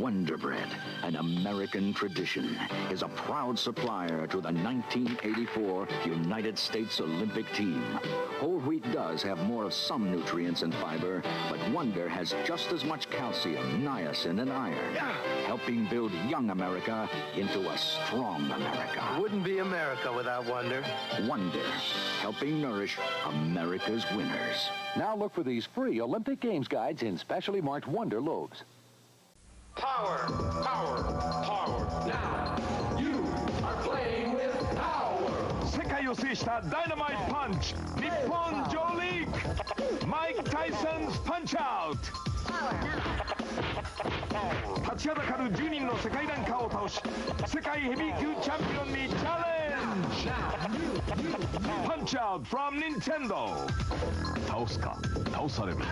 Wonder Bread, an American tradition, is a proud supplier to the 1984 United States Olympic team. Whole wheat does have more of some nutrients and fiber, but Wonder has just as much calcium, niacin, and iron, helping build young America into a strong America. Wouldn't be America without Wonder. Wonder, helping nourish America's winners. Now look for these free Olympic Games guides in specially marked Wonder loaves. Power, power, power. Now, you are playing with power. 世界を制した Dynamite Punch. Nippon Joe League. Mike Tyson's Punch Out. 立ちはだかる10人の世界ランカーを倒し、世界ヘビー級チャンピオンにチャレンジ。Punch Out from Nintendo. 倒すか、倒されるか。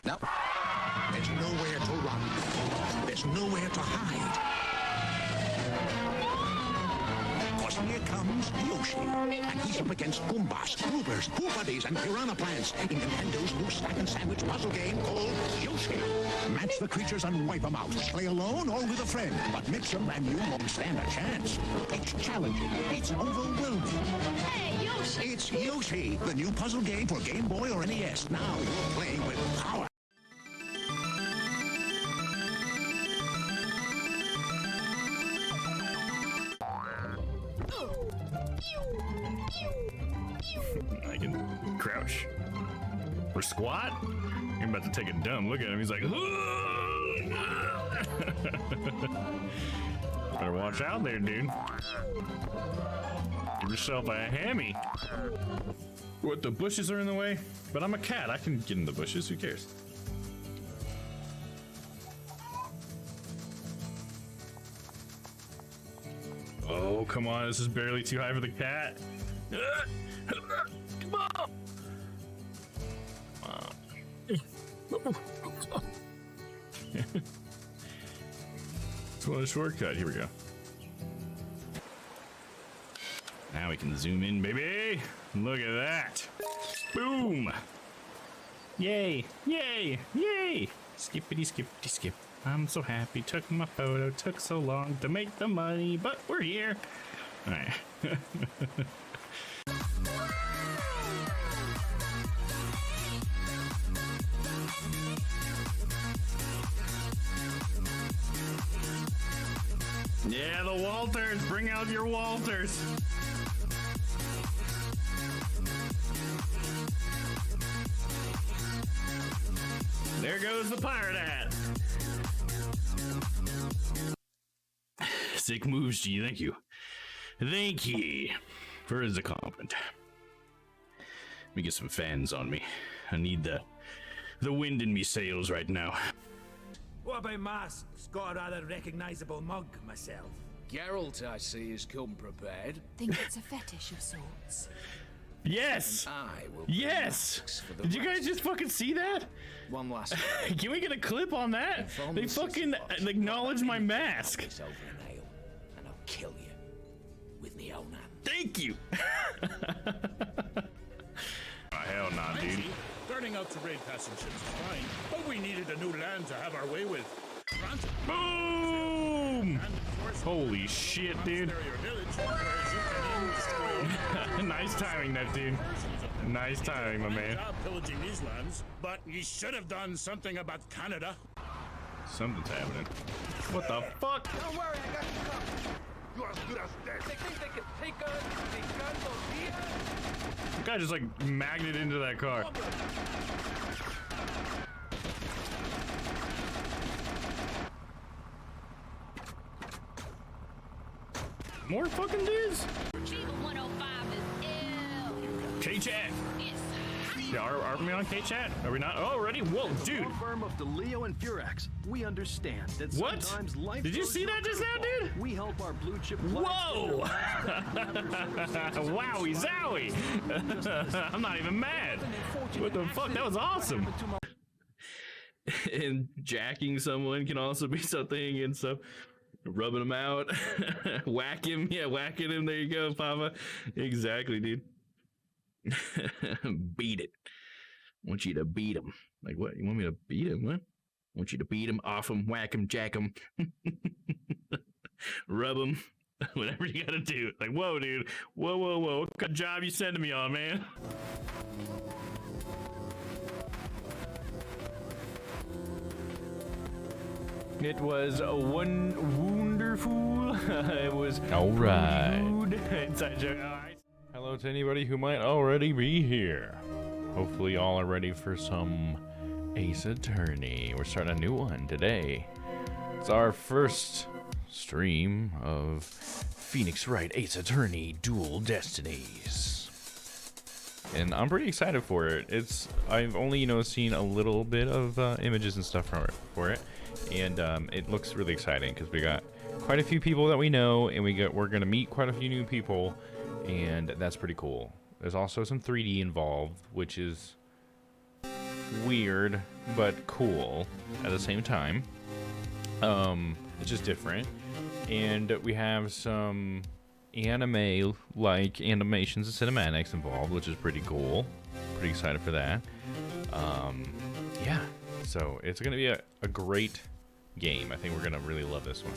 No. There's nowhere to run. There's nowhere to hide. Because here comes Yoshi. And he's up against Goombas, Goobers, Pooh Buddies, and Piranha Plants in Nintendo's new stack and sandwich puzzle game called Yoshi. Match the creatures and wipe them out. Play alone or with a friend. But mix them and you won't stand a chance. It's challenging. It's overwhelming. Hey, Yoshi! It's Yoshi, the new puzzle game for Game Boy or NES. Now you're playing with power. I can crouch or squat. I'm about to take a dumb look at him. He's like, better watch out there, dude. Give yourself a hammy. What, the bushes are in the way? But I'm a cat. I can get in the bushes. Who cares? Oh, come on. This is barely too high for the cat. Come on. It's one a shortcut. Here we go. Now we can zoom in, baby. Look at that. Boom. Yay. Yay. Yay. Skippity, skippity, skip. I'm so happy. Took my photo. Took so long to make the money, but we're here. All right. Yeah, the Walters. Bring out your Walters. There goes the pirate hat. Sick moves, G. Thank you. Thank you for his compliment. Let me get some fans on me. I need the wind in me sails right now. What about masks? Got a rather recognizable mug myself. Geralt, I see, has come prepared. Think it's a fetish of sorts. Yes! And I will yes! Did you guys just fucking see that? One last Can we get a clip on that? They fucking acknowledge my mask. Over an ale, and I'll kill you with my own hand. Thank you! Oh, hell nah, dude. Starting out to raid passing ships is fine, but we needed a new land to have our way with. Granted. Boom! Holy shit, dude. Nice timing, that dude. Nice timing, my man. Pillaging these lands, but you should have done something about Canada. Something's happening. What the fuck? Don't worry, I got you covered. You're as good as dead. They think they can take us. They got those here. The guy just like magneted into that car. More fucking dudes? K-Chat. Yeah, are we on K-Chat? Are we not? Oh, ready? Whoa, dude. Firm of DeLeo and Furex. We understand that what? Sometimes life did you see that just now, dude? We help our blue chip. Whoa! Wowie zowie! I'm not even mad. What the fuck? That was awesome. And jacking someone can also be something and stuff. Rubbing him out. Whack him. Yeah, whacking him. There you go, Papa. Exactly, dude. Beat it. I want you to beat him. Like, what? You want me to beat him? What? I want you to beat him, off him, whack him, jack him, rub him, whatever you gotta do. Like, whoa, dude. Whoa, whoa, whoa. What kind of job you sending me on, man? It was wonderful. It was all right. Inside joke. All right. Hello to anybody who might already be here. Hopefully, y'all are ready for some Ace Attorney. We're starting a new one today. It's our first stream of Phoenix Wright Ace Attorney Dual Destinies, and I'm pretty excited for it. I've only seen a little bit of images and stuff for it. And it looks really exciting because we got quite a few people that we know, and we're gonna meet quite a few new people, and that's pretty cool. There's also some 3D involved, which is weird but cool at the same time. It's just different, and we have some anime-like animations and cinematics involved, which is pretty cool. Pretty excited for that. Yeah. So it's going to be a great game. I think we're going to really love this one.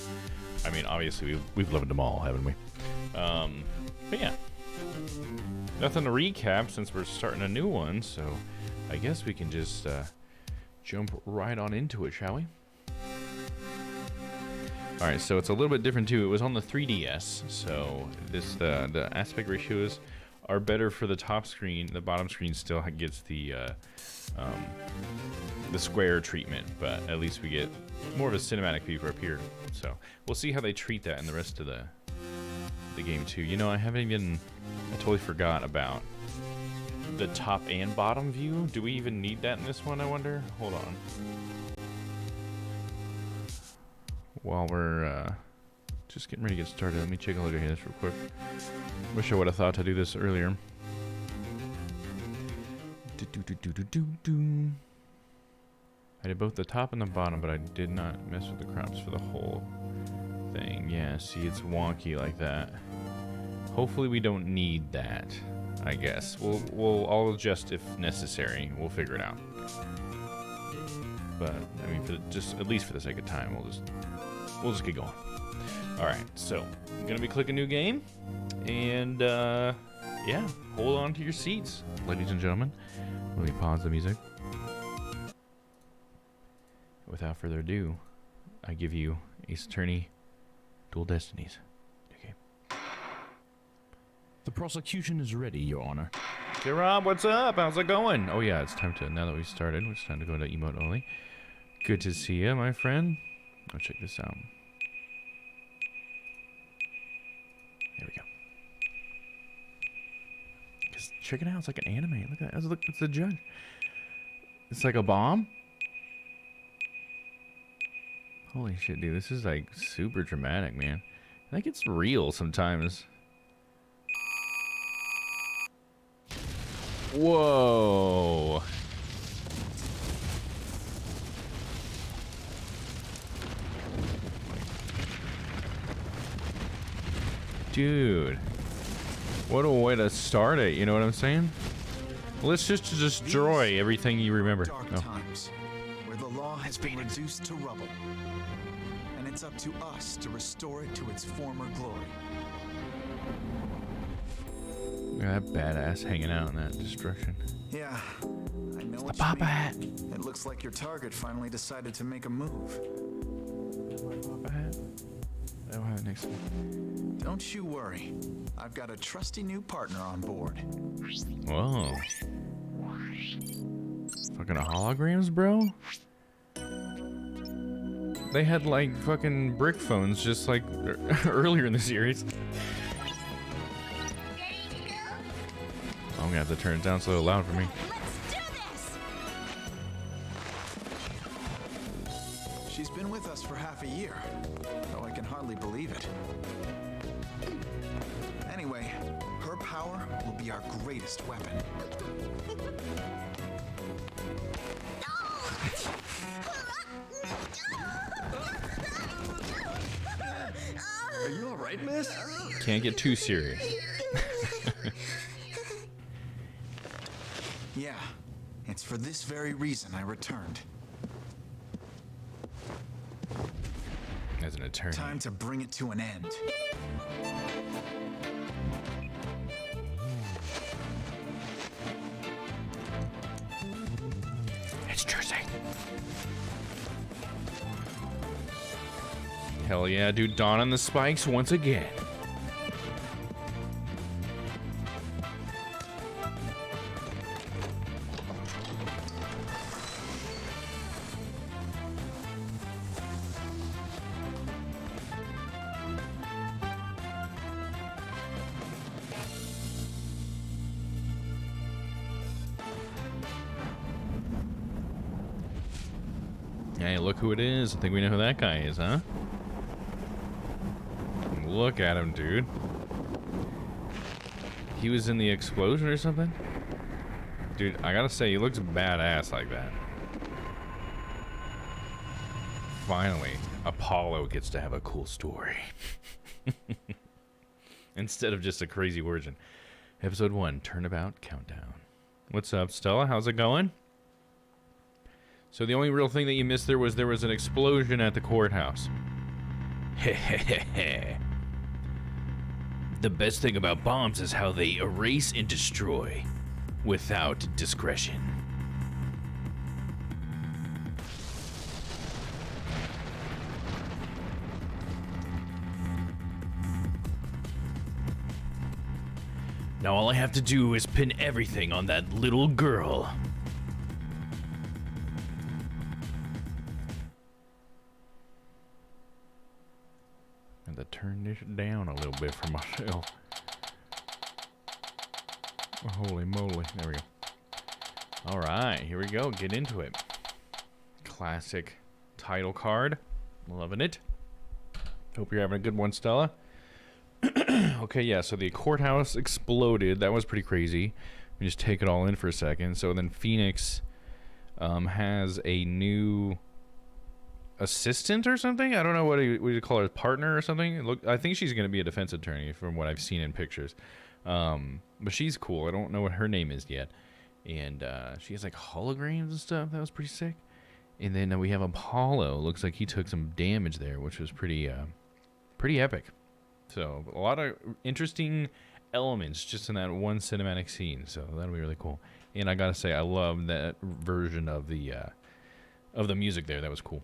I mean, obviously, we've loved them all, haven't we? But yeah. Nothing to recap since we're starting a new one, so I guess we can just jump right on into it, shall we? Alright, so it's a little bit different too. It was on the 3DS, so the aspect ratios are better for the top screen. The bottom screen still gets the square treatment, but at least we get more of a cinematic view up here. So we'll see how they treat that in the rest of the game too. I totally forgot about the top and bottom view. Do we even need that in this one, I wonder? Hold on. While we're just getting ready to get started, let me take a look at this real quick. Wish I would have thought to do this earlier. I did both the top and the bottom, but I did not mess with the crops for the whole thing. Yeah, see, it's wonky like that. Hopefully we don't need that, I guess. I'll adjust if necessary. We'll figure it out. But, I mean, at least for the sake of time, we'll just get going. Alright, so, I'm going to be clicking new game. And, yeah, hold on to your seats, ladies and gentlemen. Let me pause the music. Without further ado, I give you Ace Attorney Dual Destinies. Okay. The prosecution is ready, Your Honor. Hey Rob, what's up? How's it going? Oh yeah, it's time to, now that we started, it's time to go to emote only. Good to see you, my friend. Go check this out. There we go. Just check it out, it's like an anime. Look at that. Look, it's the judge. It's like a bomb. Holy shit, dude. This is like super dramatic, man. I think it's real sometimes. Whoa. Dude. What a way to start it, you know what I'm saying? Let's just destroy everything you remember. Dark times, where the law has been reduced to rubble. And it's up to us to restore it to its former glory. Look at that badass hanging out in that destruction. Yeah, I know what Papa hat. It looks like your target finally decided to make a move. Papa hat. I don't have it next to me. Don't you worry. I've got a trusty new partner on board. Whoa. Fucking holograms, bro? They had like fucking brick phones just like earlier in the series. I'm gonna have to turn it down so loud for me. She's been with us for half a year, though I can hardly believe it. Anyway, her power will be our greatest weapon. Are you alright, miss? Can't get too serious. Yeah, it's It's for this very reason I returned. As an attorney. Time to bring it to an end. It's Jersey. Hell yeah, dude. Dawn on the spikes once again. Hey, look who it is. I think we know who that guy is, huh? Look at him, dude. He was in the explosion or something? Dude, I gotta say, he looks badass like that. Finally, Apollo gets to have a cool story. Instead of just a crazy origin. Episode 1, Turnabout Countdown. What's up, Stella? How's it going? So the only real thing that you missed there was an explosion at the courthouse. Hehehe. The best thing about bombs is how they erase and destroy without discretion. Now all I have to do is pin everything on that little girl. And to turn this down a little bit for myself. Oh, holy moly. There we go. Alright, here we go. Get into it. Classic title card. Loving it. Hope you're having a good one, Stella. Okay, yeah, so the courthouse exploded. That was pretty crazy. Let me just take it all in for a second. So then Phoenix has a new assistant or something. I don't know what you call her, partner or something. Look, I think she's going to be a defense attorney from what I've seen in pictures. But she's cool. I don't know what her name is yet. And she has like holograms and stuff. That was pretty sick. And then we have Apollo. Looks like he took some damage there, which was pretty epic. So a lot of interesting elements just in that one cinematic scene. So that'll be really cool. And I gotta say, I love that version of the music there. That was cool.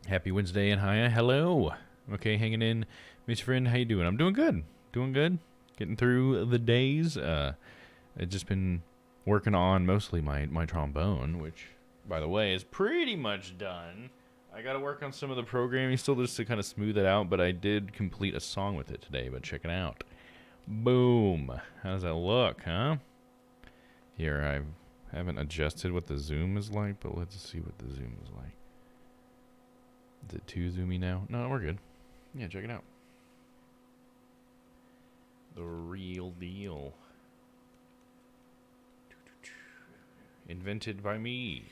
Happy Wednesday and hiya. Hello. Okay, hanging in, Miss Friend. How you doing? I'm doing good. Doing good. Getting through the days. I've just been working on mostly my trombone, which, by the way, is pretty much done. I gotta work on some of the programming still just to kind of smooth it out, but I did complete a song with it today, but check it out. Boom. How does that look, huh? Here, I haven't adjusted what the zoom is like, but let's see what the zoom is like. Is it too zoomy now? No, we're good. Yeah, check it out. The real deal. Invented by me.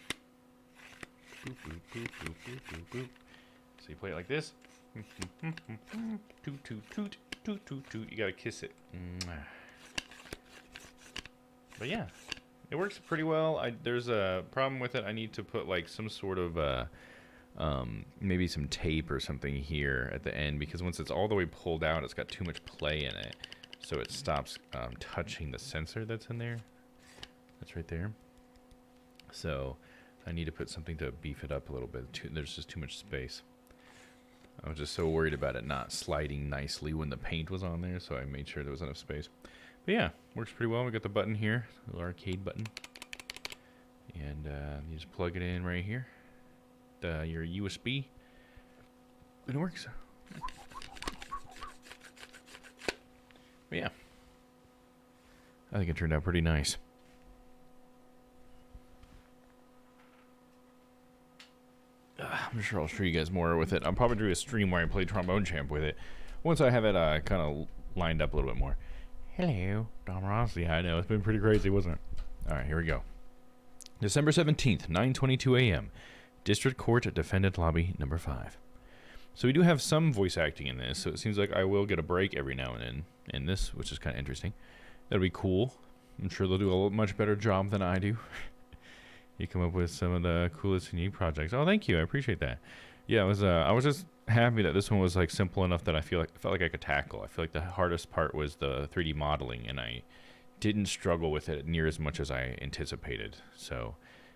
Boop, boop, boop, boop, boop, boop, boop. So you play it like this. Toot, toot, toot, toot, toot, toot. You gotta kiss it. But yeah, it works pretty well. There's a problem with it. I need to put like some sort of maybe some tape or something here at the end, because once it's all the way pulled out, it's got too much play in it, so it stops touching the sensor that's in there. That's right there. So I need to put something to beef it up a little bit. There's just too much space. I was just so worried about it not sliding nicely when the paint was on there, so I made sure there was enough space. But yeah, works pretty well. We got the button here, the little arcade button. And you just plug it in right here. Your USB. And it works. But yeah. I think it turned out pretty nice. I'm sure I'll show you guys more with it. I'll probably do a stream where I play Trombone Champ with it once I have it kind of lined up a little bit more. Hello, Dom Rossi. I know, it's been pretty crazy, wasn't it? All right, here we go. December 17th, 9:22 a.m. District Court Defendant Lobby number 5. So we do have some voice acting in this, so it seems like I will get a break every now and then in this, which is kind of interesting. That'll be cool. I'm sure they'll do a much better job than I do. You come up with some of the coolest and unique projects. Oh, thank you. I appreciate that. Yeah, I was just happy that this one was like simple enough that I felt like I could tackle. I feel like the hardest part was the 3D modeling, and I didn't struggle with it near as much as I anticipated. So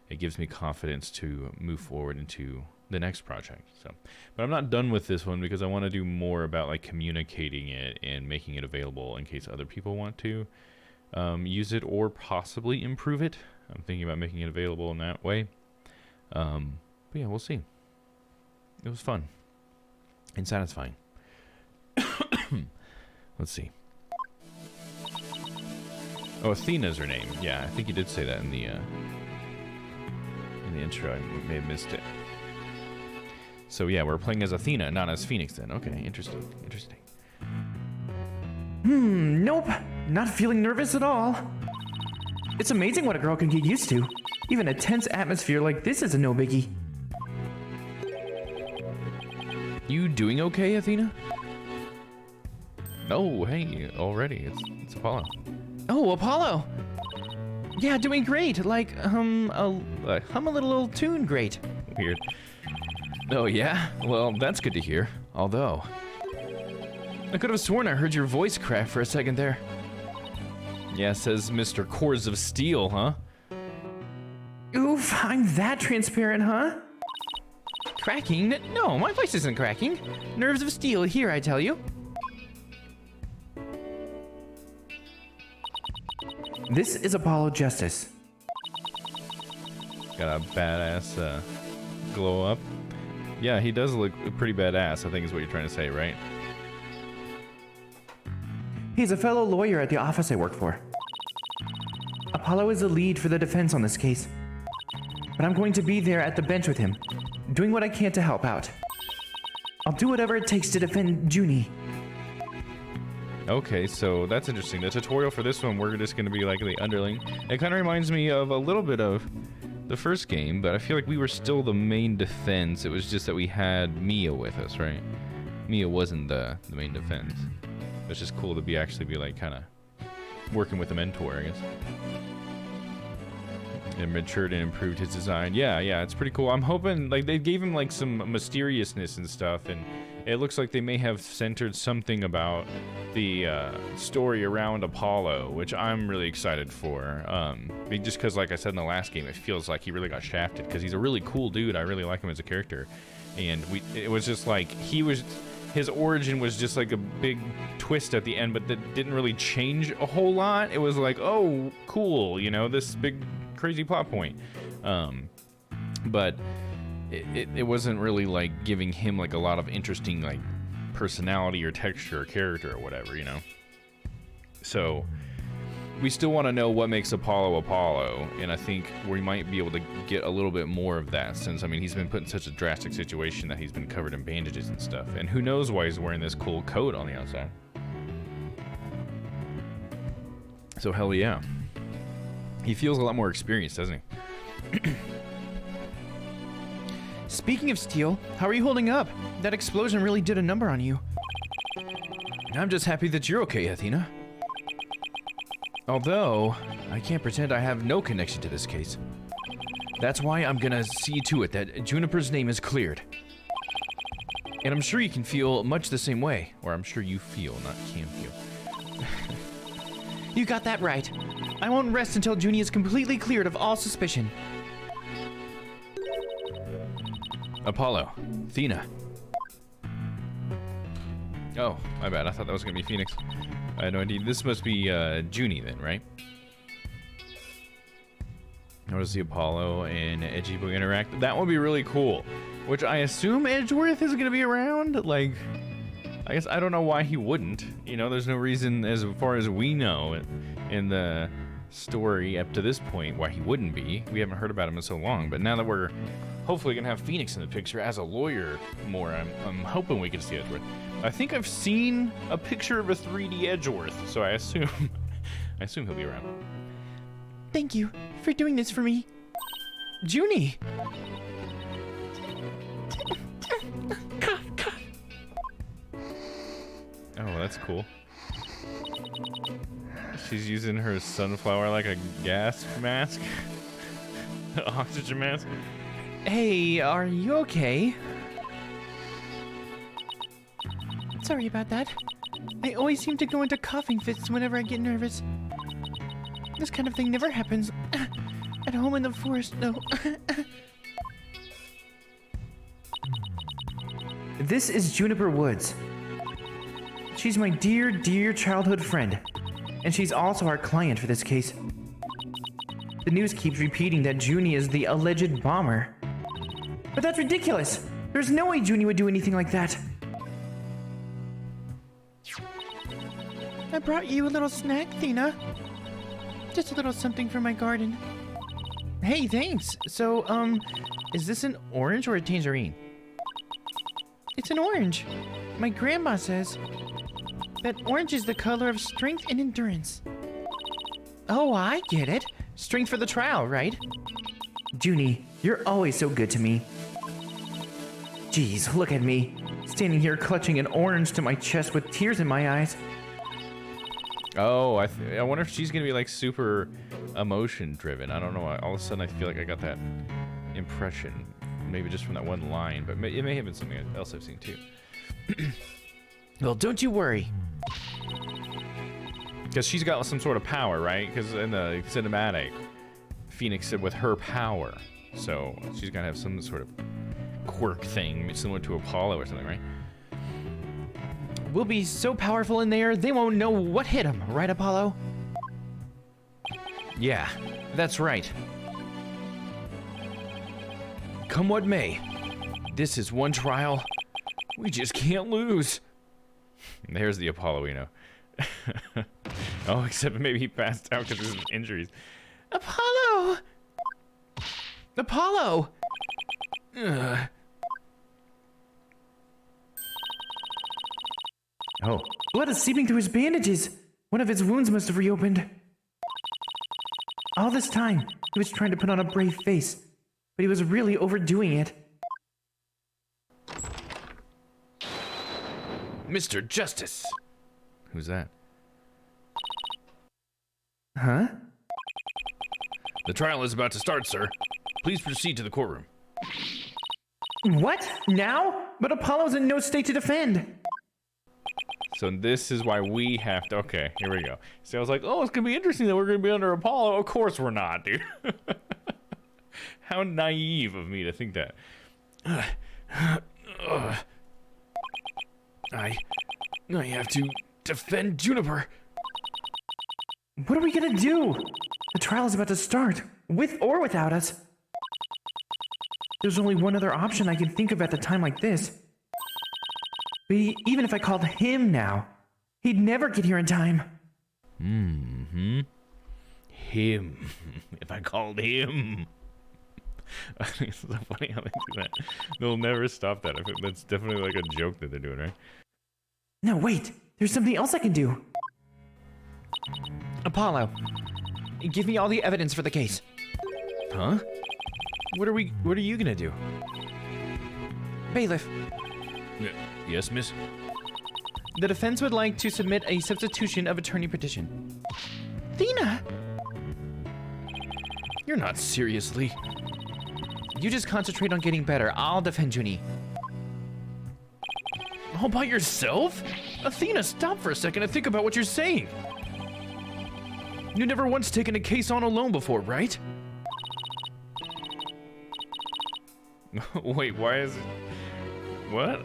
it gives me confidence to move forward into the next project. So, but I'm not done with this one because I want to do more about like communicating it and making it available in case other people want to use it or possibly improve it. I'm thinking about making it available in that way. But yeah, we'll see. It was fun and satisfying. Let's see. Oh, Athena's her name. Yeah, I think you did say that in the intro. I may have missed it. So yeah, we're playing as Athena, not as Phoenix then. Okay, interesting. Interesting. Nope. Not feeling nervous at all. It's amazing what a girl can get used to. Even a tense atmosphere like this is a no biggie. You doing okay, Athena? Oh, hey, already. It's Apollo. Oh, Apollo! Yeah, doing great. Like, hum a little tune great. Weird. Oh, yeah? Well, that's good to hear. Although, I could have sworn I heard your voice crack for a second there. Yeah, says Mr. Cores of Steel, huh? Oof, I'm that transparent, huh? Cracking? No, my voice isn't cracking. Nerves of steel here, I tell you. This is Apollo Justice. Got a badass glow up. Yeah, he does look pretty badass, I think is what you're trying to say, right? He's a fellow lawyer at the office I work for. Apollo is the lead for the defense on this case. But I'm going to be there at the bench with him, doing what I can to help out. I'll do whatever it takes to defend Junie. Okay, so that's interesting. The tutorial for this one, we're just going to be like the underling. It kind of reminds me of a little bit of the first game, but I feel like we were still the main defense. It was just that we had Mia with us, right? Mia wasn't the main defense. It's just cool to actually be like kind of working with a mentor, I guess. And matured and improved his design. Yeah, it's pretty cool. I'm hoping, like, they gave him like some mysteriousness and stuff, and it looks like they may have centered something about the story around Apollo, which I'm really excited for. Just because, like I said in the last game, it feels like he really got shafted because he's a really cool dude. I really like him as a character, and it was just like his origin was just like a big twist at the end, but that didn't really change a whole lot. It was like, oh, cool, you know, this big crazy plot point. But it wasn't really like giving him like a lot of interesting like personality or texture or character or whatever, you know? So we still want to know what makes Apollo Apollo, and I think we might be able to get a little bit more of that since, I mean, he's been put in such a drastic situation that he's been covered in bandages and stuff, and who knows why he's wearing this cool coat on the outside. So hell yeah. He feels a lot more experienced, doesn't he? Speaking of steel, how are you holding up? That explosion really did a number on you. I'm just happy that you're okay, Athena. Although, I can't pretend I have no connection to this case. That's why I'm gonna see to it that Juniper's name is cleared. And I'm sure you can feel much the same way. Or I'm sure you feel, not can feel. You got that right. I won't rest until Junie is completely cleared of all suspicion. Apollo. Athena. Oh, my bad. I thought that was going to be Phoenix. I had no idea. This must be Junie then, right? How does the Apollo and Edgyboo interact? That would be really cool. Which I assume Edgeworth is going to be around. Like, I guess I don't know why he wouldn't. You know, there's no reason, as far as we know, in the story up to this point, why he wouldn't be. We haven't heard about him in so long. But now that we're hopefully going to have Phoenix in the picture as a lawyer more, I'm hoping we can see Edgeworth. I think I've seen a picture of a 3D Edgeworth, so I assume he'll be around. Thank you for doing this for me. Junie! Oh, that's cool. She's using her sunflower like a gas mask. Oxygen mask. Hey, are you okay? Sorry about that. I always seem to go into coughing fits whenever I get nervous. This kind of thing never happens at home in the forest, though. This is Juniper Woods. She's my dear, dear childhood friend, and she's also our client for this case. The news keeps repeating that Junie is the alleged bomber. But that's ridiculous! There's no way Junie would do anything like that. I brought you a little snack, Thina. Just a little something from my garden. Hey, thanks. So, is this an orange or a tangerine? It's an orange. My grandma says that orange is the color of strength and endurance. Oh, I get it. Strength for the trial, right? Junie, you're always so good to me. Jeez, look at me. Standing here clutching an orange to my chest with tears in my eyes. Oh, I wonder if she's gonna be like super emotion driven. I don't know. All of a sudden, I feel like I got that impression. Maybe just from that one line, but it may have been something else I've seen too. Well, don't you worry. Because she's got some sort of power, right? Because in the cinematic, Phoenix said with her power. So she's gonna have some sort of quirk thing similar to Apollo or something, right? We'll be so powerful in there, they won't know what hit them, right, Apollo? Yeah, that's right. Come what may, this is one trial we just can't lose. There's the Apollo we know. Oh, except maybe he passed out because of his injuries. Apollo! Apollo! Oh, blood is seeping through his bandages. One of his wounds must have reopened. All this time, he was trying to put on a brave face, but he was really overdoing it. Mr. Justice. Who's that? Huh? The trial is about to start, sir. Please proceed to the courtroom. What? Now? But Apollo's in no state to defend. So this is why we have to... Okay, here we go. So I was like, oh, it's going to be interesting that we're going to be under Apollo. Of course we're not, dude. How naive of me to think that. I have to defend Juniper. What are we gonna do? The trial is about to start, with or without us. There's only one other option I can think of at a time like this. But even if I called him now, he'd never get here in time. Mm-hmm. Him. If I called him. It's so funny how they do that. They'll never stop that. That's definitely like a joke that they're doing, right? No, wait. There's something else I can do. Apollo, give me all the evidence for the case. Huh? What are you gonna do? Bailiff. Yes, miss? The defense would like to submit a substitution of attorney petition. Thina! You're not seriously. You just concentrate on getting better. I'll defend Junie. All by yourself? Athena, stop for a second and think about what you're saying. You never once taken a case on alone before, right? Wait, why is it... What?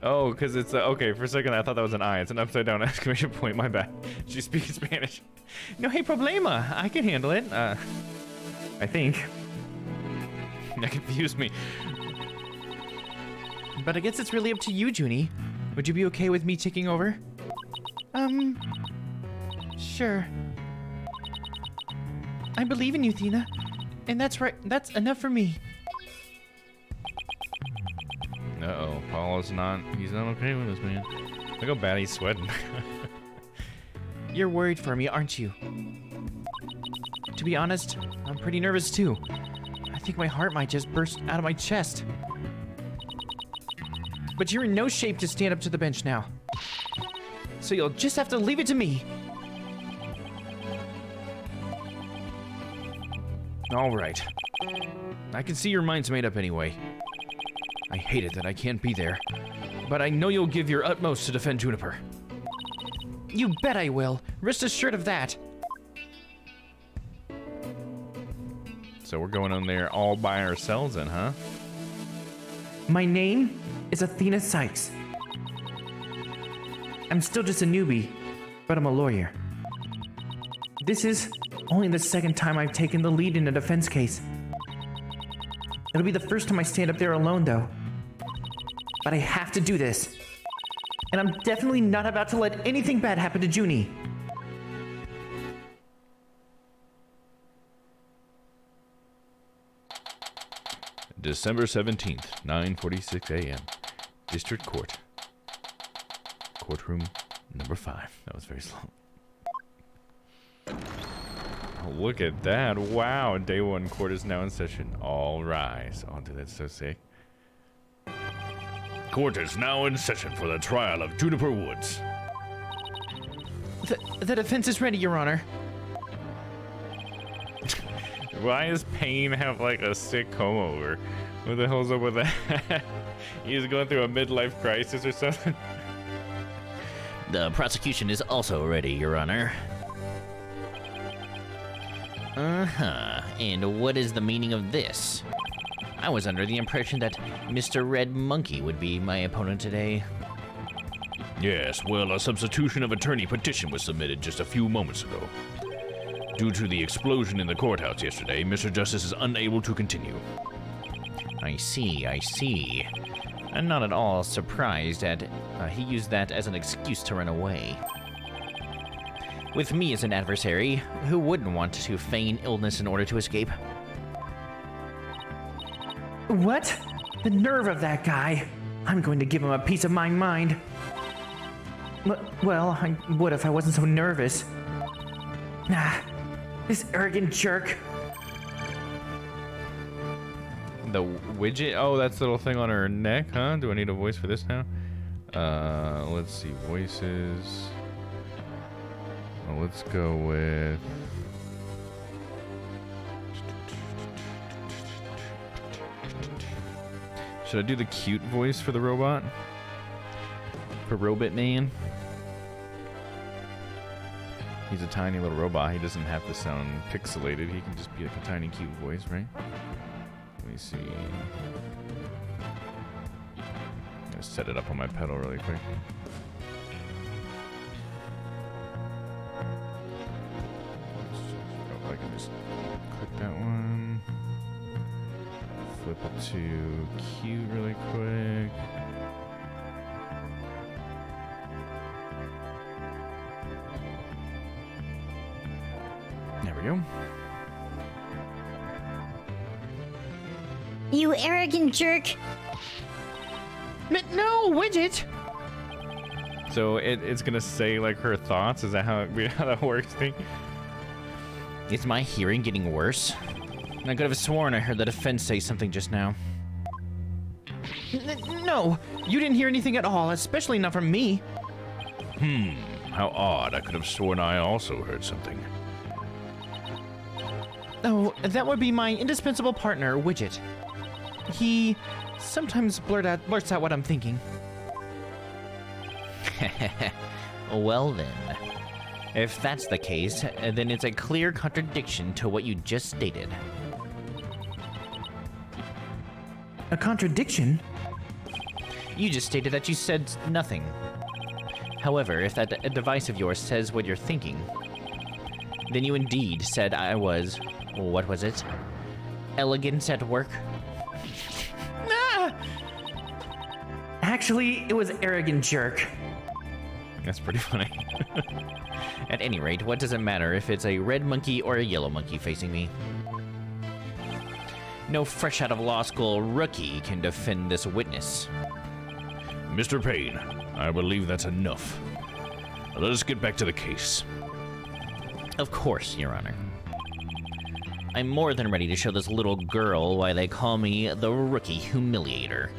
Oh, because it's... okay, for a second I thought that was an I. It's an upside down exclamation point. My bad. She speaks Spanish. No hay problema. I can handle it. I think. That confused me. But I guess it's really up to you, Junie. Would you be okay with me taking over? Sure. I believe in you, Thina. And that's right. That's enough for me. Uh-oh. Apollo's not... He's not okay with this, man. Look how bad he's sweating. You're worried for me, aren't you? To be honest, I'm pretty nervous too. I think my heart might just burst out of my chest. But you're in no shape to stand up to the bench now. So you'll just have to leave it to me. All right. I can see your mind's made up anyway. I hate it that I can't be there, but I know you'll give your utmost to defend Juniper. You bet I will. Rest assured of that. So we're going on there all by ourselves then, huh? My name is Athena Sykes. I'm still just a newbie, but I'm a lawyer. This is only the second time I've taken the lead in a defense case. It'll be the first time I stand up there alone, though. But I have to do this. And I'm definitely not about to let anything bad happen to Junie. December 17th, 9:46 a.m. District Court. Courtroom number 5. That was very slow. Oh, look at that. Wow. Day 1 court is now in session. All rise. Oh, dude, that's so sick. Court is now in session for the trial of Juniper Woods. The defense is ready, Your Honor. Why does Payne have like a sick comb over? What the hell's up with that? He's going through a midlife crisis or something. The prosecution is also ready, Your Honor. Uh-huh. And what is the meaning of this? I was under the impression that Mr. Red Monkey would be my opponent today. Yes, well, a substitution of attorney petition was submitted just a few moments ago. Due to the explosion in the courthouse yesterday, Mr. Justice is unable to continue. I see. I'm not at all surprised at he used that as an excuse to run away. With me as an adversary, who wouldn't want to feign illness in order to escape? What? The nerve of that guy. I'm going to give him a piece of my mind. Well, I would if I wasn't so nervous. Ah, this arrogant jerk. The widget? Oh, that's the little thing on her neck, huh? Do I need a voice for this now? Let's see. Voices. Oh, let's go with... Should I do the cute voice for the robot? For Robot Man? He's a tiny little robot. He doesn't have to sound pixelated. He can just be like a tiny cute voice, right? Let me see. I'm gonna set it up on my pedal really quick. I can just click that one. Flip it to cute really quick. There we go. You arrogant jerk. No, Widget! So it's gonna say like her thoughts? Is that how that works? Thing? Is my hearing getting worse? I could have sworn I heard the defense say something just now. No, you didn't hear anything at all, especially not from me. How odd. I could have sworn I also heard something. Oh, that would be my indispensable partner, Widget. He sometimes blurts out what I'm thinking. Well then, if that's the case, then it's a clear contradiction to what you just stated. A contradiction? You just stated that you said nothing. However, if that device of yours says what you're thinking, then you indeed said I was, what was it? Elegant at work? Ah! Actually, it was arrogant jerk. That's pretty funny. At any rate, what does it matter if it's a red monkey or a yellow monkey facing me? No fresh out of law school rookie can defend this witness. Mr. Payne, I believe that's enough. Let us get back to the case. Of course, Your Honor. I'm more than ready to show this little girl why they call me the Rookie Humiliator.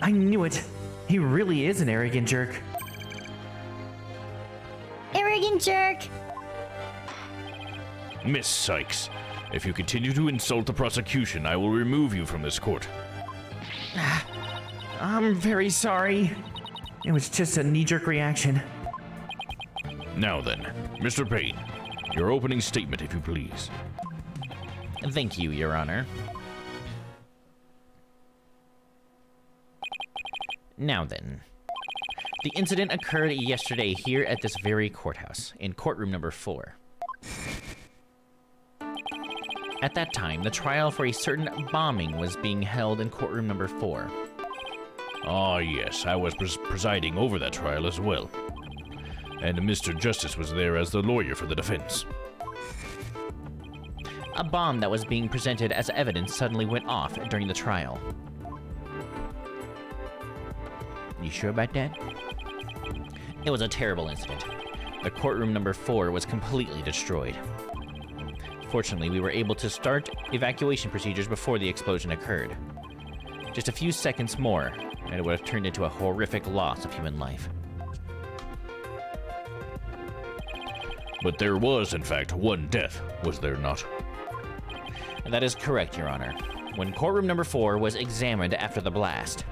I knew it. He really is an arrogant jerk. Arrogant jerk. Miss Sykes, if you continue to insult the prosecution, I will remove you from this court. I'm very sorry. It was just a knee-jerk reaction. Now then, Mr. Payne, your opening statement, if you please. Thank you, Your Honor. Now then, the incident occurred yesterday here at this very courthouse, in courtroom number 4. At that time, the trial for a certain bombing was being held in courtroom number 4. Ah, yes, I was presiding over that trial as well. And Mr. Justice was there as the lawyer for the defense. A bomb that was being presented as evidence suddenly went off during the trial. You sure about that? It was a terrible incident. The courtroom number 4 was completely destroyed. Fortunately, we were able to start evacuation procedures before the explosion occurred. Just a few seconds more, and it would have turned into a horrific loss of human life. But there was, in fact, one death, was there not? That is correct, Your Honor. When courtroom number 4 was examined after the blast,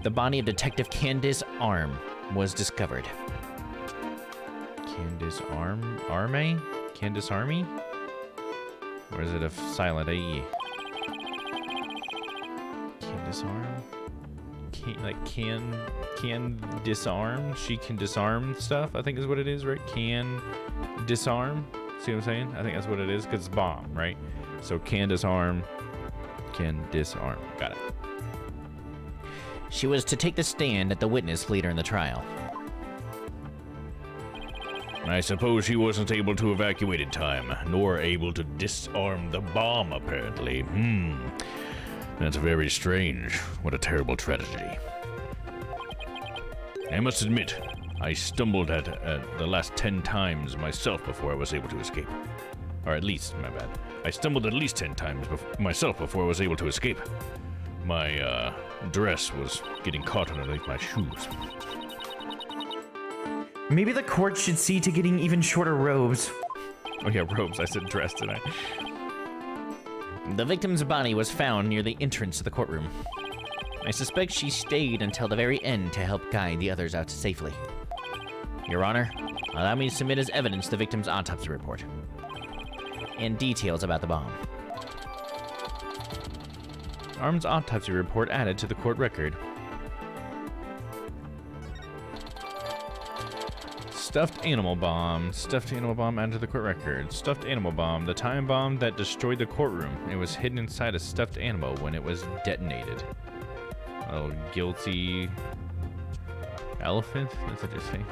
the body of Detective Candace Arm was discovered. Candace Arme? Candace Army? Or is it a silent AE? Candace Arm? Can disarm? She can disarm stuff, I think is what it is, right? Can disarm? See what I'm saying? I think that's what it is, because it's bomb, right? So can disarm, can disarm. Got it. She was to take the stand at the witness later in the trial. I suppose she wasn't able to evacuate in time, nor able to disarm the bomb, apparently. That's very strange. What a terrible tragedy. I must admit, I stumbled at the last 10 times myself before I was able to escape. Or at least, my bad. I stumbled at least 10 times myself before I was able to escape. My dress was getting caught underneath my shoes. Maybe the court should see to getting even shorter robes. Oh yeah, robes. I said dress, didn't I? The victim's body was found near the entrance to the courtroom. I suspect she stayed until the very end to help guide the others out safely. Your Honor, allow me to submit as evidence the victim's autopsy report and details about the bomb. Arm's autopsy report added to the court record. Stuffed animal bomb added to the court record. Stuffed animal bomb, the time bomb that destroyed the courtroom. It was hidden inside a stuffed animal when it was detonated. Oh, guilty elephant? That's interesting.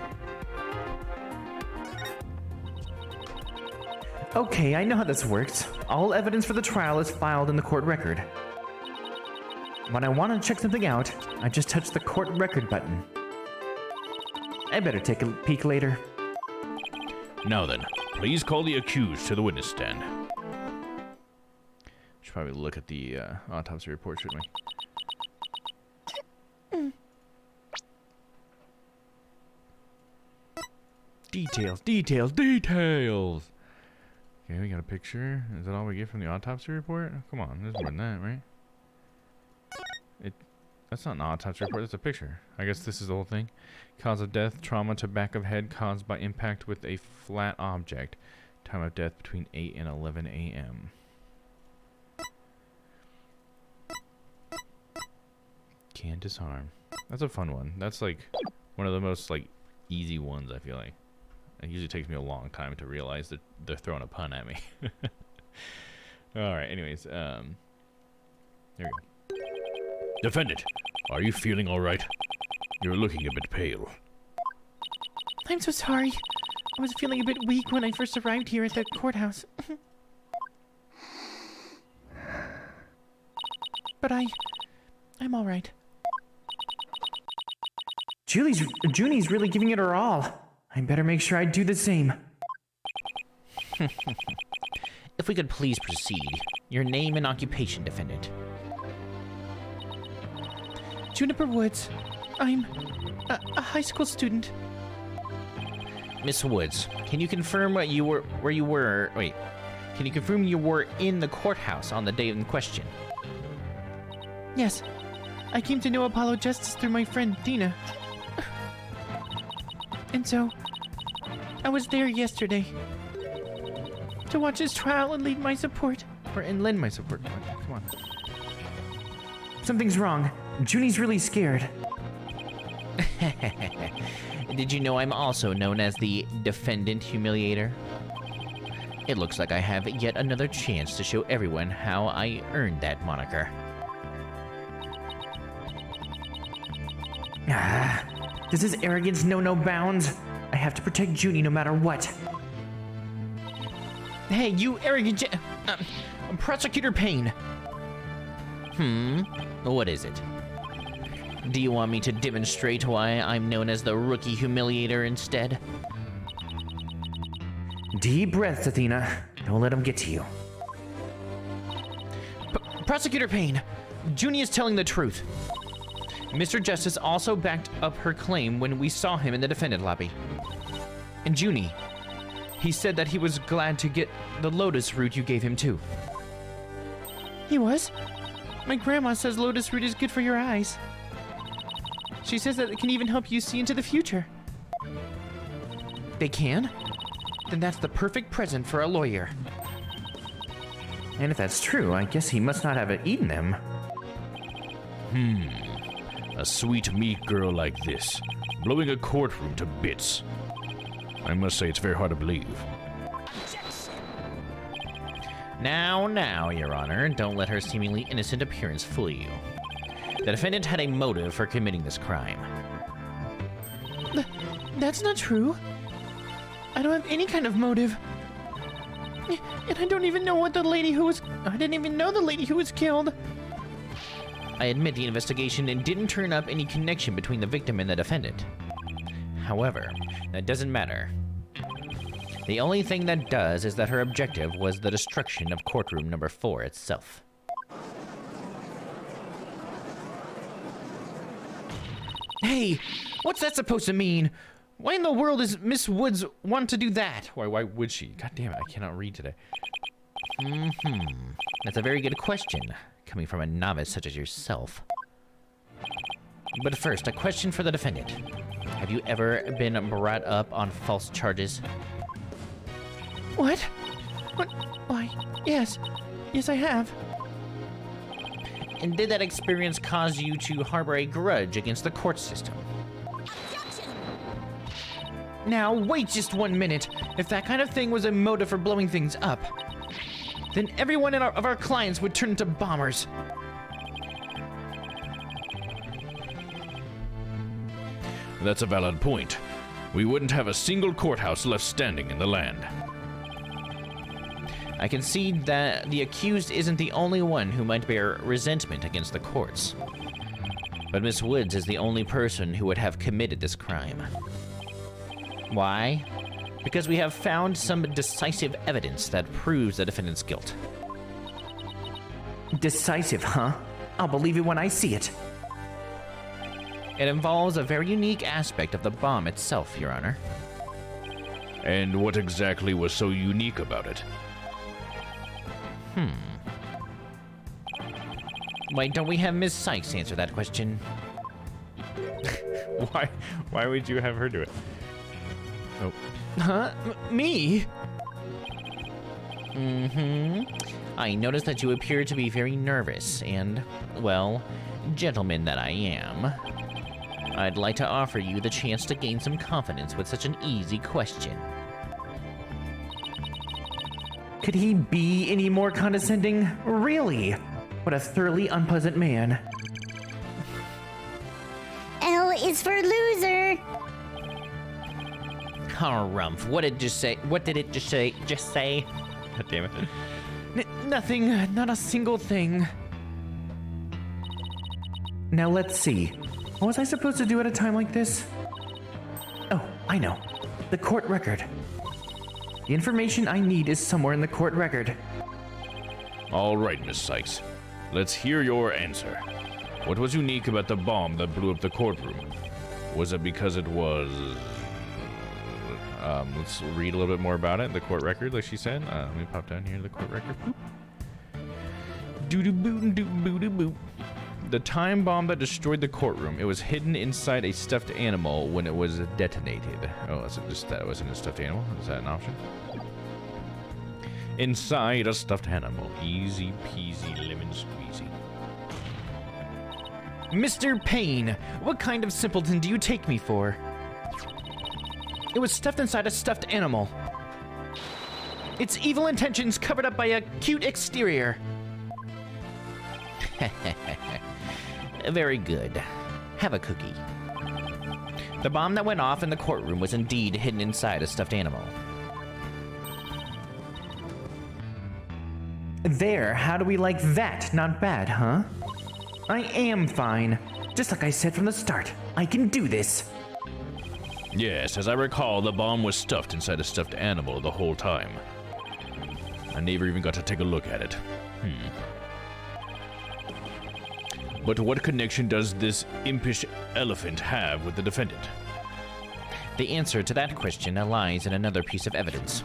Okay, I know how this works. All evidence for the trial is filed in the court record. When I want to check something out, I just touch the court record button. I better take a peek later. Now then, please call the accused to the witness stand. Should probably look at the autopsy report, shouldn't we? Details, details, details! Okay, we got a picture. Is that all we get from the autopsy report? Come on, there's more than that, right? That's not an autopsy report, that's a picture. I guess this is the whole thing. Cause of death, trauma to back of head caused by impact with a flat object. Time of death between 8 and 11 a.m. Can disarm. That's a fun one. That's like one of the most like easy ones, I feel like. It usually takes me a long time to realize that they're throwing a pun at me. Alright, anyways, there we go. Defendant, are you feeling alright? You're looking a bit pale. I'm so sorry. I was feeling a bit weak when I first arrived here at the courthouse. But I'm alright. Junie's really giving it her all. I better make sure I do the same. If we could please proceed. Your name and occupation, defendant. Juniper Woods. I'm a high school student. Miss Woods, can you confirm where you were? Wait, can you confirm you were in the courthouse on the day in question? Yes. I came to know Apollo Justice through my friend Dina. And so, I was there yesterday to watch his trial and lead my support. And lend my support. Come on. Something's wrong. Junie's really scared. Did you know I'm also known as the Defendant Humiliator? It looks like I have yet another chance to show everyone how I earned that moniker. Does his arrogance know no bounds? I have to protect Junie no matter what. Hey, you arrogant Prosecutor Payne. What is it? Do you want me to demonstrate why I'm known as the Rookie Humiliator instead? Deep breaths, Athena. Don't let him get to you. Prosecutor Payne, Junie is telling the truth. Mr. Justice also backed up her claim when we saw him in the defendant lobby. And Junie, he said that he was glad to get the lotus root you gave him too. He was? My grandma says lotus root is good for your eyes. She says that it can even help you see into the future. They can? Then that's the perfect present for a lawyer. And if that's true, I guess he must not have eaten them. A sweet, meek girl like this, blowing a courtroom to bits. I must say it's very hard to believe. Now, Your Honor, don't let her seemingly innocent appearance fool you. The defendant had a motive for committing this crime. That's not true. I don't have any kind of motive. And I don't even know what the lady who was... I didn't even know the lady who was killed. I admit the investigation didn't turn up any connection between the victim and the defendant. However, that doesn't matter. The only thing that does is that her objective was the destruction of courtroom number 4 itself. Hey, what's that supposed to mean? Why in the world does Miss Woods want to do that? Why would she? God damn it, I cannot read today. That's a very good question, coming from a novice such as yourself. But first, a question for the defendant. Have you ever been brought up on false charges? What? Why, yes. Yes, I have. And did that experience cause you to harbor a grudge against the court system? Now, wait just 1 minute. If that kind of thing was a motive for blowing things up, then everyone of our clients would turn into bombers. That's a valid point. We wouldn't have a single courthouse left standing in the land. I concede that the accused isn't the only one who might bear resentment against the courts. But Miss Woods is the only person who would have committed this crime. Why? Because we have found some decisive evidence that proves the defendant's guilt. Decisive, huh? I'll believe it when I see it. It involves a very unique aspect of the bomb itself, Your Honor. And what exactly was so unique about it? Why don't we have Ms. Sykes answer that question? Why would you have her do it? Oh. Huh? Me? I noticed that you appear to be very nervous and, well, gentleman that I am, I'd like to offer you the chance to gain some confidence with such an easy question. Could he be any more condescending? Really? What a thoroughly unpleasant man. L is for loser. Harumph, what did it just say? What did it just say? Just say? God damn it. Nothing, not a single thing. Now let's see. What was I supposed to do at a time like this? Oh, I know. The court record. The information I need is somewhere in the court record. All right, Miss Sykes. Let's hear your answer. What was unique about the bomb that blew up the courtroom? Was it because it was... Let's read a little bit more about it. The court record, like she said. Let me pop down here to the court record. Doo-doo-boo-doo-boo-doo-boo. The time bomb that destroyed the courtroom. It was hidden inside a stuffed animal when it was detonated. Oh, is it just that it was in a stuffed animal? Is that an option? Inside a stuffed animal. Easy peasy lemon squeezy. Mr. Payne, what kind of simpleton do you take me for? It was stuffed inside a stuffed animal. Its evil intentions covered up by a cute exterior. Very good. Have a cookie. The bomb that went off in the courtroom was indeed hidden inside a stuffed animal. There, how do we like that? Not bad, huh? I am fine. Just like I said from the start, I can do this. Yes, as I recall, the bomb was stuffed inside a stuffed animal the whole time. I never even got to take a look at it. But what connection does this impish elephant have with the defendant? The answer to that question lies in another piece of evidence,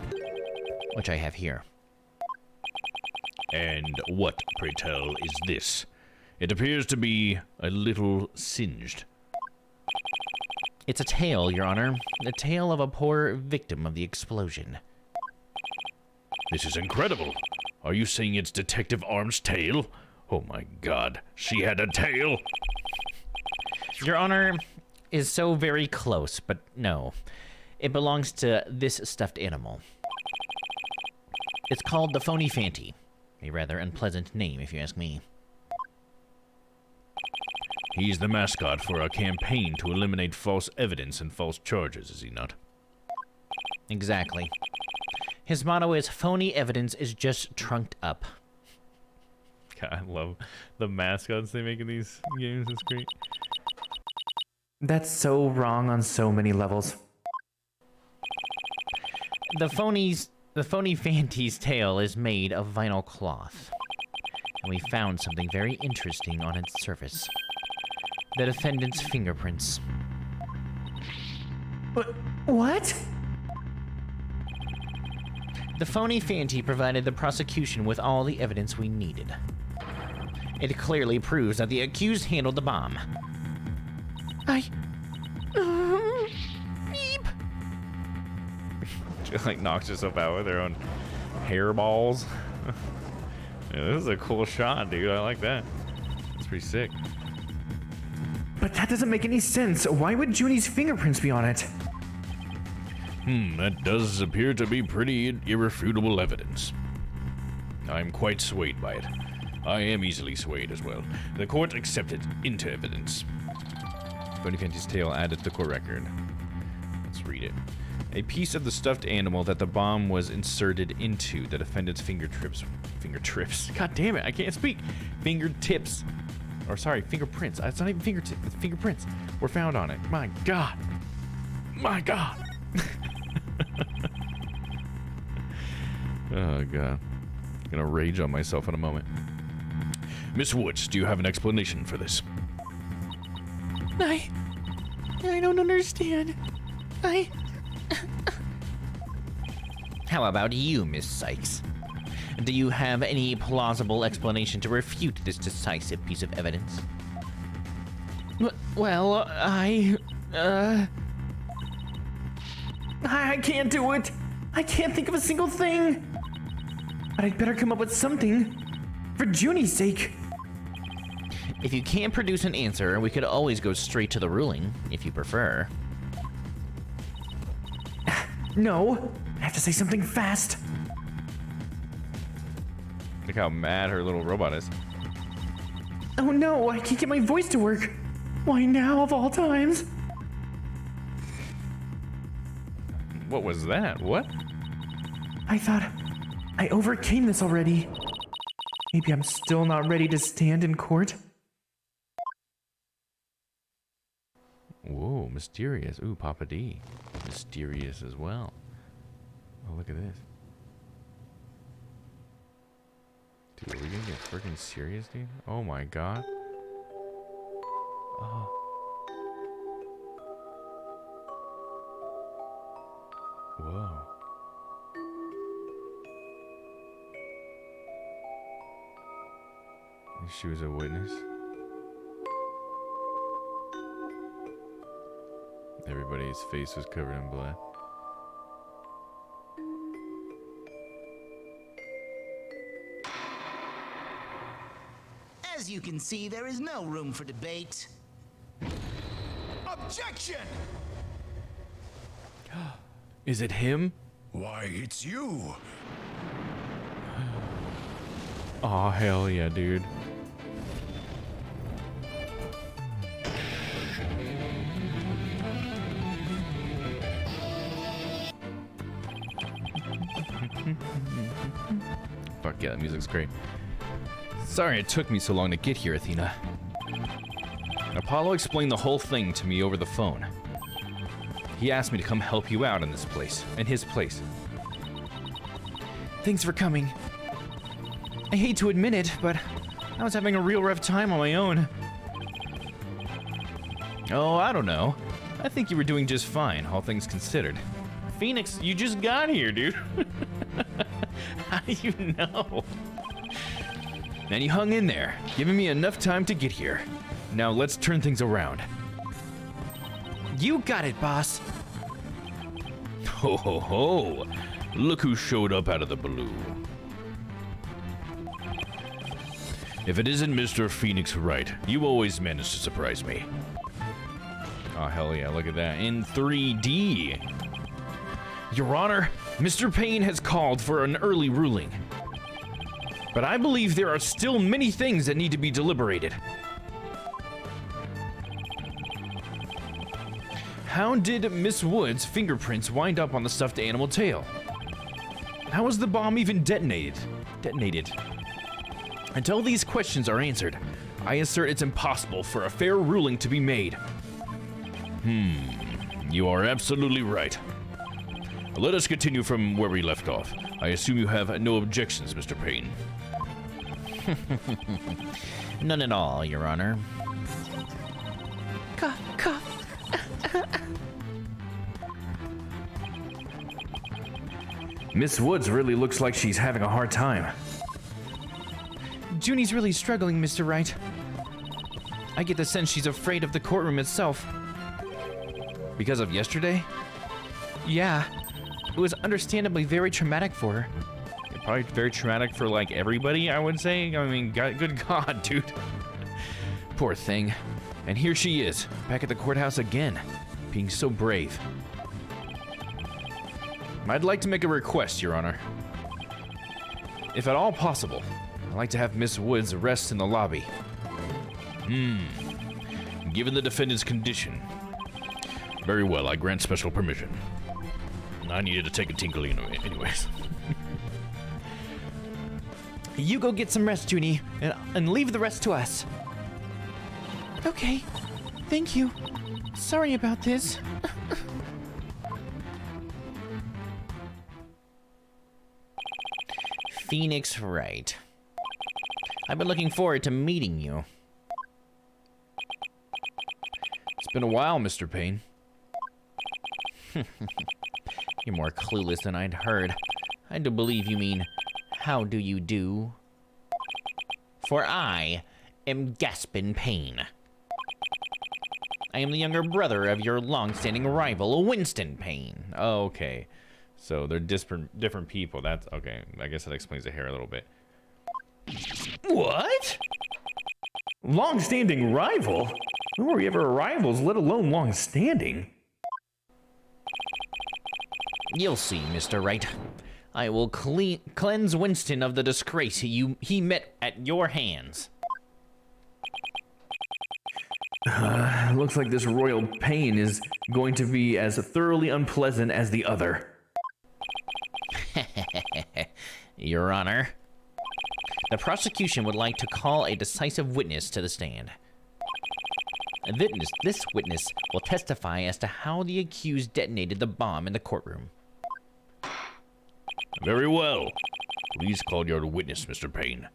which I have here. And what, pray tell, is this? It appears to be a little singed. It's a tale, Your Honor. The tale of a poor victim of the explosion. This is incredible. Are you saying it's Detective Arm's tale? Oh my god, she had a tail! Your Honor is so very close, but no. It belongs to this stuffed animal. It's called the Phony Fanty. A rather unpleasant name, if you ask me. He's the mascot for a campaign to eliminate false evidence and false charges, is he not? Exactly. His motto is, phony evidence is just trunked up. God, I love the mascots they make in these games. It's great. That's so wrong on so many levels. The Phony Fanty's tail is made of vinyl cloth. And we found something very interesting on its surface. The defendant's fingerprints. What? The Phony Fanty provided the prosecution with all the evidence we needed. It clearly proves that the accused handled the bomb. Beep. She like knocks herself out with her own hairballs. Yeah, this is a cool shot, dude. I like that. It's pretty sick. But that doesn't make any sense. Why would Junie's fingerprints be on it? That does appear to be pretty irrefutable evidence. I'm quite swayed by it. I am easily swayed as well. The court accepted into evidence. Phony Fanty's tale added to the court record. Let's read it. A piece of the stuffed animal that the bomb was inserted into the defendant's fingertips. God damn it, I can't speak. Fingertips. Or sorry, fingerprints. It's not even fingertips, it's fingerprints. Were found on it. My God. My God. Oh, God. I'm gonna rage on myself in a moment. Miss Woods, do you have an explanation for this? I don't understand. How about you, Miss Sykes? Do you have any plausible explanation to refute this decisive piece of evidence? Well, I can't do it. I can't think of a single thing. But I'd better come up with something. For Junie's sake. If you can't produce an answer, we could always go straight to the ruling, if you prefer. No, I have to say something fast. Look how mad her little robot is. Oh no, I can't get my voice to work. Why now of all times? What was that? What? I thought I overcame this already. Maybe I'm still not ready to stand in court. Whoa, mysterious. Ooh, Papa D. Mysterious as well. Oh, look at this. Dude, are we gonna get freaking serious, dude? Oh my God. Oh. whoa. She was a witness. Everybody's face was covered in blood. As you can see, there is no room for debate. Objection! Is it him? Why, it's you. Aw, hell yeah, dude. Fuck yeah, that music's great. Sorry it took me so long to get here, Athena. Apollo explained the whole thing to me over the phone. He asked me to come help you out in this place, in his place. Thanks for coming. I hate to admit it, but I was having a real rough time on my own. Oh, I don't know. I think you were doing just fine, all things considered. Phoenix, you just got here, dude. How do you know? And you hung in there, giving me enough time to get here. Now let's turn things around. You got it, boss. Ho ho ho! Look who showed up out of the blue. If it isn't Mr. Phoenix Wright, you always manage to surprise me. Oh, hell yeah, look at that. In 3D. Your Honor, Mr. Payne has called for an early ruling. But I believe there are still many things that need to be deliberated. How did Miss Wood's fingerprints wind up on the stuffed animal tail? How was the bomb even detonated? Until these questions are answered, I assert it's impossible for a fair ruling to be made. You are absolutely right. Let us continue from where we left off. I assume you have no objections, Mr. Payne. None at all, Your Honor. Cough, cough. Miss Woods really looks like she's having a hard time. Junie's really struggling, Mr. Wright. I get the sense she's afraid of the courtroom itself. Because of yesterday? Yeah. It was understandably very traumatic for her. Probably very traumatic for, like, everybody, I would say. I mean, good God, dude. Poor thing. And here she is, back at the courthouse again, being so brave. I'd like to make a request, Your Honor. If at all possible, I'd like to have Miss Woods rest in the lobby. Given the defendant's condition. Very well, I grant special permission. I needed to take a tinkle anyways. You go get some rest, Junie, and leave the rest to us. Okay. Thank you. Sorry about this. Phoenix Wright. I've been looking forward to meeting you. It's been a while, Mr. Payne. You're more clueless than I'd heard. I do believe you mean, how do you do? For I am Gaspin Payne. I am the younger brother of your long-standing rival, Winston Payne. Oh, okay. So they're different people. That's okay. I guess that explains the hair a little bit. What? Long-standing rival? When were we ever rivals, let alone long-standing? You'll see, Mr. Wright. I will cleanse Winston of the disgrace he met at your hands. Looks like this royal pain is going to be as thoroughly unpleasant as the other. Your Honor, the prosecution would like to call a decisive witness to the stand. This witness will testify as to how the accused detonated the bomb in the courtroom. Very well. Please call your witness, Mr. Payne.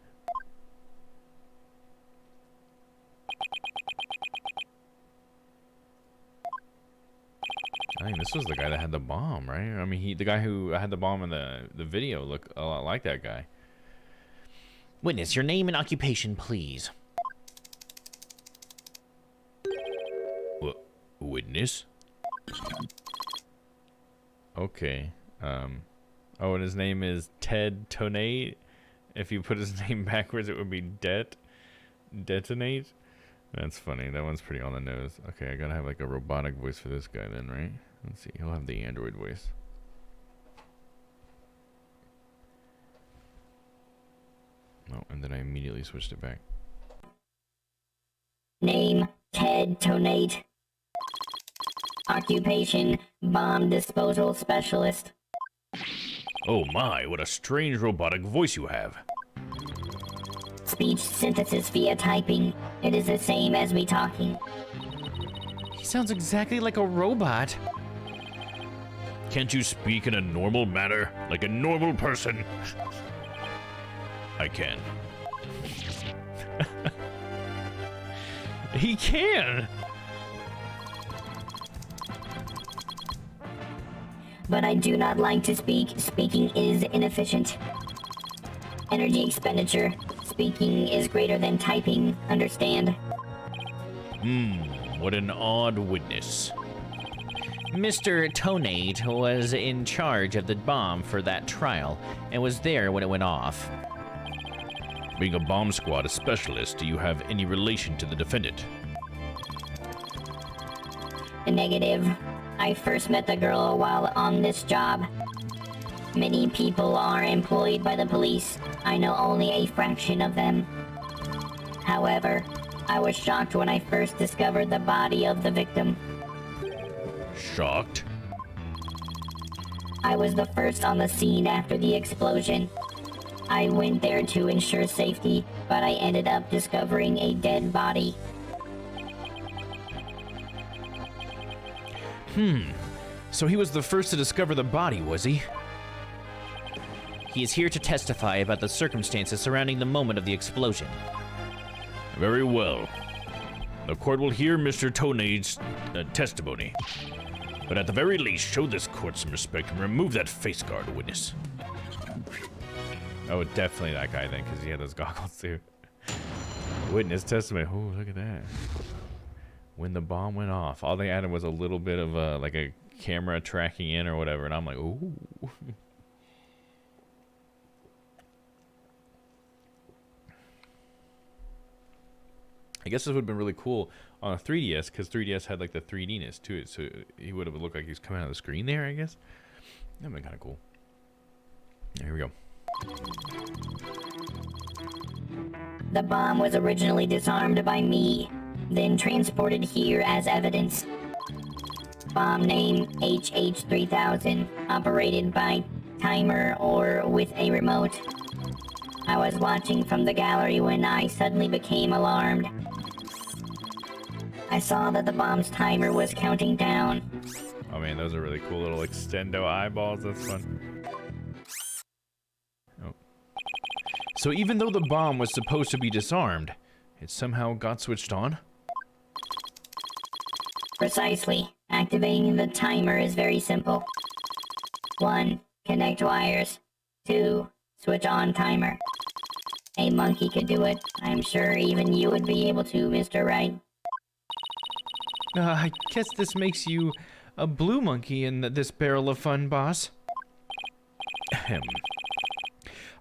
I think this was the guy that had the bomb, right? I mean, the guy who had the bomb in the video looked a lot like that guy. Witness, your name and occupation, please. Witness? Okay. Oh, and his name is Ted Tonate. If you put his name backwards, it would be Detonate. That's funny. That one's pretty on the nose. Okay, I gotta have like a robotic voice for this guy then, right? Let's see. He'll have the android voice. Oh, and then I immediately switched it back. Name, Ted Tonate. Occupation, bomb disposal specialist. Oh my, what a strange robotic voice you have. Speech synthesis via typing. It is the same as me talking. He sounds exactly like a robot. Can't you speak in a normal manner, like a normal person? I can. He can! But I do not like to speak. Speaking is inefficient. Energy expenditure. Speaking is greater than typing. Understand? What an odd witness. Mr. Tonate was in charge of the bomb for that trial and was there when it went off. Being a bomb squad specialist, do you have any relation to the defendant? Negative. I first met the girl while on this job. Many people are employed by the police. I know only a fraction of them. However, I was shocked when I first discovered the body of the victim. Shocked? I was the first on the scene after the explosion. I went there to ensure safety, but I ended up discovering a dead body. So he was the first to discover the body, was he? He is here to testify about the circumstances surrounding the moment of the explosion. Very well. The court will hear Mr. Tonade's testimony. But at the very least, show this court some respect and remove that face guard, witness. Oh, definitely that guy then, because he had those goggles too. Witness testimony. Oh, look at that. When the bomb went off, all they added was a little bit of like a camera tracking in or whatever, and I'm like, ooh. I guess this would have been really cool on a 3DS, because 3DS had like the 3D-ness to it, so he would have looked like he was coming out of the screen there, I guess. That would have been kind of cool. Here we go. The bomb was originally disarmed by me, then transported here as evidence. Bomb name HH3000, operated by timer or with a remote. I was watching from the gallery when I suddenly became alarmed. I saw that the bomb's timer was counting down. Oh man, those are really cool little extendo eyeballs. That's fun. Oh. So even though the bomb was supposed to be disarmed, it somehow got switched on? Precisely. Activating the timer is very simple. 1. Connect wires. 2. Switch on timer. A monkey could do it. I'm sure even you would be able to, Mr. Wright. I guess this makes you a blue monkey in this barrel of fun, boss. Ahem.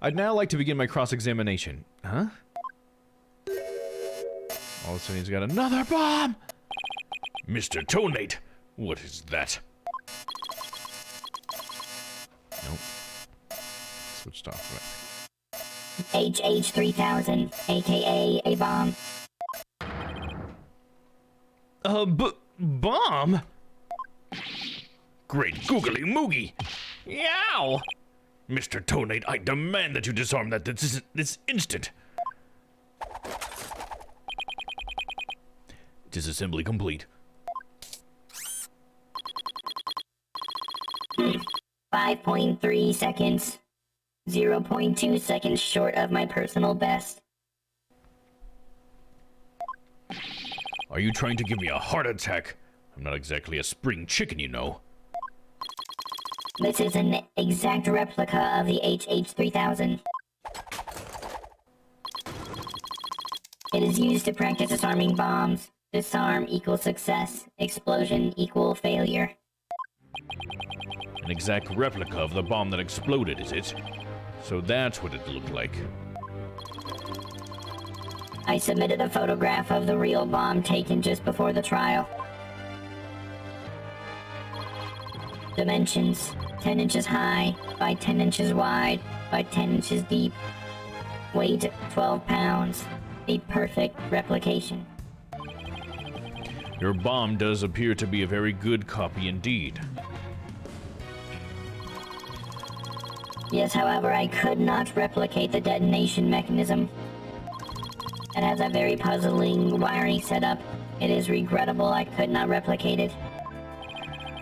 I'd now like to begin my cross-examination. Huh? All of a sudden he's got another bomb! Mr. Tonate, what is that? Nope. Switched off. HH3000, aka a bomb. Bomb? Great googly moogie! Yow! Mr. Tonate, I demand that you disarm that this instant. Disassembly complete. 5.3 seconds. 0.2 seconds short of my personal best. Are you trying to give me a heart attack? I'm not exactly a spring chicken, you know. This is an exact replica of the HH-3000. It is used to practice disarming bombs. Disarm equals success. Explosion equal failure. An exact replica of the bomb that exploded, is it? So that's what it looked like. I submitted a photograph of the real bomb taken just before the trial. Dimensions: 10 inches high, by 10 inches wide, by 10 inches deep. Weight: 12 pounds. A perfect replication. Your bomb does appear to be a very good copy indeed. Yes, however, I could not replicate the detonation mechanism. It has a very puzzling wiring setup. It is regrettable I could not replicate it.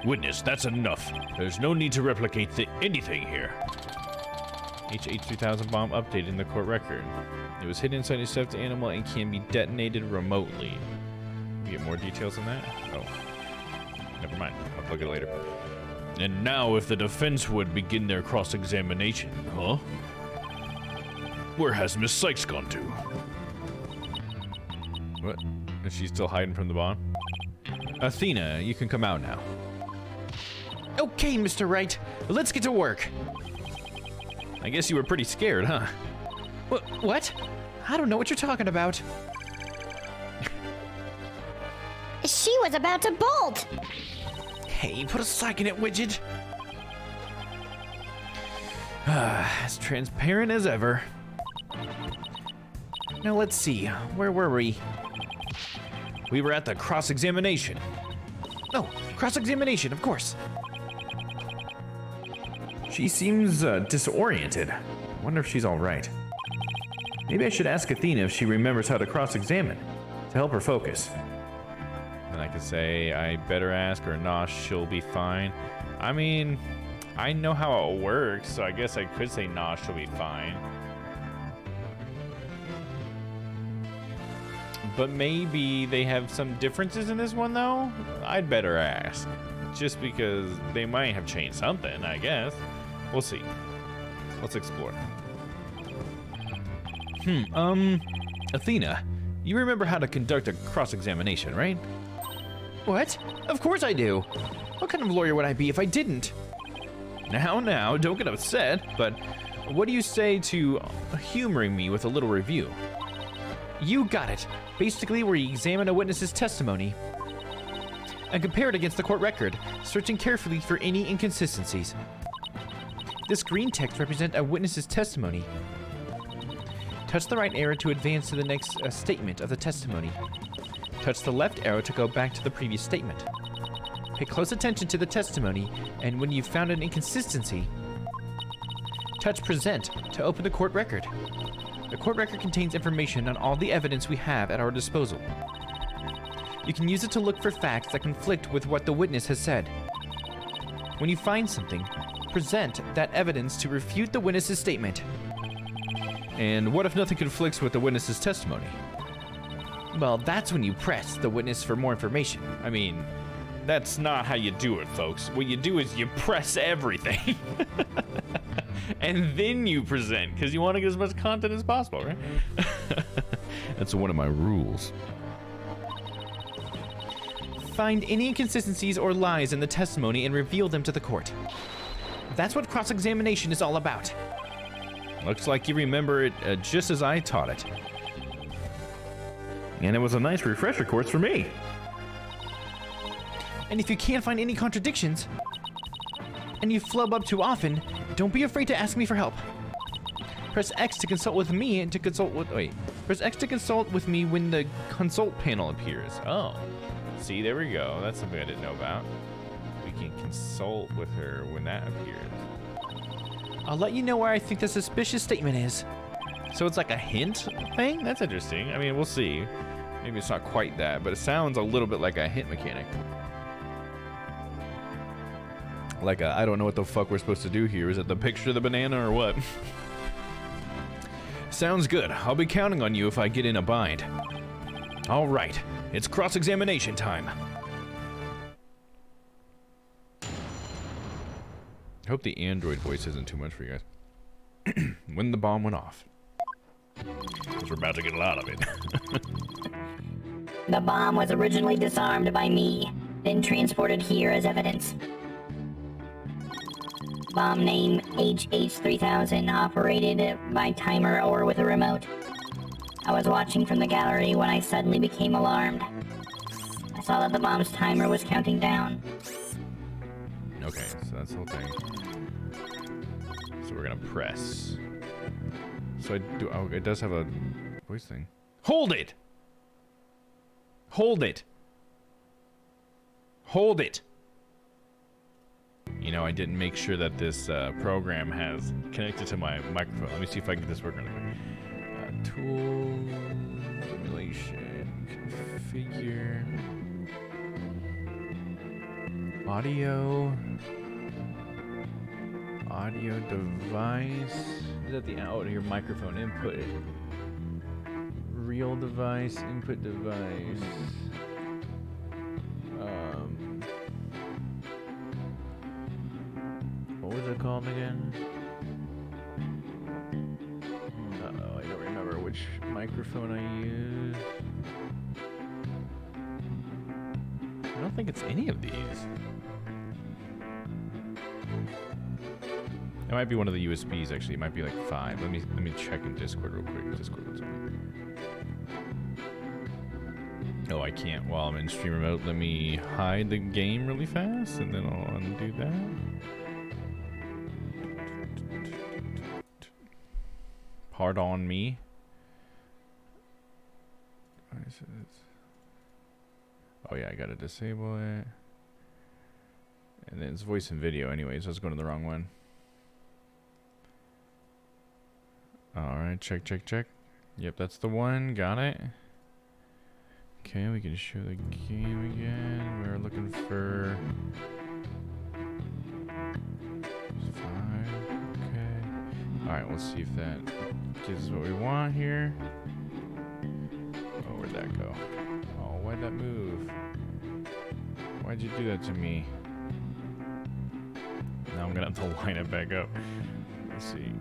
Witness, that's enough. There's no need to replicate anything here. HH-3000 bomb updated in the court record. It was hidden inside a stuffed animal and can be detonated remotely. You get more details on that? Oh. Never mind. I'll look at it later. And now if the defense would begin their cross-examination, huh? Where has Miss Sykes gone to? What? Is she still hiding from the bomb? Athena, you can come out now. Okay, Mr. Wright, let's get to work. I guess you were pretty scared, huh? What? I don't know what you're talking about. She was about to bolt! Hey, put a psych in it, widget. As transparent as ever. Now let's see, where were we? We were at the cross-examination. Oh, cross-examination, of course. She seems disoriented. I wonder if she's all right. Maybe I should ask Athena if she remembers how to cross-examine to help her focus. And I could say, I better ask her, nah, she'll be fine. I mean, I know how it works, so I guess I could say, nah, she'll be fine. But maybe they have some differences in this one, though? I'd better ask. Just because they might have changed something, I guess. We'll see. Let's explore. Athena, you remember how to conduct a cross-examination, right? What? Of course I do. What kind of lawyer would I be if I didn't? Now, don't get upset, but what do you say to humoring me with a little review? You got it. Basically, where you examine a witness's testimony and compare it against the court record, searching carefully for any inconsistencies. This green text represents a witness's testimony. Touch the right arrow to advance to the next statement of the testimony. Touch the left arrow to go back to the previous statement. Pay close attention to the testimony, and when you've found an inconsistency, touch present to open the court record. The court record contains information on all the evidence we have at our disposal. You can use it to look for facts that conflict with what the witness has said. When you find something, present that evidence to refute the witness's statement. And what if nothing conflicts with the witness's testimony? Well, that's when you press the witness for more information. I mean, that's not how you do it, folks. What you do is you press everything. And then you present, because you want to get as much content as possible, right? That's one of my rules. Find any inconsistencies or lies in the testimony and reveal them to the court. That's what cross-examination is all about. Looks like you remember it just as I taught it. And it was a nice refresher course for me. And if you can't find any contradictions, and you flub up too often, don't be afraid to ask me for help. Press X to consult with me and to consult with... Press X to consult with me when the consult panel appears. Oh. See, there we go. That's something I didn't know about. We can consult with her when that appears. I'll let you know where I think the suspicious statement is. So it's like a hint thing? That's interesting. I mean, we'll see. Maybe it's not quite that, but it sounds a little bit like a hint mechanic. Like I don't know what the fuck we're supposed to do here. Is it the picture of the banana or what? Sounds good. I'll be counting on you if I get in a bind. All right, it's cross-examination time. hope the android voice isn't too much for you guys. When the bomb went off. Because we're about to get a lot of it. The bomb was originally disarmed by me, then transported here as evidence. Bomb name HH3000, operated by timer or with a remote. I was watching from the gallery when I suddenly became alarmed. I saw that the bomb's timer was counting down. Okay, so that's the whole thing. So we're gonna press. So I do. Oh, it does have a voice thing. Hold it! Hold it! Hold it! You know, I didn't make sure that this program has connected to my microphone. Let me see if I can get this working really quick. Tool, simulation, configure, audio device. Is that the out here microphone input? Real device, input device. What was it called again? Uh-oh, I don't remember which microphone I used. I don't think it's any of these. It might be one of the USBs, actually. It might be like 5. Let me check in Discord real quick. Discord, what's up? Oh, I can't while I'm in stream remote. Let me hide the game really fast, and then I'll undo that. Pardon me. Oh yeah, I gotta disable it. And then it's voice and video anyways. I was going to the wrong one. Alright, check. Yep, that's the one. Got it. Okay, we can show the game again. We're looking for 5. Okay. Alright, let's see if that gives us what we want here. Oh, where'd that go? Oh, why'd that move? Why'd you do that to me? Now I'm gonna have to line it back up. Let's see.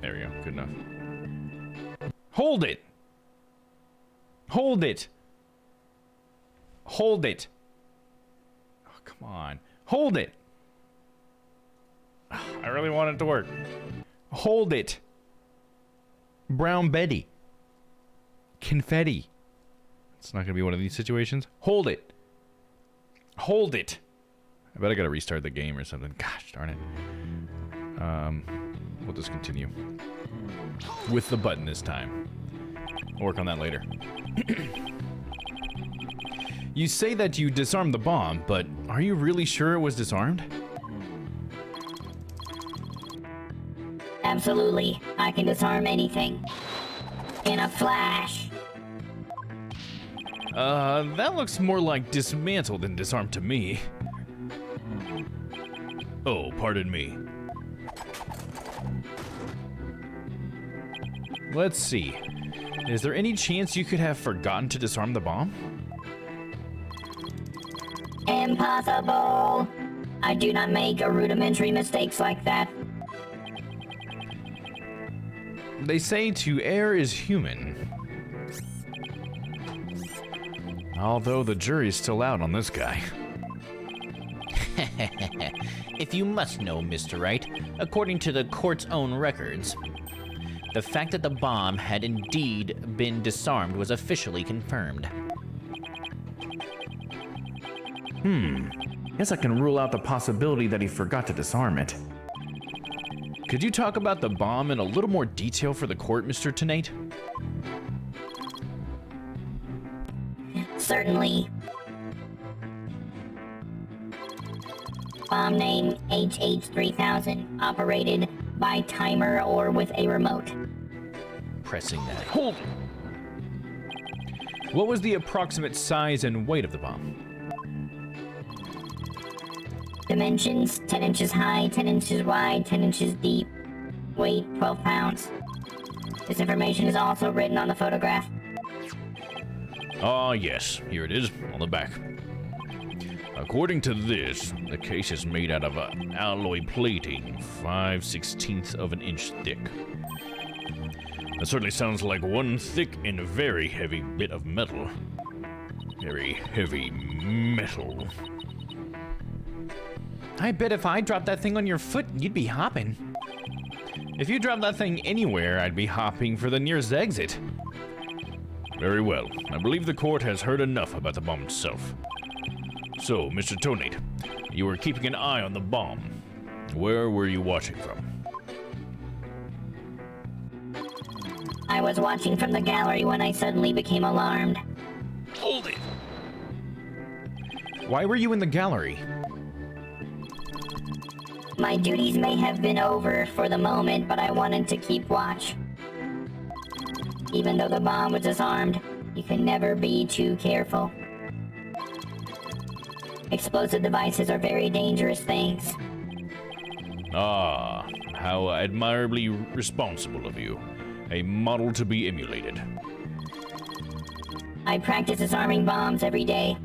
There we go. Good enough. Hold it! Hold it! Hold it! Oh, come on. Hold it! I really want it to work. Hold it. Brown Betty. Confetti. It's not going to be one of these situations. Hold it. Hold it. I bet I got to restart the game or something. Gosh darn it. We'll just continue. With the button this time. I'll work on that later. You say that you disarmed the bomb, but are you really sure it was disarmed? Absolutely. I can disarm anything. In a flash. That looks more like dismantle than disarm to me. Oh, pardon me. Let's see. Is there any chance you could have forgotten to disarm the bomb? Impossible. I do not make rudimentary mistakes like that. They say to err is human. Although the jury's still out on this guy. If you must know, Mr. Wright, according to the court's own records, the fact that the bomb had indeed been disarmed was officially confirmed. Guess I can rule out the possibility that he forgot to disarm it. Could you talk about the bomb in a little more detail for the court, Mr. Tenate? Certainly. Bomb name HH3000, operated by timer or with a remote. Pressing that. Hold! What was the approximate size and weight of the bomb? Dimensions, 10 inches high, 10 inches wide, 10 inches deep. Weight 12 pounds. This information is also written on the photograph. Ah, yes, here it is on the back. According to this, the case is made out of alloy plating, 5/16 of an inch thick. That certainly sounds like one thick and very heavy bit of metal. Very heavy metal. I bet if I dropped that thing on your foot, you'd be hopping. If you dropped that thing anywhere, I'd be hopping for the nearest exit. Very well. I believe the court has heard enough about the bomb itself. So, Mr. Tonate, you were keeping an eye on the bomb. Where were you watching from? I was watching from the gallery when I suddenly became alarmed. Hold it! Why were you in the gallery? My duties may have been over for the moment, but I wanted to keep watch. Even though the bomb was disarmed, you can never be too careful. Explosive devices are very dangerous things. Ah, how admirably responsible of you. A model to be emulated. I practice disarming bombs every day.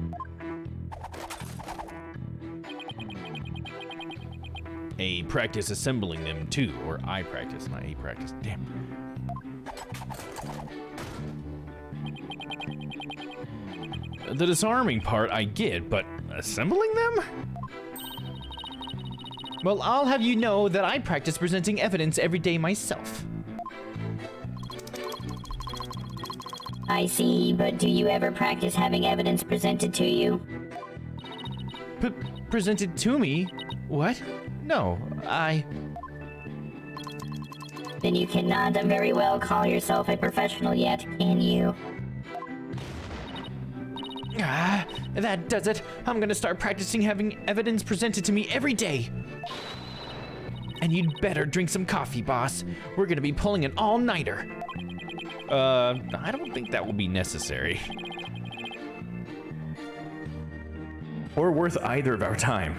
A practice assembling them too, or I practice, not a practice. Damn. The disarming part I get, but assembling them? Well, I'll have you know that I practice presenting evidence every day myself. I see, but do you ever practice having evidence presented to you? Presented to me? What? No, Then you cannot very well call yourself a professional yet, can you? Ah, that does it. I'm gonna start practicing having evidence presented to me every day. And you'd better drink some coffee, boss. We're gonna be pulling an all-nighter. I don't think that will be necessary. Or worth either of our time.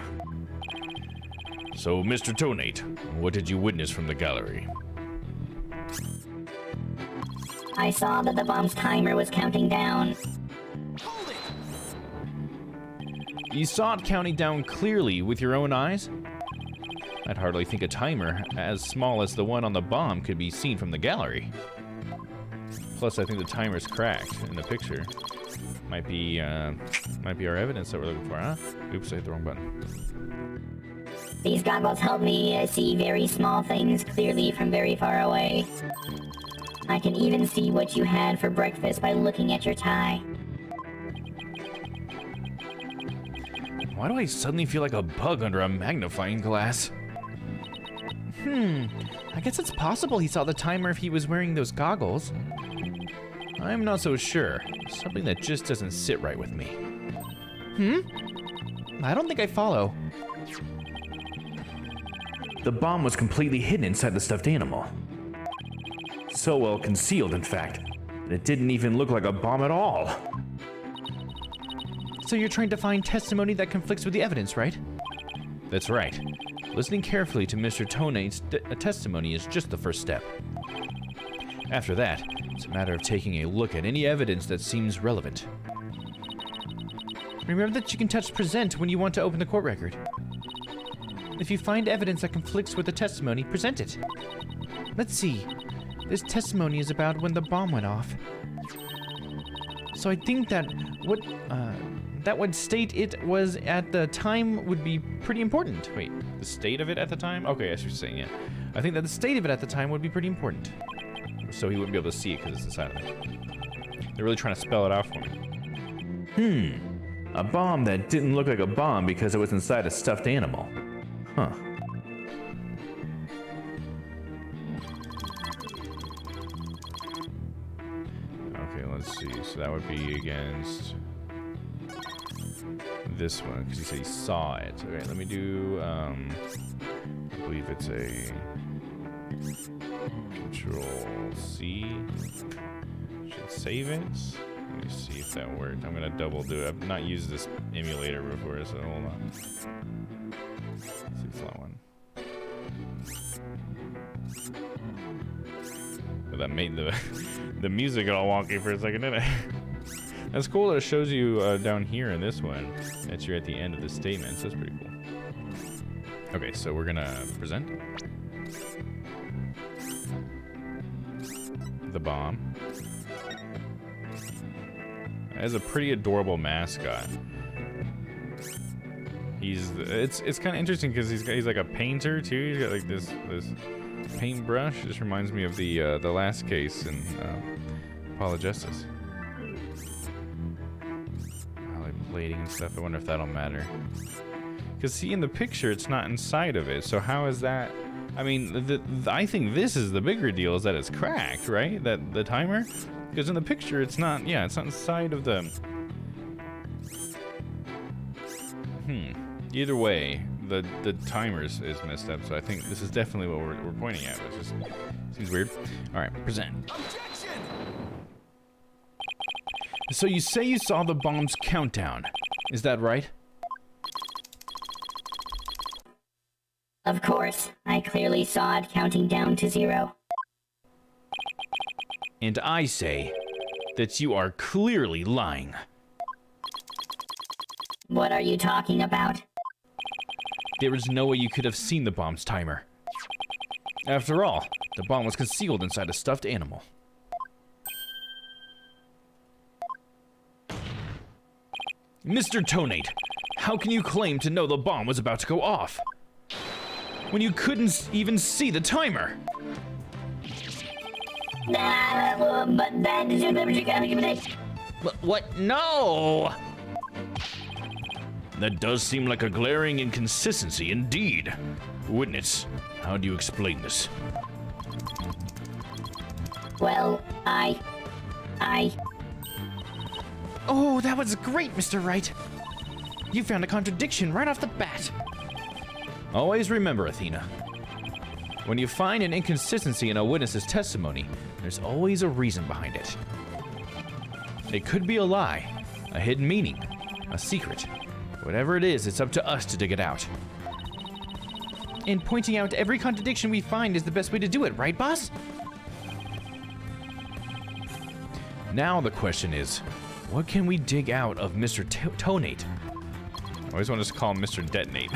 So, Mr. Tonate, what did you witness from the gallery? I saw that the bomb's timer was counting down. You saw it counting down clearly with your own eyes? I'd hardly think a timer as small as the one on the bomb could be seen from the gallery. Plus, I think the timer's cracked in the picture. Might be our evidence that we're looking for, huh? Oops, I hit the wrong button. These goggles help me see very small things clearly from very far away. I can even see what you had for breakfast by looking at your tie. Why do I suddenly feel like a bug under a magnifying glass? I guess it's possible he saw the timer if he was wearing those goggles. I'm not so sure. Something that just doesn't sit right with me. I don't think I follow. The bomb was completely hidden inside the stuffed animal. So well concealed, in fact, that it didn't even look like a bomb at all. So you're trying to find testimony that conflicts with the evidence, right? That's right. Listening carefully to Mr. Tonate's testimony is just the first step. After that, it's a matter of taking a look at any evidence that seems relevant. Remember that you can touch present when you want to open the court record. If you find evidence that conflicts with the testimony, present it. Let's see. This testimony is about when the bomb went off. So I think that that would state it was at the time would be pretty important. Wait, the state of it at the time? Okay, I see what you're saying, yeah. I think that the state of it at the time would be pretty important. So he wouldn't be able to see it because it's inside of it. They're really trying to spell it out for me. A bomb that didn't look like a bomb because it was inside a stuffed animal. Huh. Okay, let's see. So that would be against this one, because he said he saw it. Okay, let me do, I believe it's a Control-C. Should save it. Let me see if that worked. I'm gonna double do it. I've not used this emulator before, so hold on. Let's see if that one. But that made the music all wonky for a second, didn't it? That's cool that it shows you down here in this one that you're at the end of the statements. That's pretty cool. Okay, so we're gonna present the bomb. As a pretty adorable mascot. It's kind of interesting because he's like a painter too. He's got like this paintbrush. It just reminds me of the last case in Apologistus. Like plating and stuff. I wonder if that'll matter. Because see, in the picture, it's not inside of it. So how is that? I mean, I think this is the bigger deal, is that it's cracked, right? That the timer. Because in the picture, it's not. Yeah, it's not inside of the. Either way, the timer is messed up. So I think this is definitely what we're pointing at. It just seems weird. All right, present. Objection! So you say you saw the bomb's countdown. Is that right? Of course, I clearly saw it counting down to 0. And I say that you are clearly lying. What are you talking about? There is no way you could have seen the bomb's timer. After all, the bomb was concealed inside a stuffed animal. Mr. Tonate, how can you claim to know the bomb was about to go off when you couldn't even see the timer? But that is your What? No! That does seem like a glaring inconsistency indeed. Witness, how do you explain this? Well, I... Oh, that was great, Mr. Wright. You found a contradiction right off the bat. Always remember, Athena. When you find an inconsistency in a witness's testimony, there's always a reason behind it. It could be a lie, a hidden meaning, a secret. Whatever it is, it's up to us to dig it out. And pointing out every contradiction we find is the best way to do it, right, boss? Now the question is, what can we dig out of Mr. Tonate? I always want to call him Mr. Detonate.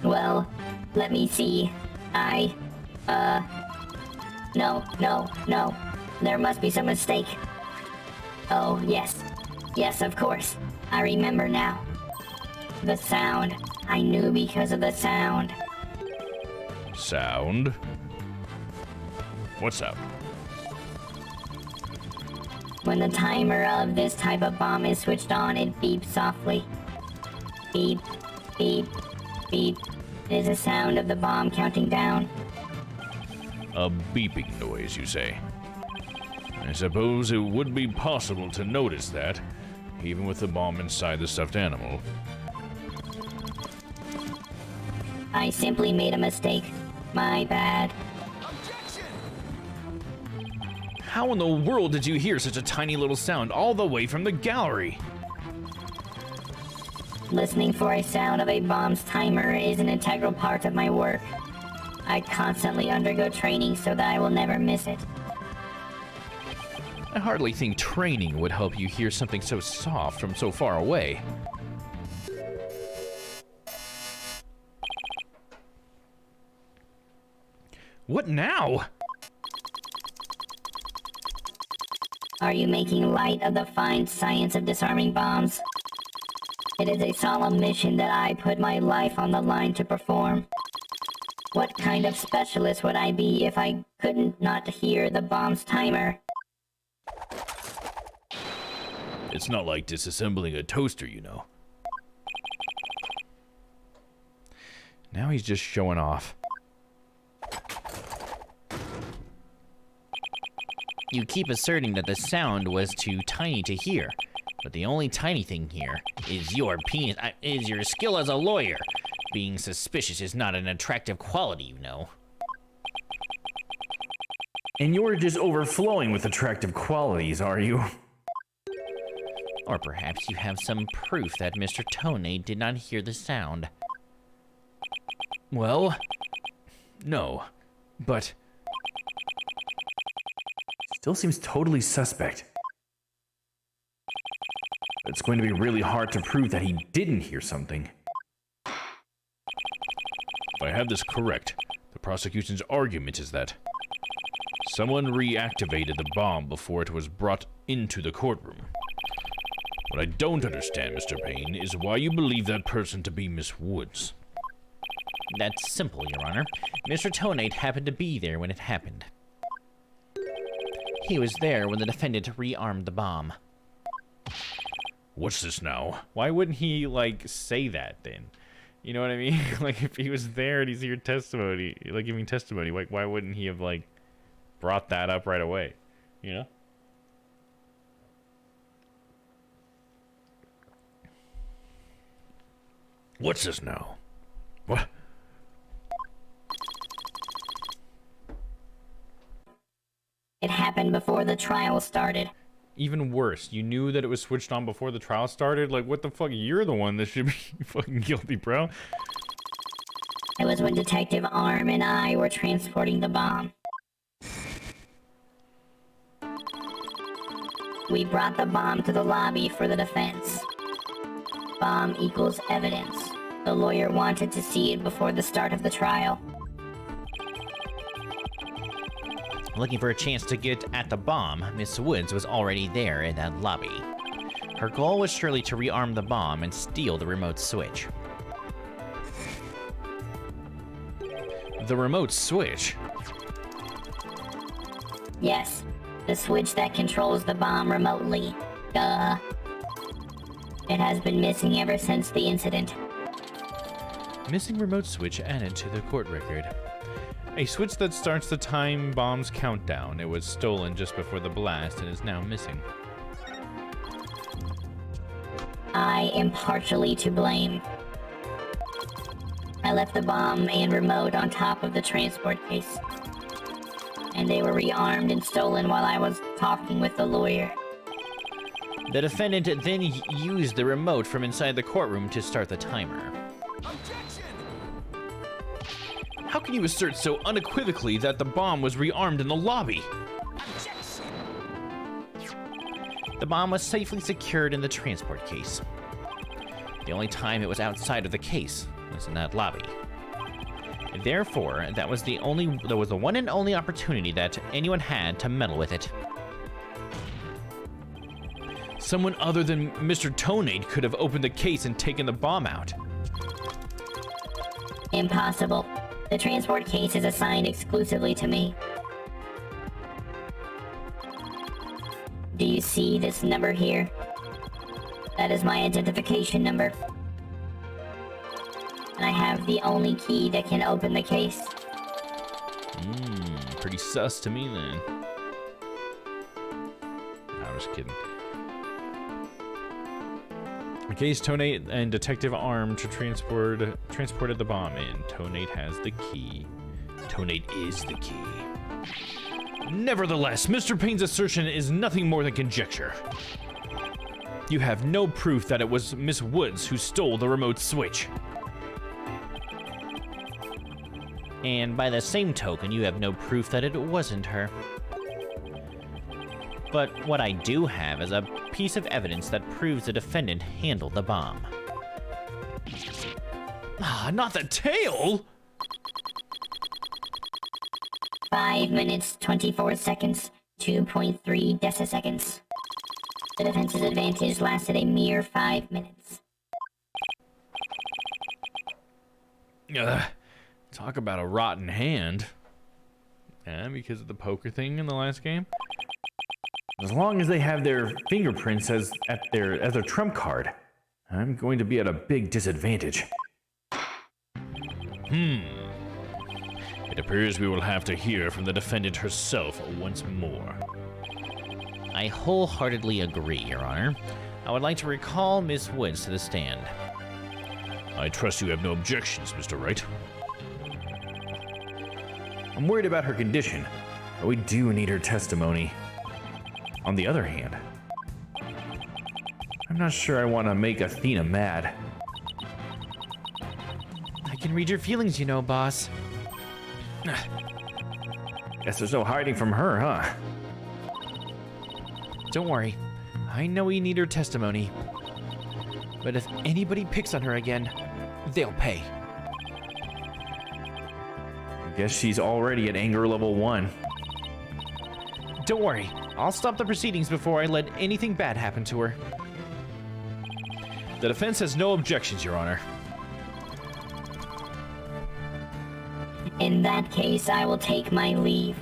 Well, let me see. No. There must be some mistake. Oh, yes. Yes, of course. I remember now. The sound. I knew because of the sound. Sound? What's up? When the timer of this type of bomb is switched on, it beeps softly. Beep, beep, beep. It is the sound of the bomb counting down. A beeping noise, you say? I suppose it would be possible to notice that, even with the bomb inside the stuffed animal. I simply made a mistake. My bad. How in the world did you hear such a tiny little sound all the way from the gallery? Listening for a sound of a bomb's timer is an integral part of my work. I constantly undergo training so that I will never miss it. I hardly think training would help you hear something so soft from so far away. What now? Are you making light of the fine science of disarming bombs? It is a solemn mission that I put my life on the line to perform. What kind of specialist would I be if I couldn't not hear the bomb's timer? It's not like disassembling a toaster, you know. Now he's just showing off. You keep asserting that the sound was too tiny to hear, but the only tiny thing here is your penis, is your skill as a lawyer. Being suspicious is not an attractive quality, you know. And you're just overflowing with attractive qualities, are you? Or perhaps you have some proof that Mr. Tonate did not hear the sound. Well, no, but... Still seems totally suspect. It's going to be really hard to prove that he didn't hear something. If I have this correct, the prosecution's argument is that someone reactivated the bomb before it was brought into the courtroom. What I don't understand, Mr. Payne, is why you believe that person to be Miss Woods. That's simple, Your Honor. Mr. Tonate happened to be there when it happened. He was there when the defendant rearmed the bomb. What's this now? Why wouldn't he, like, say that then? You know what I mean? Like, if he was there and he's your testimony, like, giving testimony, like, why wouldn't he have, like, brought that up right away? You know? What's this now? What? It happened before the trial started. Even worse, you knew that it was switched on before the trial started? Like, what the fuck? You're the one that should be fucking guilty, bro. It was when Detective Arm and I were transporting the bomb. We brought the bomb to the lobby for the defense. Bomb equals evidence. The lawyer wanted to see it before the start of the trial. Looking for a chance to get at the bomb, Miss Woods was already there in that lobby. Her goal was surely to rearm the bomb and steal the remote switch. The remote switch? Yes, the switch that controls the bomb remotely. Duh. It has been missing ever since the incident. Missing remote switch added to the court record. A switch that starts the time bomb's countdown. It was stolen just before the blast and is now missing. I am partially to blame. I left the bomb and remote on top of the transport case. And they were rearmed and stolen while I was talking with the lawyer. The defendant then used the remote from inside the courtroom to start the timer. How can you assert so unequivocally that the bomb was rearmed in the lobby? The bomb was safely secured in the transport case. The only time it was outside of the case was in that lobby. Therefore, that was the one and only opportunity that anyone had to meddle with it. Someone other than Mr. Tonade could have opened the case and taken the bomb out. Impossible. The transport case is assigned exclusively to me. Do you see this number here? That is my identification number. And I have the only key that can open the case. Pretty sus to me then. No, I'm just kidding. In case Tonate and Detective Arm transported the bomb in. Tonate has the key. Tonate is the key. Nevertheless, Mr. Payne's assertion is nothing more than conjecture. You have no proof that it was Miss Woods who stole the remote switch. And by the same token, you have no proof that it wasn't her. But what I do have is a piece of evidence that proves the defendant handled the bomb. Ah, not the tail! 5 minutes, 24 seconds, 2.3 deciseconds. The defense's advantage lasted a mere 5 minutes. Talk about a rotten hand. Yeah, because of the poker thing in the last game. As long as they have their fingerprints as their trump card, I'm going to be at a big disadvantage. It appears we will have to hear from the defendant herself once more. I wholeheartedly agree, Your Honor. I would like to recall Miss Woods to the stand. I trust you have no objections, Mr. Wright. I'm worried about her condition, but we do need her testimony. On the other hand, I'm not sure I want to make Athena mad. I can read your feelings, you know, boss. Guess there's no hiding from her, huh? Don't worry. I know we need her testimony. But if anybody picks on her again, they'll pay. I guess she's already at anger level 1. Don't worry. I'll stop the proceedings before I let anything bad happen to her. The defense has no objections, Your Honor. In that case, I will take my leave.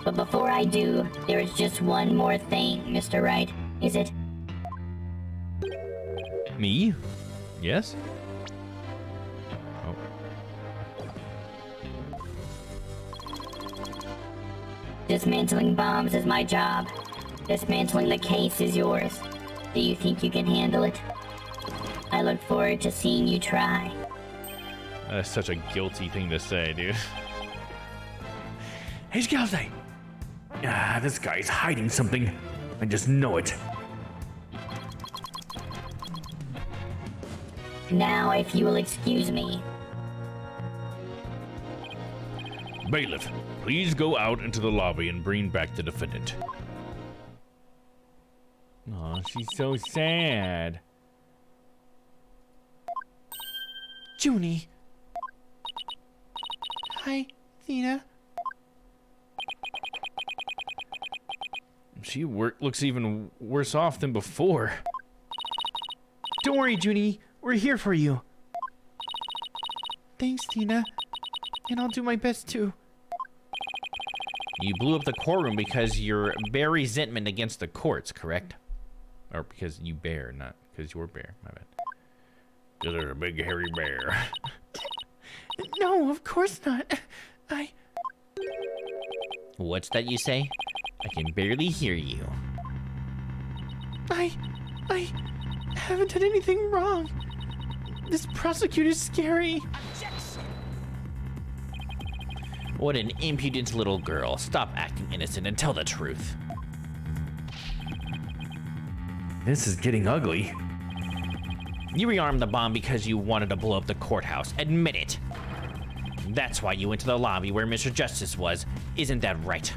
But before I do, there is just one more thing, Mr. Wright. Is it? Me? Yes? Oh. Dismantling bombs is my job. Dismantling the case is yours. Do you think you can handle it? I look forward to seeing you try. That's such a guilty thing to say, dude. He's guilty. Ah, this guy's hiding something. I just know it. Now, if you will excuse me. Bailiff, please go out into the lobby and bring back the defendant. Aw, she's so sad. Junie. Hi, Thina. She looks even worse off than before. Don't worry, Junie. We're here for you. Thanks, Tina. And I'll do my best too. You blew up the courtroom because you're bear resentment against the courts, correct? Or because you bear, not because you're bear. My bad. Because there's a big hairy bear. No, of course not. What's that you say? I can barely hear you. I haven't done anything wrong. This prosecutor's scary. What an impudent little girl. Stop acting innocent and tell the truth. This is getting ugly. You rearmed the bomb because you wanted to blow up the courthouse. Admit it. That's why you went to the lobby where Mr. Justice was. Isn't that right?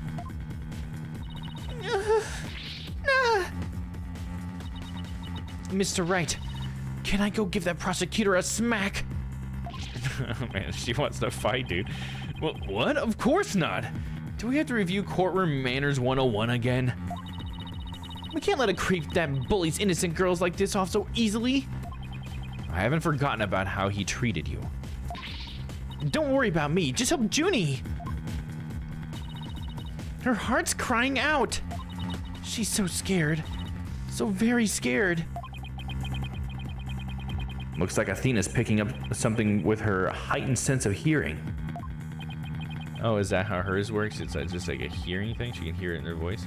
Mr. Wright, can I go give that prosecutor a smack? Oh, man, she wants to fight, dude. Well, what? Of course not. Do we have to review Courtroom Manners 101 again? We can't let a creep that bullies innocent girls like this off so easily. I haven't forgotten about how he treated you. Don't worry about me. Just help Junie. Her heart's crying out. She's so scared. So very scared. Looks like Athena's picking up something with her heightened sense of hearing. Oh, is that how hers works? It's just like a hearing thing? She can hear it in her voice?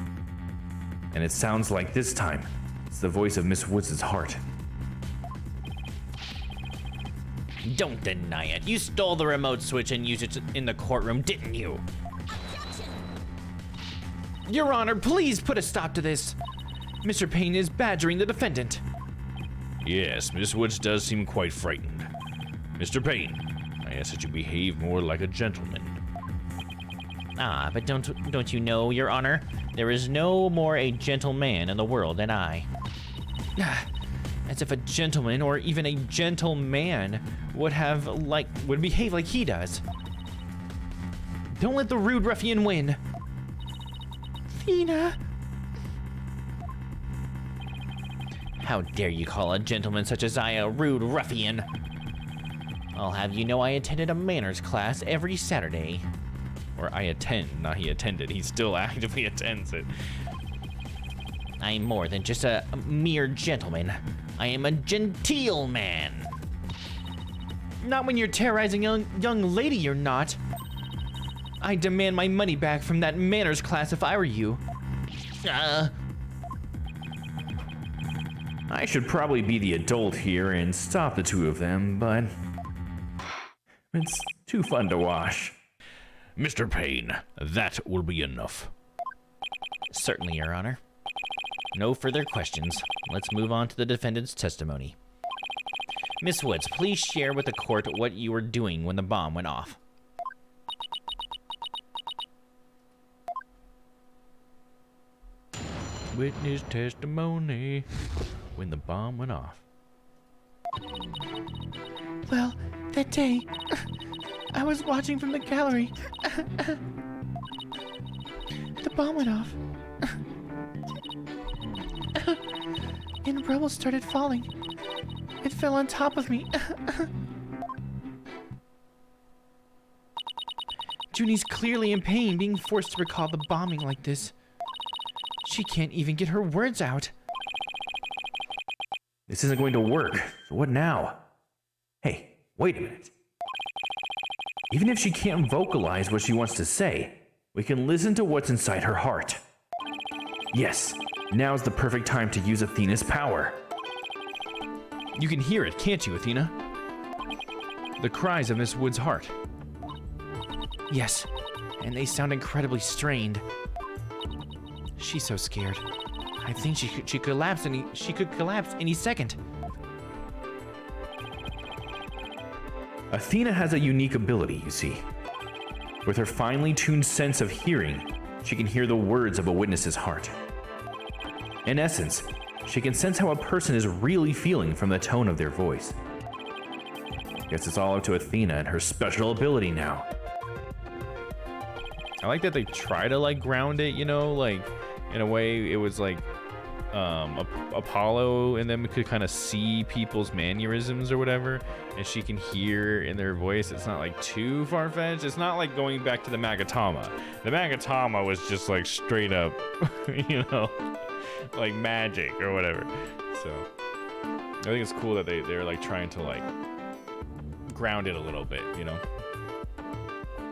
And it sounds like this time, it's the voice of Miss Woods' heart. Don't deny it. You stole the remote switch and used it in the courtroom, didn't you? Your Honor, please put a stop to this. Mr. Payne is badgering the defendant. Yes, Miss Woods does seem quite frightened. Mr. Payne, I ask that you behave more like a gentleman. Ah, but don't you know, Your Honor? There is no more a gentleman in the world than I. As if a gentleman or even a gentleman would behave like he does. Don't let the rude ruffian win. Thina. How dare you call a gentleman such as I a rude ruffian? I'll have you know I attended a manners class every Saturday. Or I attend, not he attended. He still actively attends it. I'm more than just a mere gentleman. I am a genteel man. Not when you're terrorizing a young lady, you're not. I demand my money back from that manners class if I were you. I should probably be the adult here and stop the two of them, but it's too fun to watch. Mr. Payne, that will be enough. Certainly, Your Honor. No further questions. Let's move on to the defendant's testimony. Miss Woods, please share with the court what you were doing when the bomb went off. Witness testimony when the bomb went off. Well, that day, I was watching from the gallery. The bomb went off. And rubble started falling. It fell on top of me. Junie's clearly in pain, being forced to recall the bombing like this. She can't even get her words out. This isn't going to work. So what now? Hey, wait a minute. Even if she can't vocalize what she wants to say, we can listen to what's inside her heart. Yes, now's the perfect time to use Athena's power. You can hear it, can't you, Athena? The cries of Miss Wood's heart. Yes, and they sound incredibly strained. She's so scared. I think she could collapse any second. Athena has a unique ability, you see. With her finely tuned sense of hearing, she can hear the words of a witness's heart. In essence, she can sense how a person is really feeling from the tone of their voice. Guess it's all up to Athena and her special ability now. I like that they try to like ground it, you know, like in a way it was like Apollo and them could kind of see people's mannerisms or whatever, and she can hear in their voice. It's not like too far-fetched. It's not like going back to the Magatama. The Magatama was just like straight up, you know, like magic or whatever. So I think it's cool that they're like trying to like ground it a little bit, you know.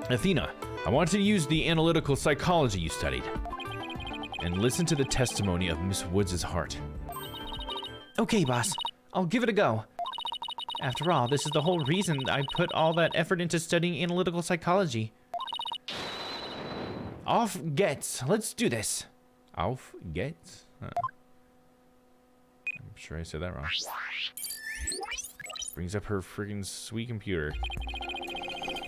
Athena, I want to use the analytical psychology you studied and listen to the testimony of Miss Woods' heart. Okay, boss. I'll give it a go. After all, this is the whole reason I put all that effort into studying analytical psychology. Auf geht's. Let's do this. Auf geht's? I'm sure I said that wrong. Brings up her freaking sweet computer.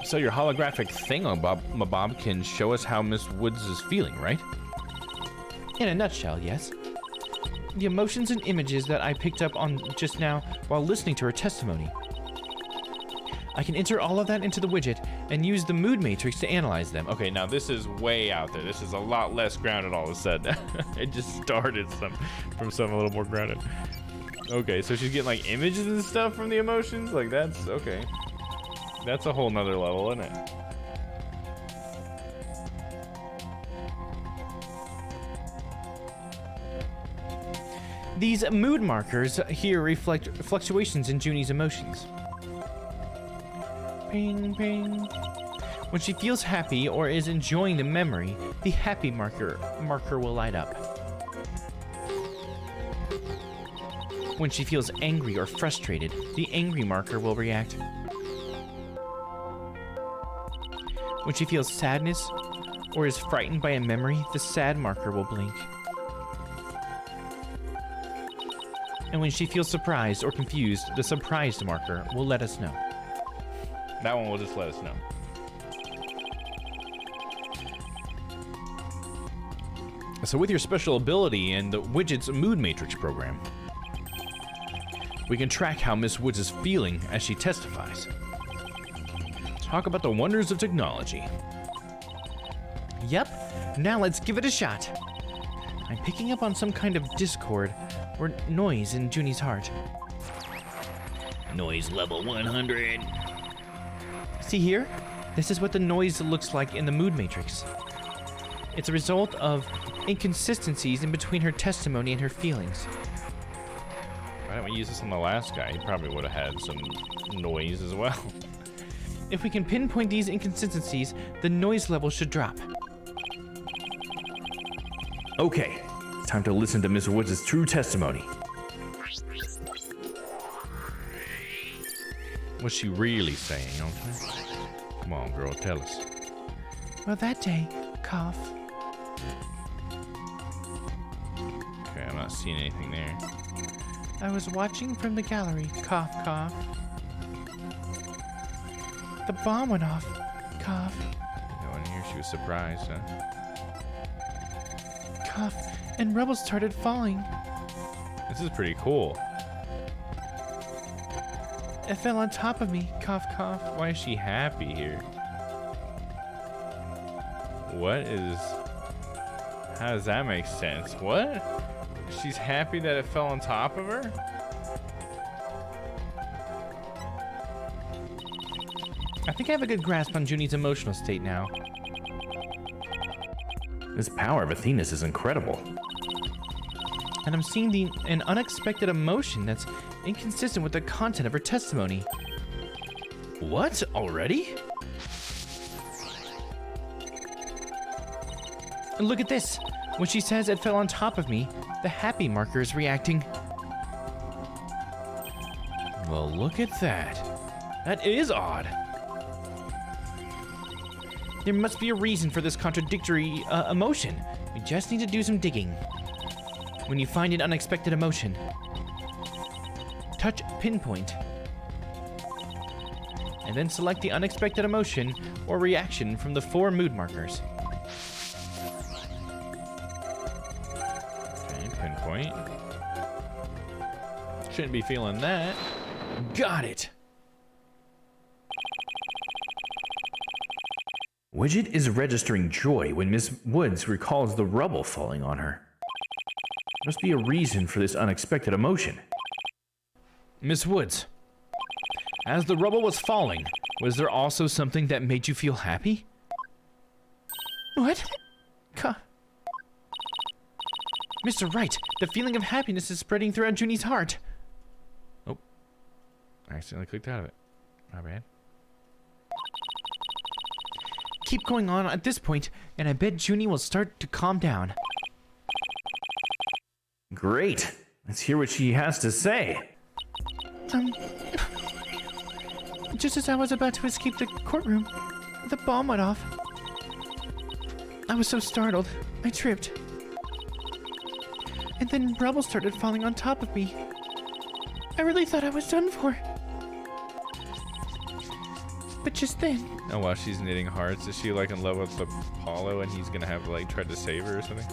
So your holographic thingamabob can show us how Miss Woods is feeling, right? In a nutshell, yes. The emotions and images that I picked up on just now while listening to her testimony. I can enter all of that into the widget and use the mood matrix to analyze them. Okay, now this is way out there. This is a lot less grounded all of a sudden. It just started from something a little more grounded. Okay, so she's getting like images and stuff from the emotions? Like that's, okay. That's a whole nother level, isn't it? These mood markers here reflect fluctuations in Junie's emotions. Ping, ping. When she feels happy or is enjoying the memory, the happy marker will light up. When she feels angry or frustrated, the angry marker will react. When she feels sadness or is frightened by a memory, the sad marker will blink. And when she feels surprised or confused, the surprised marker will let us know. That one will just let us know. So with your special ability and the widget's mood matrix program, we can track how Miss Woods is feeling as she testifies. Talk about the wonders of technology. Yep, now let's give it a shot. I'm picking up on some kind of discord or noise in Junie's heart. Noise level 100. See here? This is what the noise looks like in the mood matrix. It's a result of inconsistencies in between her testimony and her feelings. Why didn't we use this on the last guy? He probably would have had some noise as well. If we can pinpoint these inconsistencies, the noise level should drop. Okay, it's time to listen to Miss Woods' true testimony. What's she really saying, okay? Come on, girl, tell us. Well, that day, cough. Okay, I'm not seeing anything there. I was watching from the gallery. Cough, cough. The bomb went off. Cough. No one here. She was surprised, huh? Cough. And rubble started falling. This is pretty cool. It fell on top of me. Cough, cough. Why is she happy here? What is... How does that make sense? What? She's happy that it fell on top of her? I think I have a good grasp on Junie's emotional state now. This power of Athena's is incredible. And I'm seeing an unexpected emotion that's inconsistent with the content of her testimony. What? Already? And look at this. When she says it fell on top of me, the happy marker is reacting. Well, look at that. That is odd. There must be a reason for this contradictory emotion. We just need to do some digging. When you find an unexpected emotion, touch pinpoint, and then select the unexpected emotion or reaction from the 4 mood markers. Okay, pinpoint. Shouldn't be feeling that. Got it. Widget is registering joy when Miss Woods recalls the rubble falling on her. Must be a reason for this unexpected emotion. Miss Woods, as the rubble was falling, was there also something that made you feel happy? What? Mr. Wright, the feeling of happiness is spreading throughout Junie's heart. Oh, I accidentally clicked out of it. My bad. Keep going on at this point, and I bet Junie will start to calm down. Great. Let's hear what she has to say. Just as I was about to escape the courtroom, the bomb went off. I was so startled, I tripped. And then rubble started falling on top of me. I really thought I was done for. But just then... Oh, while she's knitting hearts, is she like in love with Apollo and he's gonna have like tried to save her or something?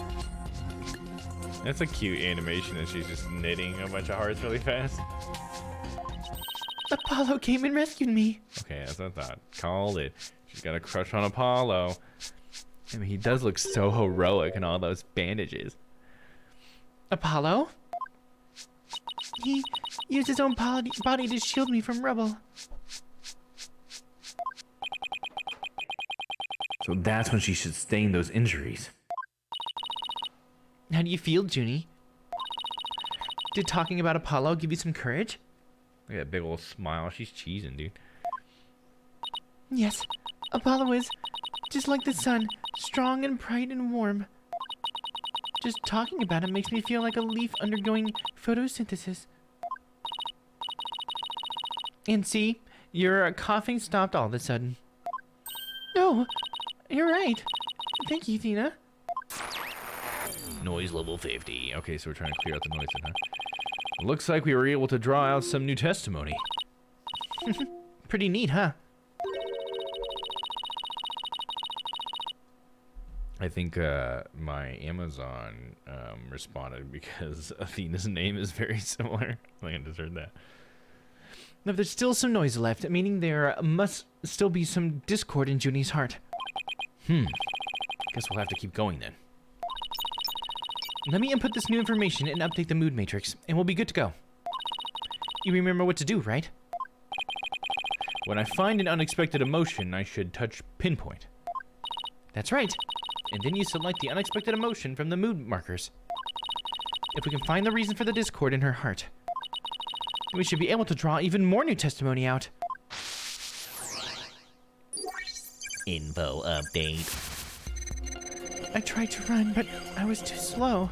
That's a cute animation and she's just knitting a bunch of hearts really fast. Apollo came and rescued me. Okay, that's what I thought. Called it. She's got a crush on Apollo. I mean, he does look so heroic in all those bandages. Apollo? He used his own body to shield me from rubble. So that's when she should sustain those injuries. How do you feel, Junie? Did talking about Apollo give you some courage? Look at that big old smile. She's cheesing, dude. Yes, Apollo is just like the sun, strong and bright and warm. Just talking about him makes me feel like a leaf undergoing photosynthesis. And see, your coughing stopped all of a sudden. No, you're right. Thank you, Athena. Noise level 50. Okay, so we're trying to clear out the noise then, huh? Looks like we were able to draw out some new testimony. Pretty neat, huh? I think my Amazon responded because Athena's name is very similar. I think I just heard that. Now, there's still some noise left, meaning there must still be some discord in Junie's heart. Guess we'll have to keep going then. Let me input this new information and update the mood matrix, and we'll be good to go. You remember what to do, right? When I find an unexpected emotion, I should touch pinpoint. That's right. And then you select the unexpected emotion from the mood markers. If we can find the reason for the discord in her heart, we should be able to draw even more new testimony out. Info update. I tried to run, but I was too slow.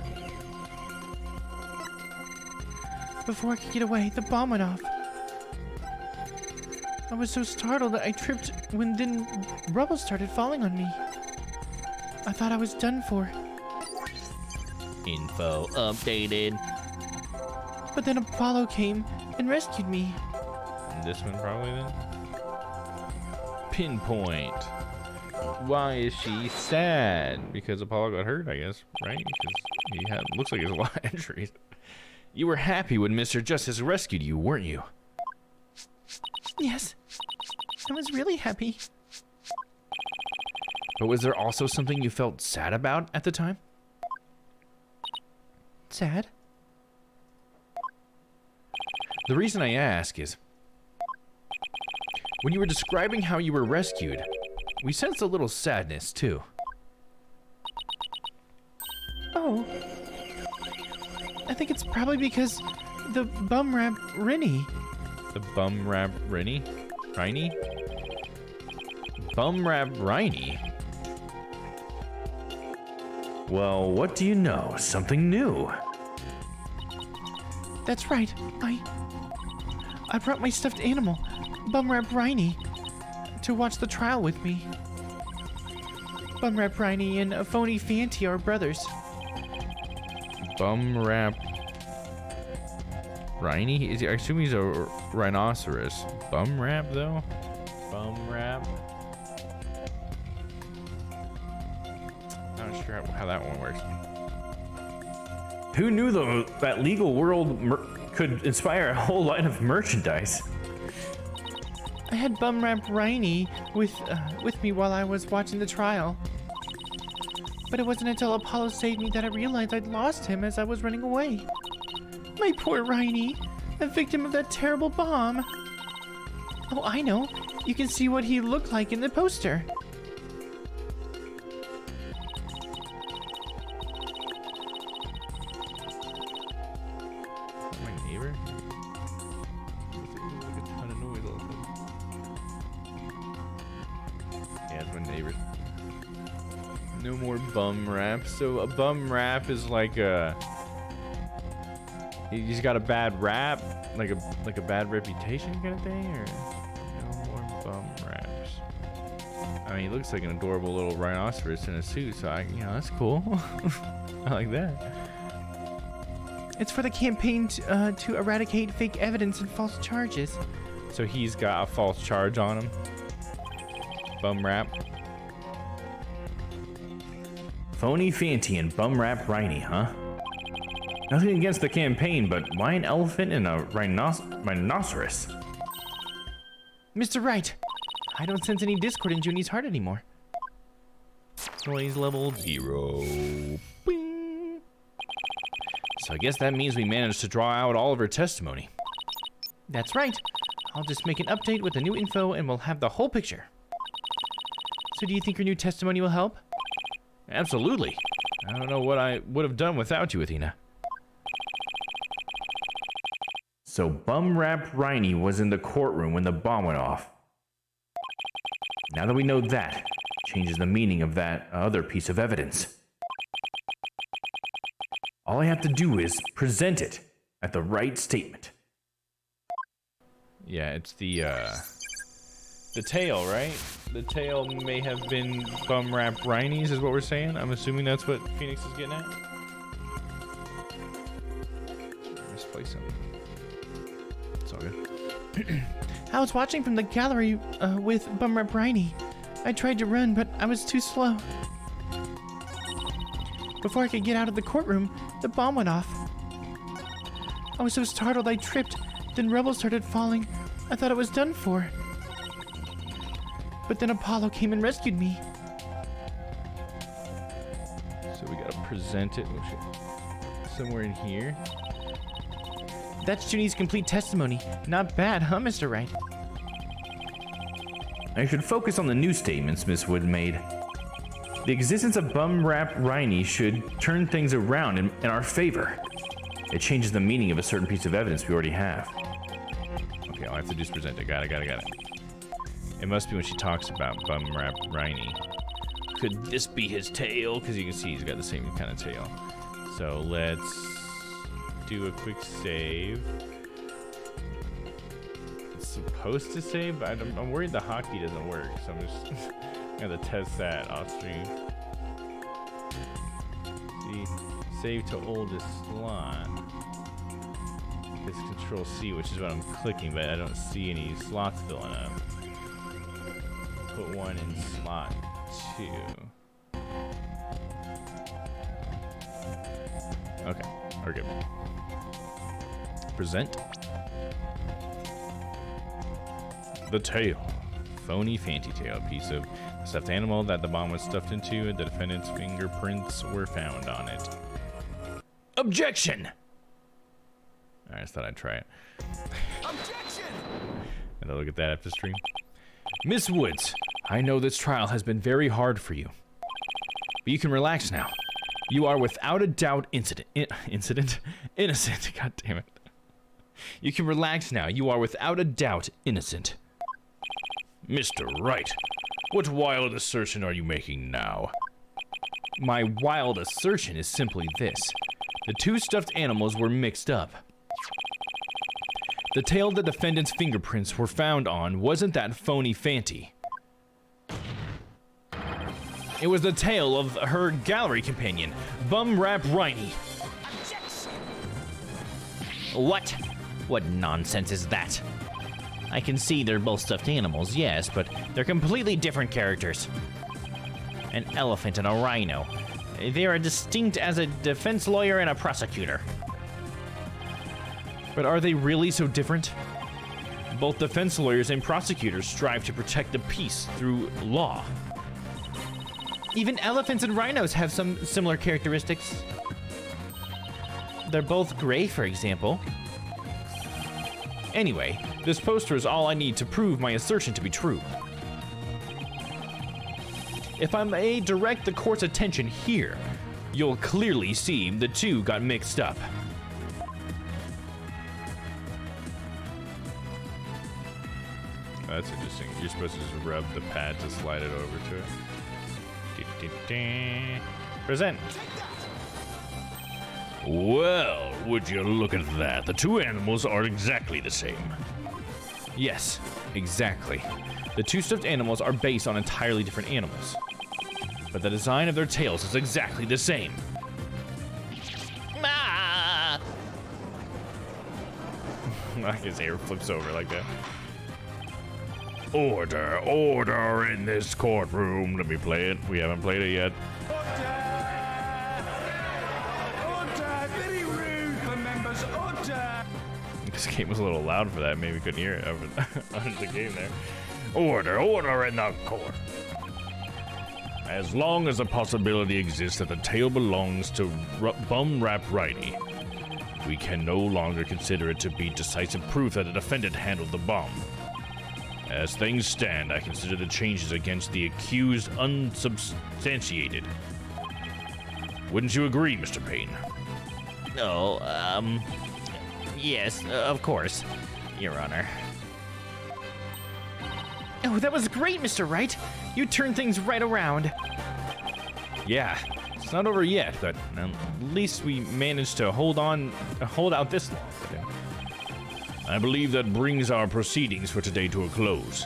Before I could get away, the bomb went off. I was so startled that I tripped when then rubble started falling on me. I thought I was done for. Info updated. But then Apollo came and rescued me. This one probably then. Pinpoint. Why is she sad? Because Apollo got hurt, I guess, right? Because he had, looks like he has a lot of injuries. You were happy when Mr. Justice rescued you, weren't you? Yes, I was really happy. But was there also something you felt sad about at the time? Sad? The reason I ask is, when you were describing how you were rescued, we sensed a little sadness too. Oh. I think it's probably because the bum rap Rennie. The bum rap Rennie? Riney? Bum rap Riney? Well, what do you know? Something new. That's right. I brought my stuffed animal, Bumrap Riney, to watch the trial with me. Bumrap Riney and a phony Fanty are brothers. Bumrap Riney? I assume he's a rhinoceros. Bumrap though? Bumrap? Not sure how that one works. Who knew though that legal world could inspire a whole line of merchandise? I had Bumrap Riney with me while I was watching the trial. But it wasn't until Apollo saved me that I realized I'd lost him as I was running away. My poor Riney, a victim of that terrible bomb. Oh, I know. You can see what he looked like in the poster. My neighbor? Like a ton of noise all of a sudden. Yeah, it's my neighbor. No more bum rap. So a bum rap is like a... He's got a bad rap, like a bad reputation kind of thing, or no more bum raps. I mean, he looks like an adorable little rhinoceros in a suit, so that's cool. I like that. It's for the campaign to eradicate fake evidence and false charges. So he's got a false charge on him. Bum rap. Phony Fanty and bum rap Riney, huh? Nothing against the campaign, but why an elephant and a rhinoceros? Mr. Wright, I don't sense any discord in Junie's heart anymore. Noise level 0. Bing. So I guess that means we managed to draw out all of her testimony. That's right. I'll just make an update with the new info and we'll have the whole picture. So do you think your new testimony will help? Absolutely. I don't know what I would have done without you, Athena. So bum rap Riney was in the courtroom when the bomb went off. Now that we know that, changes the meaning of that other piece of evidence. All I have to do is present it at the right statement. Yeah, it's the tail, right? The tail may have been bum rap Riney's is what we're saying. I'm assuming that's what Phoenix is getting at. Misplace him. It's all good. I was watching from the gallery with Bumrap Riney. I tried to run, but I was too slow. Before I could get out of the courtroom, the bomb went off. I was so startled I tripped, then rubble started falling. I thought it was done for. But then Apollo came and rescued me. So we gotta present it somewhere in here. That's Junie's complete testimony. Not bad, huh, Mr. Wright? I should focus on the new statements Miss Wood made. The existence of bum rap Riney should turn things around in our favor. It changes the meaning of a certain piece of evidence we already have. Okay, all I have to do is present it. Got it. It must be when she talks about bum rap Riney. Could this be his tail? Because you can see he's got the same kind of tail. So let's do a quick save. It's supposed to save, but I'm worried the hotkey doesn't work, so I'm just gonna test that off stream. See, save to oldest slot. It's Control C, which is what I'm clicking, but I don't see any slots filling up. Put one in slot 2. Okay, we're good. Present. The tail. Phony fancy tail. A piece of stuffed animal that the bomb was stuffed into, and the defendant's fingerprints were found on it. Objection! I just thought I'd try it. Objection! And I'll look at that after stream. Miss Woods, I know this trial has been very hard for you. But you can relax now. You are without a doubt innocent. God damn it. You can relax now. You are without a doubt innocent. Mr. Wright, what wild assertion are you making now? My wild assertion is simply this. The two stuffed animals were mixed up. The tail the defendant's fingerprints were found on wasn't that phony Fanty. It was the tail of her gallery companion, Bum Rap Riney. What? What nonsense is that? I can see they're both stuffed animals, yes, but they're completely different characters. An elephant and a rhino. They are distinct as a defense lawyer and a prosecutor. But are they really so different? Both defense lawyers and prosecutors strive to protect the peace through law. Even elephants and rhinos have some similar characteristics. They're both gray, for example. Anyway, this poster is all I need to prove my assertion to be true. If I may direct the court's attention here, you'll clearly see the two got mixed up. That's interesting. You're supposed to just rub the pad to slide it over to it. Present. Well, would you look at that? The two animals are exactly the same. Yes, exactly. The two stuffed animals are based on entirely different animals. But the design of their tails is exactly the same. Ah! His hair flips over like that. Order, order in this courtroom. Let me play it. We haven't played it yet. Order! Very rude for members. Order! This game was a little loud for that. Maybe we couldn't hear it over the game there. Order, order in the court. As long as the possibility exists that the tail belongs to Bum Rap Riney, we can no longer consider it to be decisive proof that the defendant handled the bomb. As things stand, I consider the changes against the accused unsubstantiated. Wouldn't you agree, Mr. Payne? Oh, yes, of course, Your Honor. Oh, that was great, Mr. Wright. You turned things right around. Yeah, it's not over yet, but at least we managed to hold out this long. I believe that brings our proceedings for today to a close.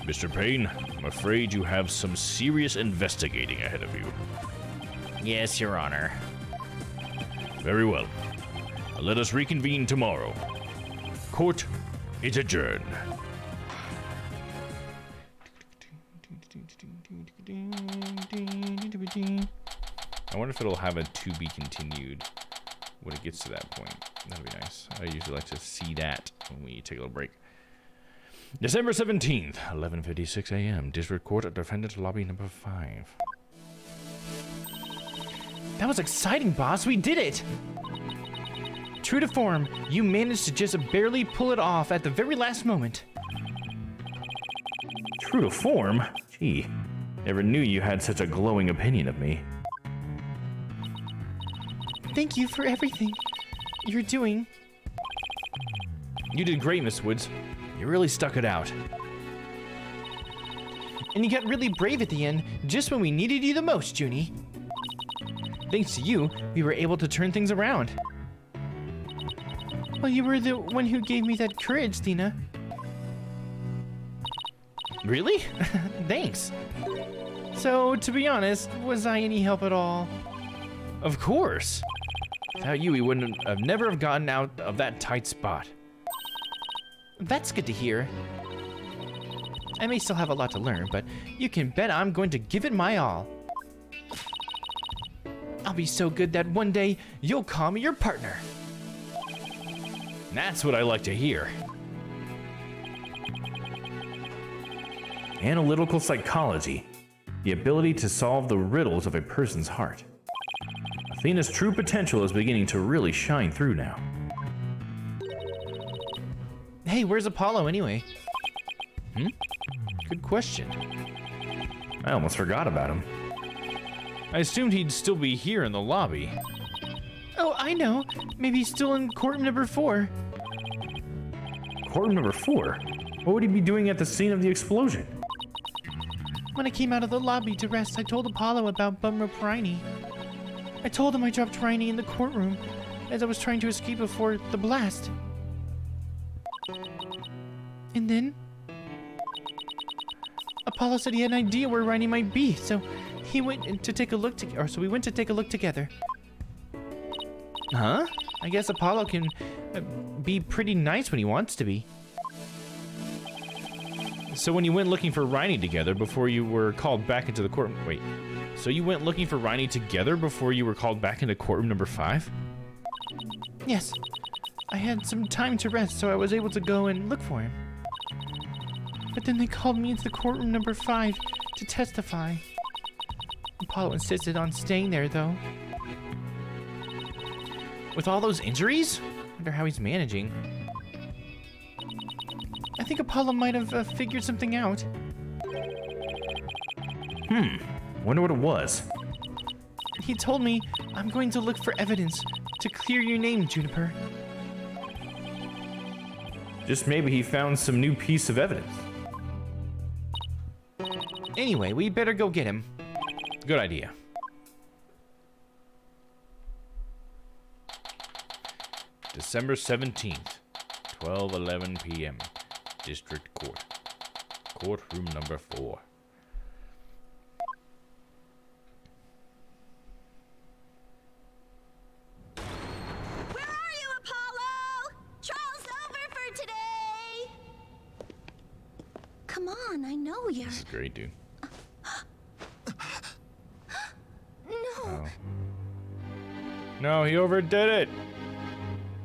Mr. Payne, I'm afraid you have some serious investigating ahead of you. Yes, Your Honor. Very well. Let us reconvene tomorrow. Court is adjourned. I wonder if it'll have a to be continued when it gets to that point. That'd be nice. I usually like to see that when we take a little break. December 17th, 11:56 a.m. District Court at Defendant Lobby number 5. That was exciting, boss. We did it. True to form, you managed to just barely pull it off at the very last moment. True to form? Gee, never knew you had such a glowing opinion of me. Thank you for everything you're doing. You did great, Miss Woods. You really stuck it out. And you got really brave at the end, just when we needed you the most, Junie. Thanks to you, we were able to turn things around. Well, you were the one who gave me that courage, Dina. Really? Thanks. So, to be honest, was I any help at all? Of course. Without you, he wouldn't have never have gotten out of that tight spot. That's good to hear. I may still have a lot to learn, but you can bet I'm going to give it my all. I'll be so good that one day you'll call me your partner. That's what I like to hear. Analytical psychology. The ability to solve the riddles of a person's heart. Athena's true potential is beginning to really shine through now. Hey, where's Apollo anyway? Good question. I almost forgot about him. I assumed he'd still be here in the lobby. Oh, I know. Maybe he's still in courtroom number 4. Courtroom number 4? What would he be doing at the scene of the explosion? When I came out of the lobby to rest, I told Apollo about Bumrope Riney. I told him I dropped Riney in the courtroom as I was trying to escape before the blast. And then Apollo said he had an idea where Riney might be, so he went to take a look we went to take a look together. Huh? I guess Apollo can be pretty nice when he wants to be. So when you went looking for Riney together before you were called back into the courtroom... Wait. So you went looking for Riney together before you were called back into courtroom number 5? Yes. I had some time to rest, so I was able to go and look for him. But then they called me into the courtroom number 5 to testify. Apollo insisted on staying there, though. With all those injuries? Wonder how he's managing. I think Apollo might have figured something out. Wonder what it was. He told me, I'm going to look for evidence to clear your name, Juniper. Just maybe he found some new piece of evidence. Anyway, we better go get him. Good idea. December 17th, 12:11 p.m. District Court. Courtroom number 4. Where are you, Apollo? Trial's over for today. Come on, I know you're... This is great, dude. No. No, he overdid it!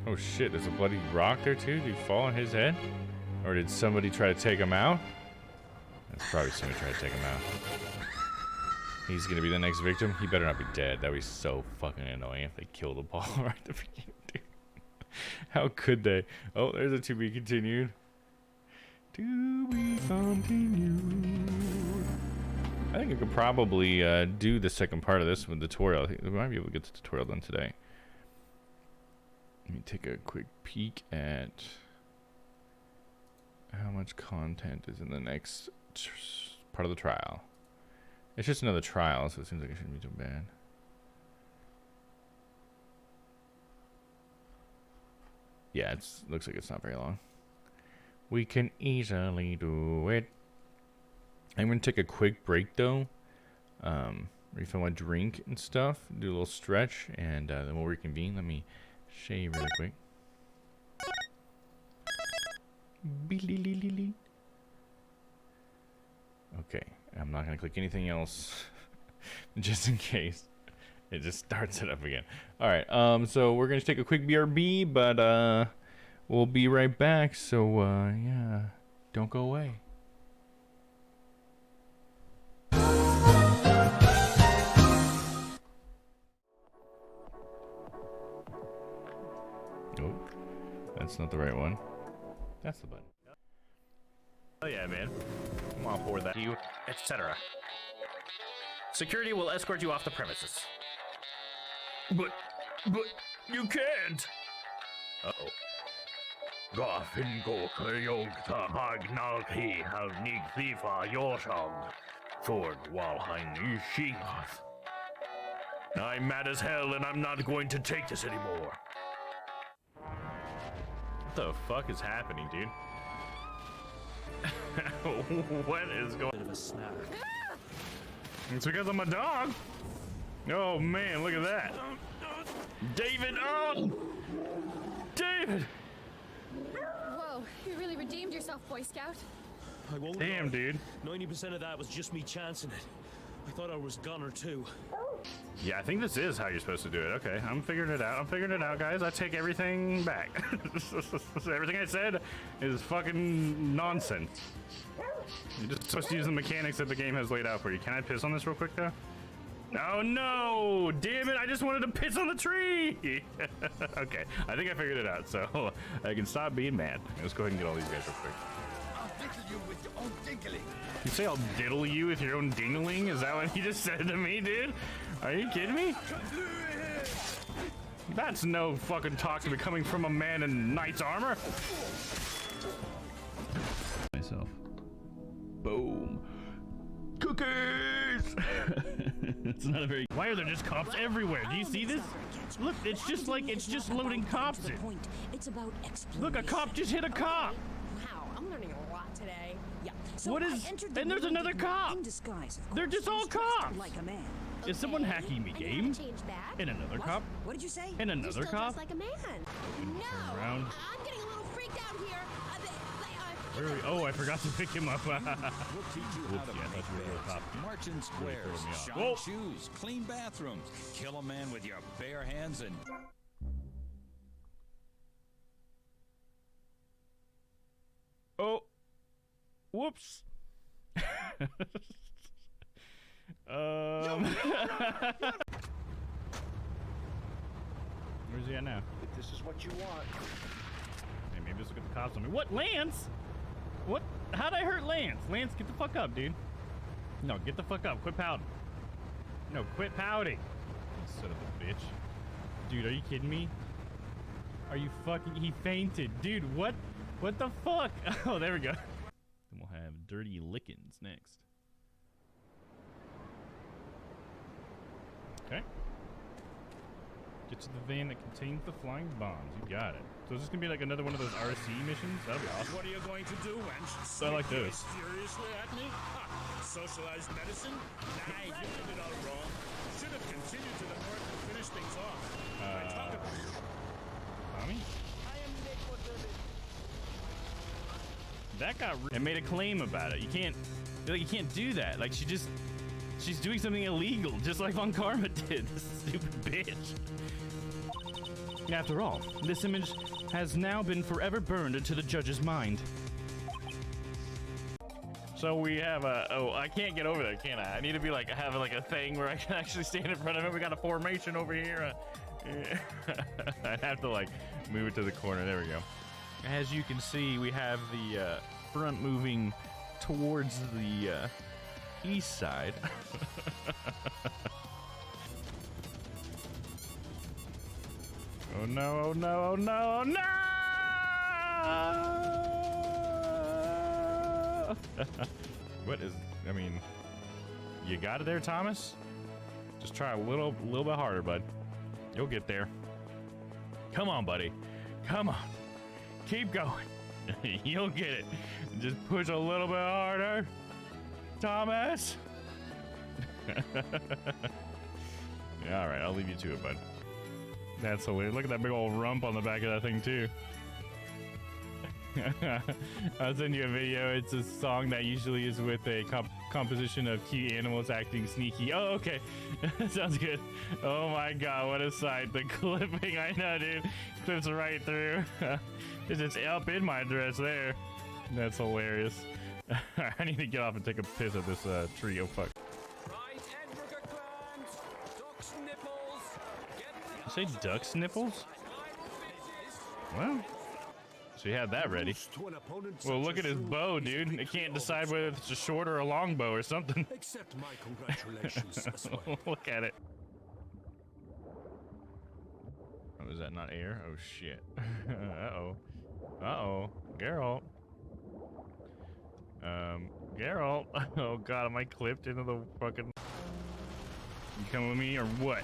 Oh shit, there's a bloody rock there too? Did he fall on his head? Or did somebody try to take him out? That's probably somebody trying to take him out. He's gonna be the next victim? He better not be dead. That'd be so fucking annoying if they killed Apollo right at the beginning, dude. How could they? Oh, there's a to be continued. To be continued. I think I could probably do the second part of this with the tutorial. I think we might be able to get the tutorial done today. Let me take a quick peek at how much content is in the next part of the trial. It's just another trial, so it seems like it shouldn't be too bad. Yeah, it looks like it's not very long. We can easily do it. I'm going to take a quick break, though. Refill my drink and stuff. Do a little stretch, and then we'll reconvene. Let me shave really quick. Okay, I'm not going to click anything else. Just in case. It just starts it up again. Alright, so we're going to take a quick BRB, but we'll be right back. So, yeah, don't go away. Nope, that's not the right one. That's the button. Oh yeah, man. I'm all for that. You, etc. Security will escort you off the premises. But you can't. Uh-oh. Garfin Gorka Yogta Hagnalki Havnig Thifa Yoshag Thorn Walheim Ishingath. I'm mad as hell and I'm not going to take this anymore. What the fuck is happening, dude? What is going on? Bit of a snack. It's because I'm a dog. Oh man, look at that. David, oh! David! Whoa, you really redeemed yourself, Boy Scout. I won't Damn, lie. dude. 90% of that was just me chancing it. I thought I was gunner too. Yeah, I think this is how you're supposed to do it. Okay, I'm figuring it out. I'm figuring it out, guys. I take everything back. Everything I said is fucking nonsense. You're just supposed to use the mechanics that the game has laid out for you. Can I piss on this real quick, though? Oh, no! Damn it, I just wanted to piss on the tree! Okay, I think I figured it out, so I can stop being mad. Let's go ahead and get all these guys real quick. I'll diddle you with your own dinkling. You say I'll diddle you with your own dingling? Is that what you just said to me, dude? Are you kidding me? That's no fucking talk to be coming from a man in knight's armor. Myself. Boom. Cookies! It's not a very... Why are there just cops everywhere? Do you see this? Look, it's just like, it's just loading cops in. It's about Look, a cop just hit a cop! Wow, I'm learning a lot today. Yeah. So What is... And there's another cop! They're just all cops! Like a man. Is someone hacking me, game? And another cop? What did you say? And another cop? Like a man. No, Around. I'm getting a little freaked out here. Where are we? Oh, I forgot to pick him up. We'll teach you how to make marching squares, shine shoes, clean bathrooms, kill a man with your bare hands, and... Oh. Whoops. Where's he at now? If this is what you want. Hey, maybe this will get the cops on me. What? Lance? What? How'd I hurt Lance? Lance, get the fuck up, dude. No, get the fuck up. Quit pouting. No, quit pouting. You son of a bitch. Dude, are you kidding me? Are you fucking... He fainted. Dude, what? What the fuck? Oh, there we go. Then we'll have Dirty Lickens next. Okay. Get to the van that contains the flying bombs. You got it. So is this gonna be like another one of those RC missions? That'll be awesome. What are you going to do, wench? So I like those. Furiously at me? Ha! Socialized medicine? Nah, you did it all wrong. Should have continued to the north and finished things off. I talk about Tommy? That got and made a claim about it. You can't do that. Like she's doing something illegal, just like Von Karma did. This stupid bitch. After all, this image has now been forever burned into the judge's mind. So we have a... Oh, I can't get over there, can I? I need to be like, have like a thing where I can actually stand in front of it. We got a formation over here. I have to like move it to the corner. There we go. As you can see, we have the front moving towards the east side. Oh no, oh no, oh no, oh no! What is, I mean, you got it there, Thomas? Just try a little bit harder, bud. You'll get there. Come on, buddy. Come on. Keep going. You'll get it. Just push a little bit harder. Thomas! Yeah, alright, I'll leave you to it, bud. That's hilarious. Look at that big old rump on the back of that thing, too. I'll send you a video. It's a song that usually is with a composition of cute animals acting sneaky. Oh, okay. Sounds good. Oh my god, what a sight. The clipping, I know, dude. Clips right through. It's just up in my dress there. That's hilarious. I need to get off and take a piss at this tree. Oh, fuck. You say duck's nipples? Well, so you had that ready. Well, look at his bow, dude. It can't decide whether it's a short or a long bow or something. Accept my congratulations as well. Look at it. Oh, is that not air? Oh, shit. Uh-oh. Uh-oh. Geralt. Geralt. Oh, God, am I clipped into the fucking... You coming with me or what?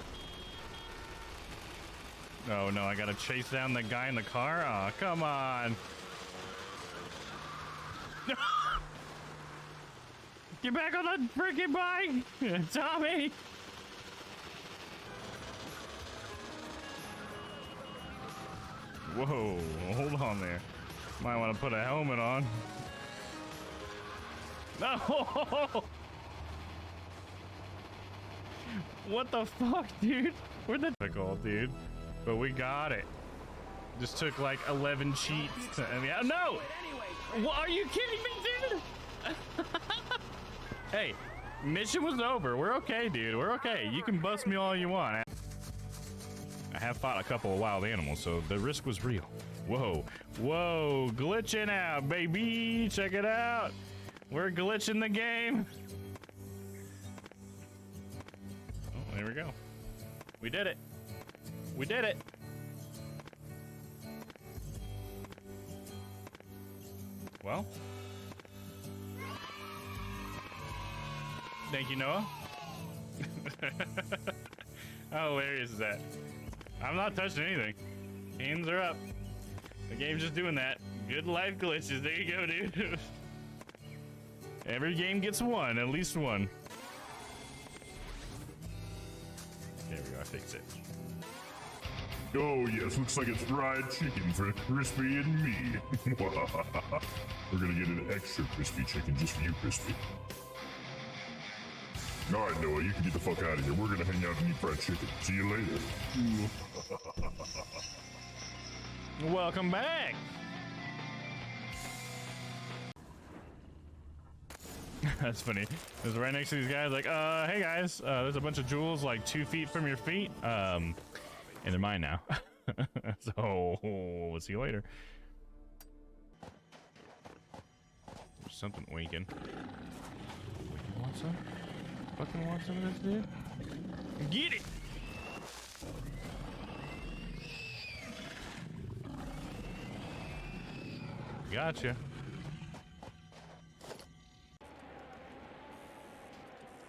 Oh no, I gotta chase down the guy in the car? Aw, oh, come on. Get back on the freaking bike! Tommy! Whoa, hold on there. Might want to put a helmet on. No! What the fuck, dude? Where'd the difficult, dude? But we got it. Just took like 11 cheats. No! What, are you kidding me, dude? Hey, mission was over. We're okay, dude. We're okay. You can bust me all you want. I have fought a couple of wild animals, so the risk was real. Whoa, whoa, glitching out, baby. Check it out. We're glitching the game. Oh, there we go. We did it. We did it. Well. Thank you, Noah. How hilarious is that? I'm not touching anything. Hands are up. The game's just doing that. Good life glitches. There you go, dude. Every game gets one, at least one. There we go, I fixed it. Oh yes, looks like it's fried chicken for Crispy and me. We're gonna get an extra crispy chicken just for you, Crispy. Alright, Noah, you can get the fuck out of here. We're gonna hang out and eat fried chicken. See you later. Welcome back. That's funny. It was right next to these guys like, hey guys, there's a bunch of jewels like 2 feet from your feet. And they're mine now. So, we'll see you later. There's something waking. You want some? Fucking want some of this, dude? Get it! Gotcha.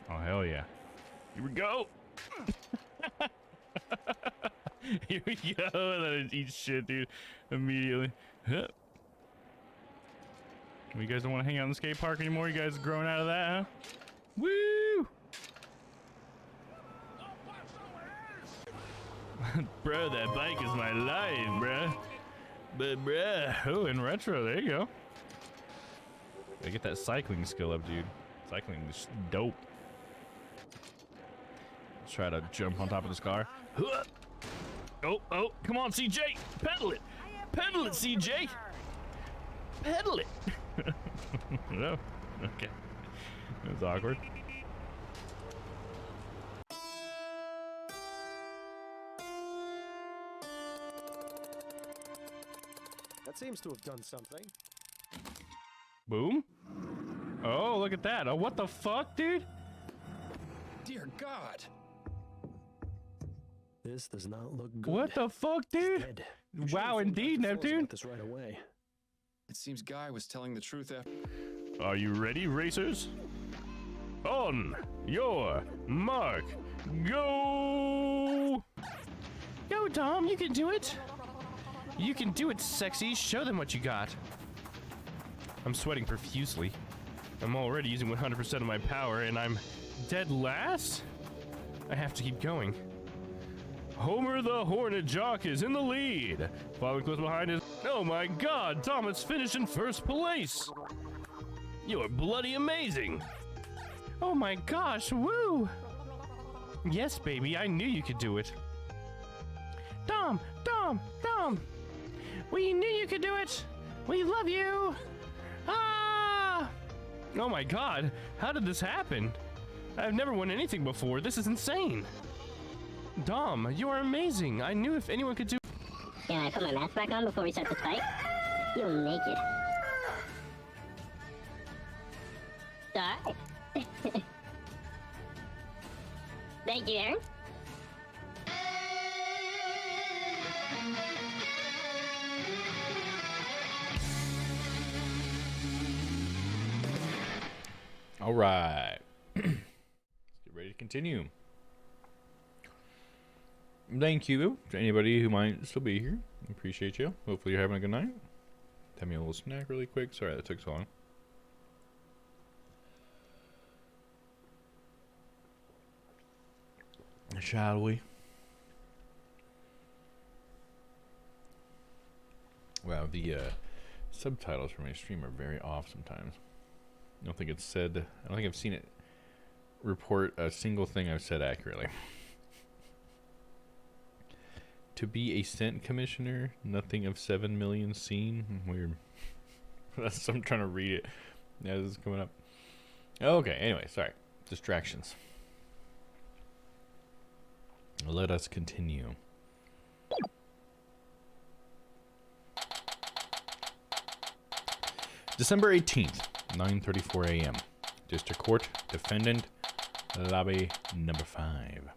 Oh, hell yeah. Here we go! Here we go! And then it eats shit, dude. Immediately. Huh. You guys don't want to hang out in the skate park anymore? You guys growing out of that, huh? Woo! Bro, that bike is my life, bro. But bruh, oh, in retro, there you go. Gotta get that cycling skill up, dude. Cycling is dope. Let's try to jump on top of this car. Oh, oh, come on, CJ, pedal it, CJ, pedal it. No, okay, that was awkward. That seems to have done something. Boom. Oh, look at that. Oh, what the fuck, dude? Dear God. This does not look good. What the fuck, dude? Wow, indeed, Neptune. This right away. It seems Guy was telling the truth after. Are you ready, racers? On your mark, go! Go, Domm, you can do it. You can do it, sexy. Show them what you got. I'm sweating profusely. I'm already using 100% of my power, and I'm dead last? I have to keep going. Homer the Hornet Jock is in the lead. Following close behind is... Oh my god, Thomas finished in first place. You're bloody amazing. Oh my gosh, woo. Yes, baby, I knew you could do it. Domm, Domm, Domm. We knew you could do it. We love you. Ah! Oh my god, how did this happen? I've never won anything before. This is insane. Domm, you are amazing. I knew if anyone could do... Can I put my mask back on before we start this fight? You're naked. Sorry. Thank you, Aaron. All right. Let's get ready to continue. Thank you to anybody who might still be here. Appreciate you. Hopefully you're having a good night. Tell me a little snack really quick. Sorry that took so long. Shall we? Wow, the subtitles for my stream are very off sometimes. I don't think it's said. I don't think I've seen it report a single thing I've said accurately. To be a scent commissioner, nothing of 7 million seen. Weird. That's, I'm trying to read it as it's coming up. Okay, anyway, sorry. Distractions. Let us continue. December 18th, 9:34 a.m. District Court, Defendant, Lobby number 5.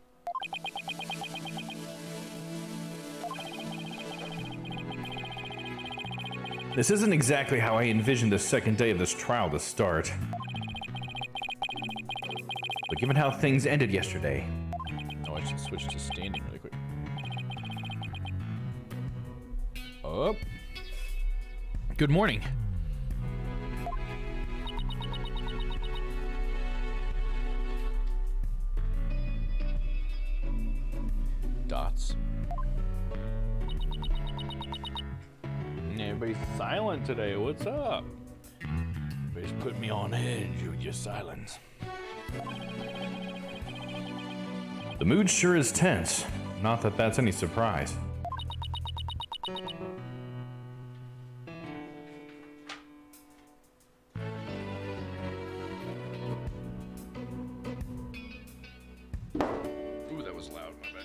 This isn't exactly how I envisioned the second day of this trial to start. But given how things ended yesterday... Oh, I should switch to standing really quick. Up. Good morning. Dots. Everybody's silent today. What's up? Everybody's putting me on edge with your silence. The mood sure is tense. Not that that's any surprise. Ooh, that was loud, my bad.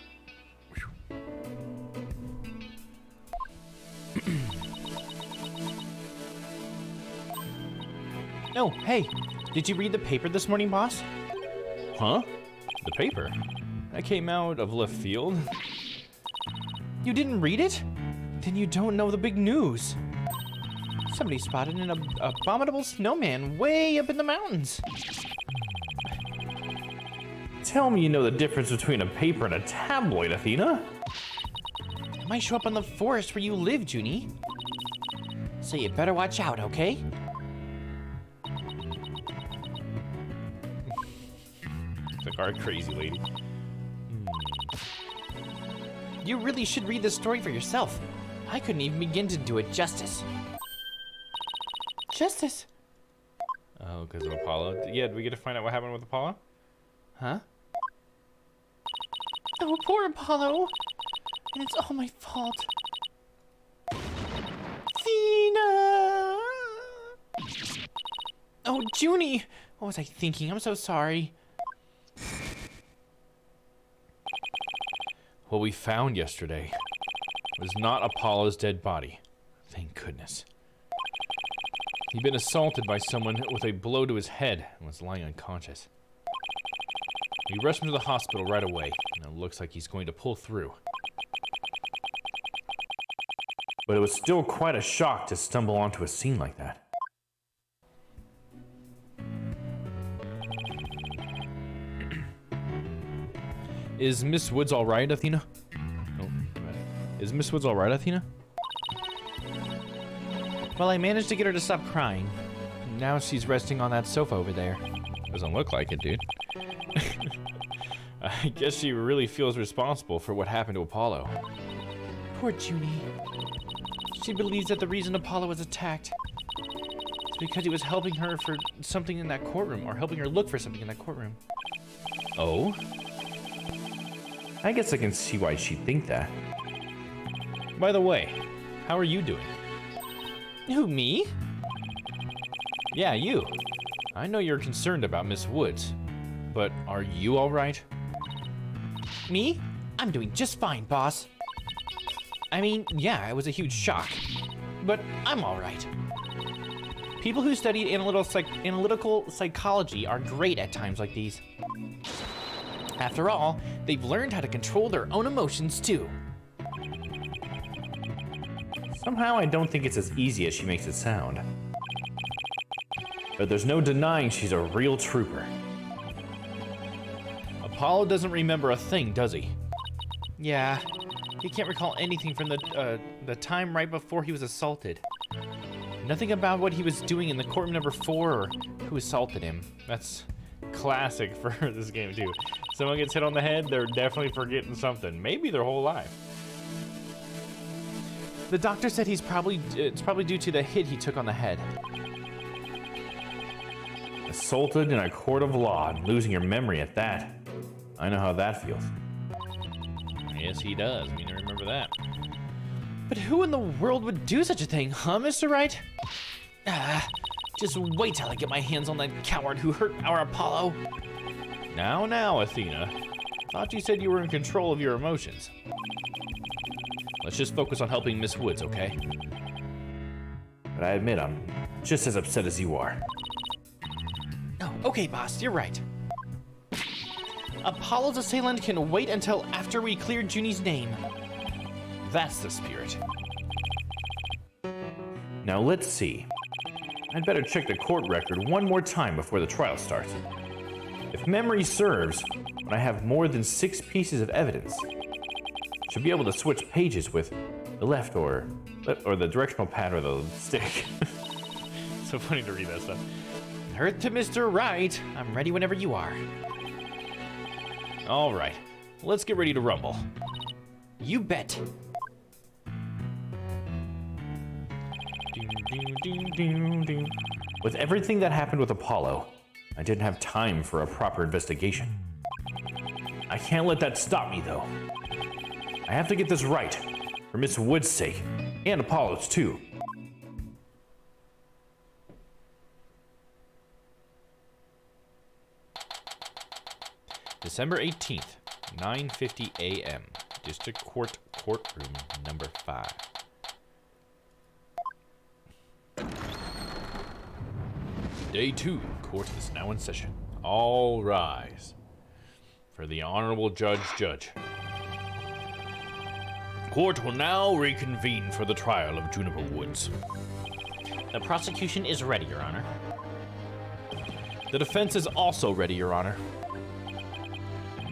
Oh, hey, did you read the paper this morning, boss? Huh? The paper? That came out of left field. You didn't read it? Then you don't know the big news. Somebody spotted an abominable snowman way up in the mountains. Tell me you know the difference between a paper and a tabloid, Athena. It might show up in the forest where you live, Junie. So you better watch out, okay? It's like our crazy lady. You really should read this story for yourself. I couldn't even begin to do it justice. Justice? Oh, because of Apollo? Yeah, did we get to find out what happened with Apollo? Huh? Oh, poor Apollo. And it's all my fault. Athena! Oh, Junie! What was I thinking? I'm so sorry. What we found yesterday was not Apollo's dead body. Thank goodness. He'd been assaulted by someone with a blow to his head and was lying unconscious. We rushed him to the hospital right away, and it looks like he's going to pull through. But it was still quite a shock to stumble onto a scene like that. Is Miss Woods all right, Athena? Oh, is Miss Woods all right, Athena? Well, I managed to get her to stop crying. Now she's resting on that sofa over there. Doesn't look like it, dude. I guess she really feels responsible for what happened to Apollo. Poor Junie. She believes that the reason Apollo was attacked is because he was helping her for something in that courtroom, or helping her look for something in that courtroom. Oh? I guess I can see why she'd think that. By the way, how are you doing? Who, me? Yeah, you. I know you're concerned about Miss Woods, but are you all right? Me? I'm doing just fine, boss. I mean, yeah, it was a huge shock, but I'm all right. People who study analytical psychology are great at times like these. After all, they've learned how to control their own emotions too. Somehow I don't think it's as easy as she makes it sound. But there's no denying she's a real trooper. Apollo doesn't remember a thing, does he? Yeah, he can't recall anything from the time right before he was assaulted. Nothing about what he was doing in the courtroom number 4 or who assaulted him. That's classic for this game too. Someone gets hit on the head, they're definitely forgetting something. Maybe their whole life. The doctor said it's probably due to the hit he took on the head. Assaulted in a court of law and losing your memory at that. I know how that feels. Yes, he does. I mean, I remember that. But who in the world would do such a thing, huh, Mr. Wright? Just wait till I get my hands on that coward who hurt our Apollo. Now, Athena. Thought you said you were in control of your emotions. Let's just focus on helping Miss Woods, okay? But I admit I'm just as upset as you are. Oh, okay, boss, you're right. Apollo's assailant can wait until after we clear Junie's name. That's the spirit. Now let's see. I'd better check the court record one more time before the trial starts. If memory serves, when I have more than 6 pieces of evidence, I should be able to switch pages with the left or the directional pad or the stick. So funny to read that stuff. Heard to Mr. Wright. I'm ready whenever you are. All right, let's get ready to rumble. You bet. With everything that happened with Apollo, I didn't have time for a proper investigation. I can't let that stop me, though. I have to get this right, for Miss Wood's sake, and Apollo's too. December 18th, 9:50 a.m. District Court Courtroom number 5. Day 2, court is now in session. All rise. For the Honorable Judge. Court will now reconvene for the trial of Juniper Woods. The prosecution is ready, Your Honor. The defense is also ready, Your Honor.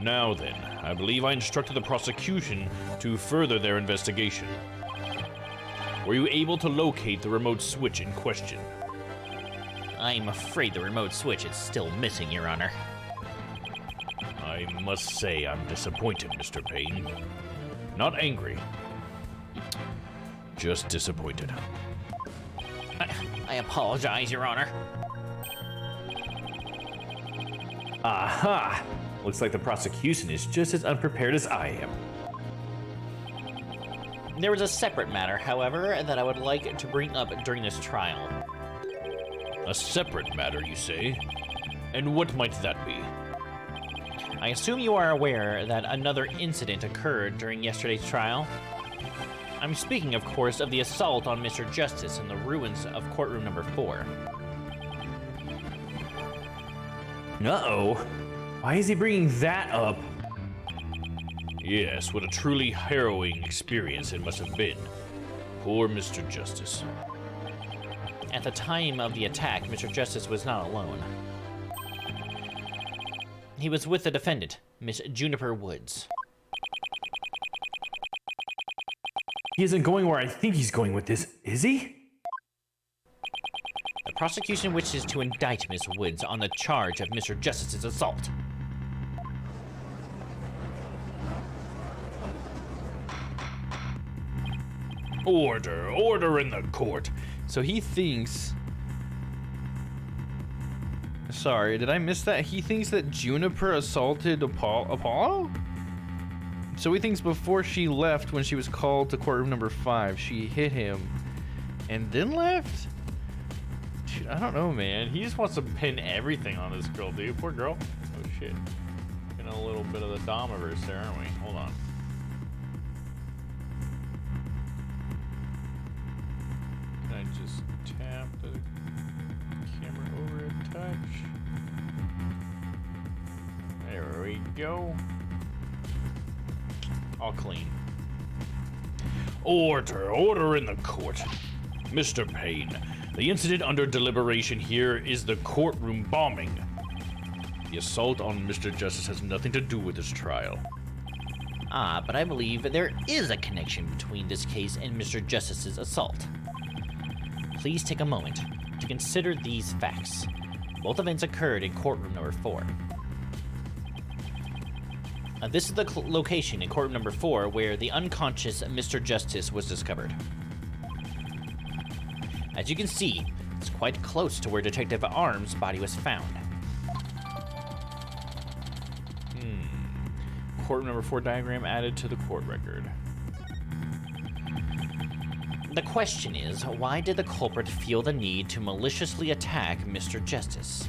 Now then, I believe I instructed the prosecution to further their investigation. Were you able to locate the remote switch in question? I'm afraid the remote switch is still missing, Your Honor. I must say I'm disappointed, Mr. Payne. Not angry. Just disappointed. I apologize, Your Honor. Aha! Looks like the prosecution is just as unprepared as I am. There was a separate matter, however, that I would like to bring up during this trial. A separate matter, you say? And what might that be? I assume you are aware that another incident occurred during yesterday's trial. I'm speaking, of course, of the assault on Mr. Justice in the ruins of courtroom number 4. Uh-oh. Why is he bringing that up? Yes, what a truly harrowing experience it must have been. Poor Mr. Justice. At the time of the attack, Mr. Justice was not alone. He was with the defendant, Miss Juniper Woods. He isn't going where I think he's going with this, is he? The prosecution wishes to indict Miss Woods on the charge of Mr. Justice's assault. Order in the court. So he thinks... Sorry, did I miss that? He thinks that Juniper assaulted Apollo? So he thinks before she left, when she was called to courtroom number 5, she hit him and then left? Dude, I don't know, man. He just wants to pin everything on this girl, dude. Poor girl. Oh, shit. Getting a little bit of the Dommiverse there, aren't we? Hold on. Can I just tap the camera over a touch? There we go. All clean. Order in the court. Mr. Payne, the incident under deliberation here is the courtroom bombing. The assault on Mr. Justice has nothing to do with this trial. Ah, but I believe there is a connection between this case and Mr. Justice's assault. Please take a moment to consider these facts. Both events occurred in courtroom number 4. This is the location in courtroom number 4 where the unconscious Mr. Justice was discovered. As you can see, it's quite close to where Detective Arm's body was found. Courtroom number 4 diagram added to the court record. The question is, why did the culprit feel the need to maliciously attack Mr. Justice?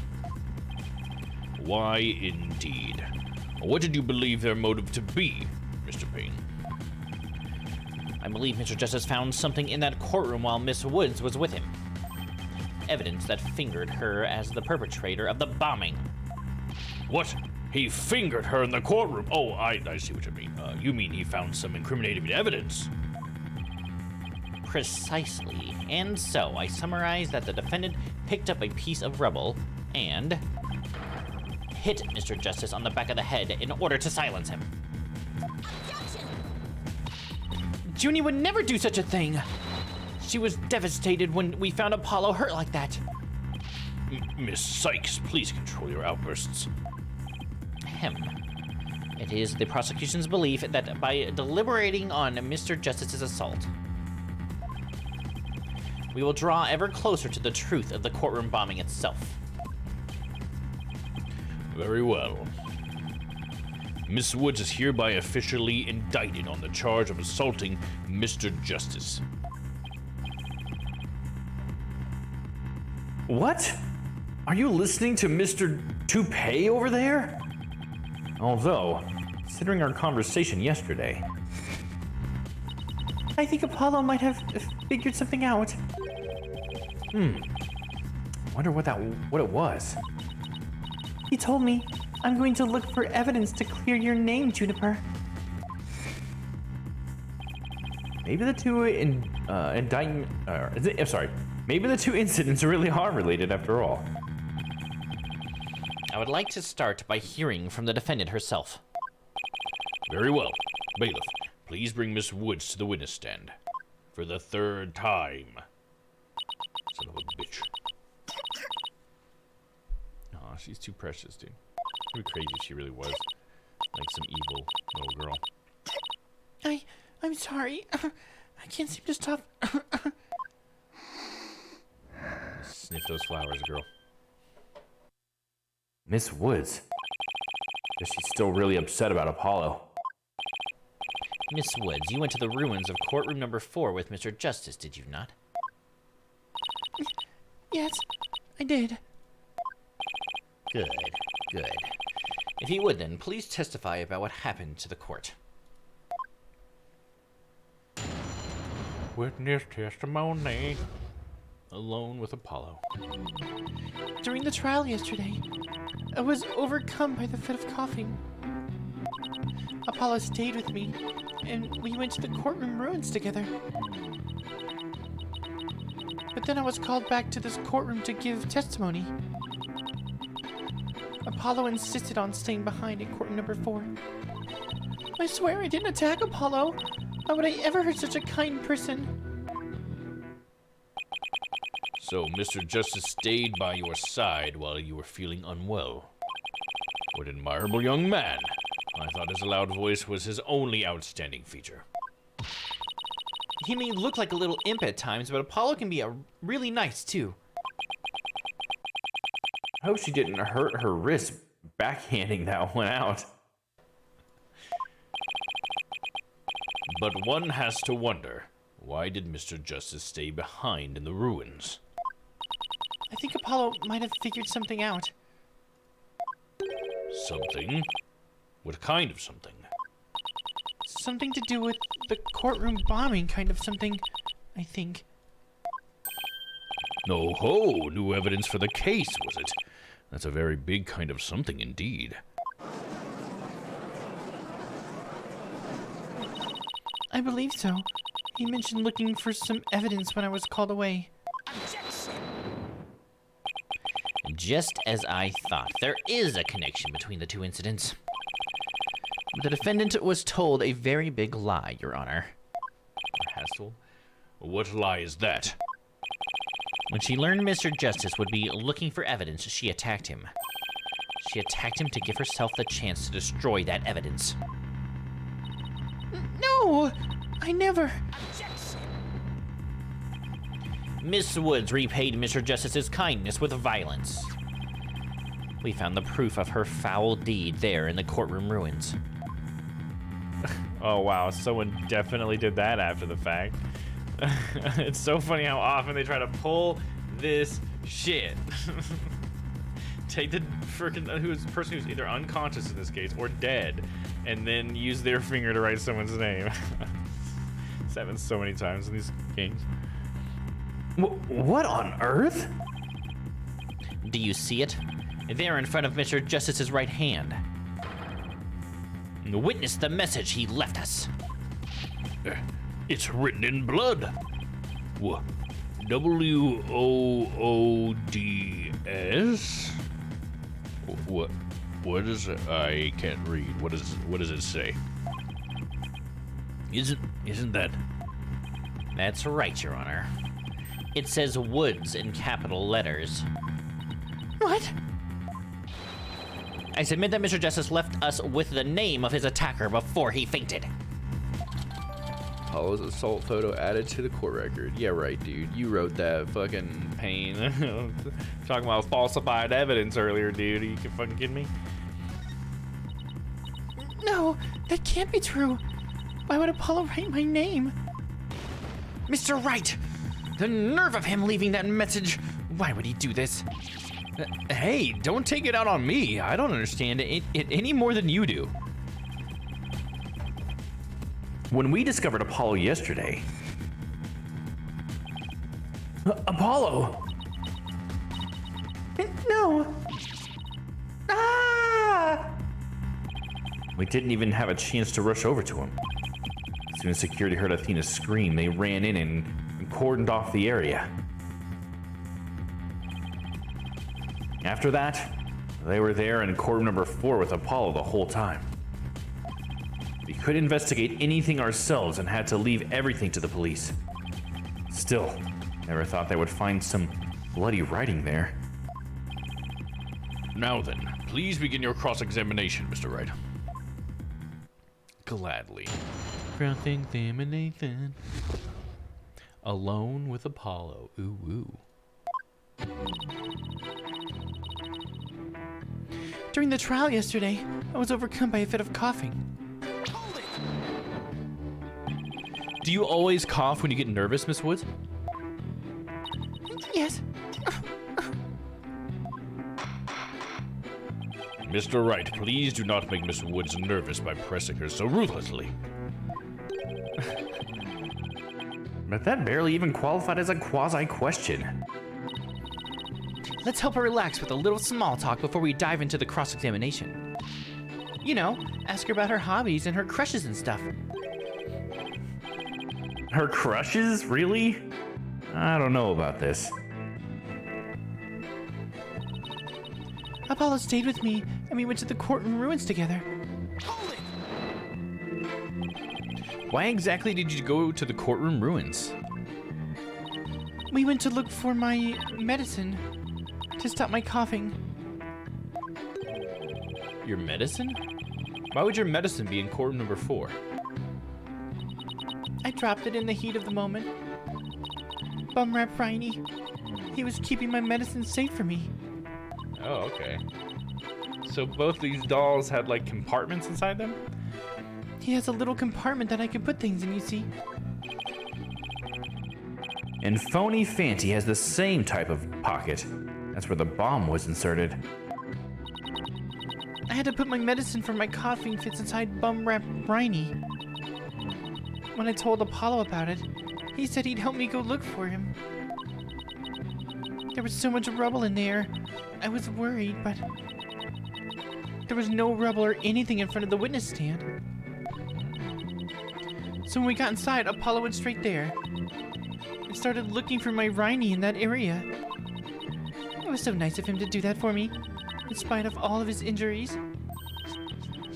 Why, indeed. What did you believe their motive to be, Mr. Payne? I believe Mr. Justice found something in that courtroom while Miss Woods was with him. Evidence that fingered her as the perpetrator of the bombing. What? He fingered her in the courtroom? Oh, I see what you mean. You mean he found some incriminating evidence? Precisely. And so, I summarize that the defendant picked up a piece of rubble and hit Mr. Justice on the back of the head in order to silence him. Junie would never do such a thing. She was devastated when we found Apollo hurt like that. Miss Sykes, please control your outbursts. It is the prosecution's belief that by deliberating on Mr. Justice's assault, we will draw ever closer to the truth of the courtroom bombing itself. Very well. Miss Woods is hereby officially indicted on the charge of assaulting Mr. Justice. What? Are you listening to Mr. Toupee over there? Although, considering our conversation yesterday, I think Apollo might have figured something out. Wonder what it was. He told me, I'm going to look for evidence to clear your name, Juniper. Maybe the two maybe the two incidents really are related after all. I would like to start by hearing from the defendant herself. Very well. Bailiff, please bring Miss Woods to the witness stand. For the 3rd time. Son of a bitch. Aw, she's too precious, dude. It'd be crazy if she really was. Like some evil little girl. I'm sorry. I can't seem to stop. Sniff those flowers, girl. Miss Woods. Guess she's still really upset about Apollo. Miss Woods, you went to the ruins of courtroom number 4 with Mr. Justice, did you not? Yes, I did. Good. If you would then, please testify about what happened to the court. Witness testimony. Alone with Apollo. During the trial yesterday, I was overcome by the fit of coughing. Apollo stayed with me, and we went to the courtroom ruins together. But then I was called back to this courtroom to give testimony. Apollo insisted on staying behind in courtroom number 4. I swear I didn't attack Apollo. How would I ever hurt such a kind person? So Mr. Justice stayed by your side while you were feeling unwell. What an admirable young man. I thought his loud voice was his only outstanding feature. He may look like a little imp at times, but Apollo can be really nice too. I hope she didn't hurt her wrist backhanding that one out. But one has to wonder, why did Mr. Justice stay behind in the ruins? I think Apollo might have figured something out. Something? What kind of something? Something to do with the courtroom bombing, kind of something, I think. No ho! New evidence for the case, was it? That's a very big kind of something indeed. I believe so. He mentioned looking for some evidence when I was called away. Just as I thought, there is a connection between the two incidents. The defendant was told a very big lie, Your Honor. Hassel? What lie is that? When she learned Mr. Justice would be looking for evidence, she attacked him. She attacked him to give herself the chance to destroy that evidence. No! I never... Miss Woods repaid Mr. Justice's kindness with violence. We found the proof of her foul deed there in the courtroom ruins. Oh wow, someone definitely did that after the fact. It's so funny how often they try to pull this shit. Take the freaking person who's either unconscious in this case or dead, and then use their finger to write someone's name. This happens so many times in these games. What on earth? Do you see it? There in front of Mr. Justice's right hand. Witness the message he left us. It's written in blood. What? W-O-O-D-S? What? What is it? I can't read. What does it say? Isn't that? That's right, Your Honor. It says Woods in capital letters. What? I submit that Mr. Justice left us with the name of his attacker before he fainted. Apollo's assault photo added to the court record. Yeah, right, dude. You wrote that fucking pain. Talking about falsified evidence earlier, dude. Are you fucking kidding me? No, that can't be true. Why would Apollo write my name? Mr. Wright! The nerve of him leaving that message! Why would he do this? Hey, don't take it out on me. I don't understand it any more than you do. When we discovered Apollo yesterday... Apollo! No! Ah! We didn't even have a chance to rush over to him. As soon as security heard Athena's scream, they ran in and cordoned off the area. After that, they were there in courtroom number 4 with Apollo the whole time. We couldn't investigate anything ourselves and had to leave everything to the police. Still, never thought they would find some bloody writing there. Now then, please begin your cross-examination, Mr. Wright. Gladly. Cross-examination. Alone with Apollo. Ooh, ooh. During the trial yesterday, I was overcome by a fit of coughing. Do you always cough when you get nervous, Miss Woods? Yes. Mr. Wright, please do not make Miss Woods nervous by pressing her so ruthlessly. But that barely even qualified as a quasi-question. Let's help her relax with a little small talk before we dive into the cross-examination. You know, ask her about her hobbies and her crushes and stuff. Her crushes? Really? I don't know about this. Apollo stayed with me, and we went to the courtroom ruins together. Why exactly did you go to the courtroom ruins? We went to look for my medicine to stop my coughing. Your medicine? Why would your medicine be in courtroom number 4? I dropped it in the heat of the moment. Bumrap Riney. He was keeping my medicine safe for me. Oh, okay. So both these dolls had like compartments inside them? He has a little compartment that I can put things in, you see. And Phony Fanty has the same type of pocket. That's where the bomb was inserted. I had to put my medicine for my coughing fits inside Bumrap Riney. When I told Apollo about it, he said he'd help me go look for him. There was so much rubble in there. I was worried, but there was no rubble or anything in front of the witness stand. So when we got inside, Apollo went straight there and started looking for my Riney in that area. It was so nice of him to do that for me, in spite of all of his injuries.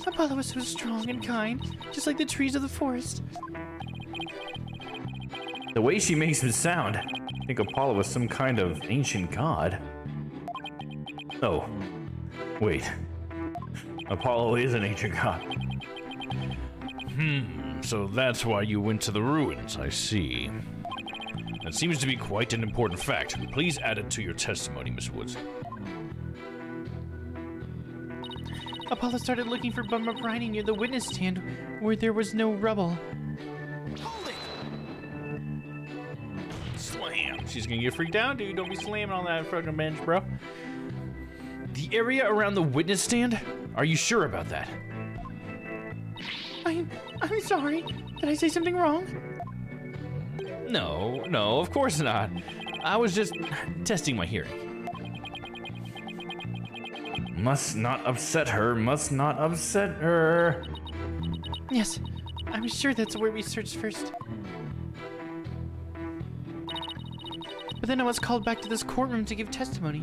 Apollo was so strong and kind, just like the trees of the forest. The way she makes him sound, I think Apollo was some kind of ancient god. Oh, wait. Apollo is an ancient god. So that's why you went to the ruins, I see. That seems to be quite an important fact. Please add it to your testimony, Miss Woods. Apollo started looking for Bum Up Riney near the witness stand where there was no rubble. Slam! She's gonna get freaked out, dude. Don't be slamming on that fucking bench, bro. The area around the witness stand? Are you sure about that? I'm sorry. Did I say something wrong? No, of course not. I was just testing my hearing. Must not upset her, must not upset her. Yes, I'm sure that's where we searched first. But then I was called back to this courtroom to give testimony.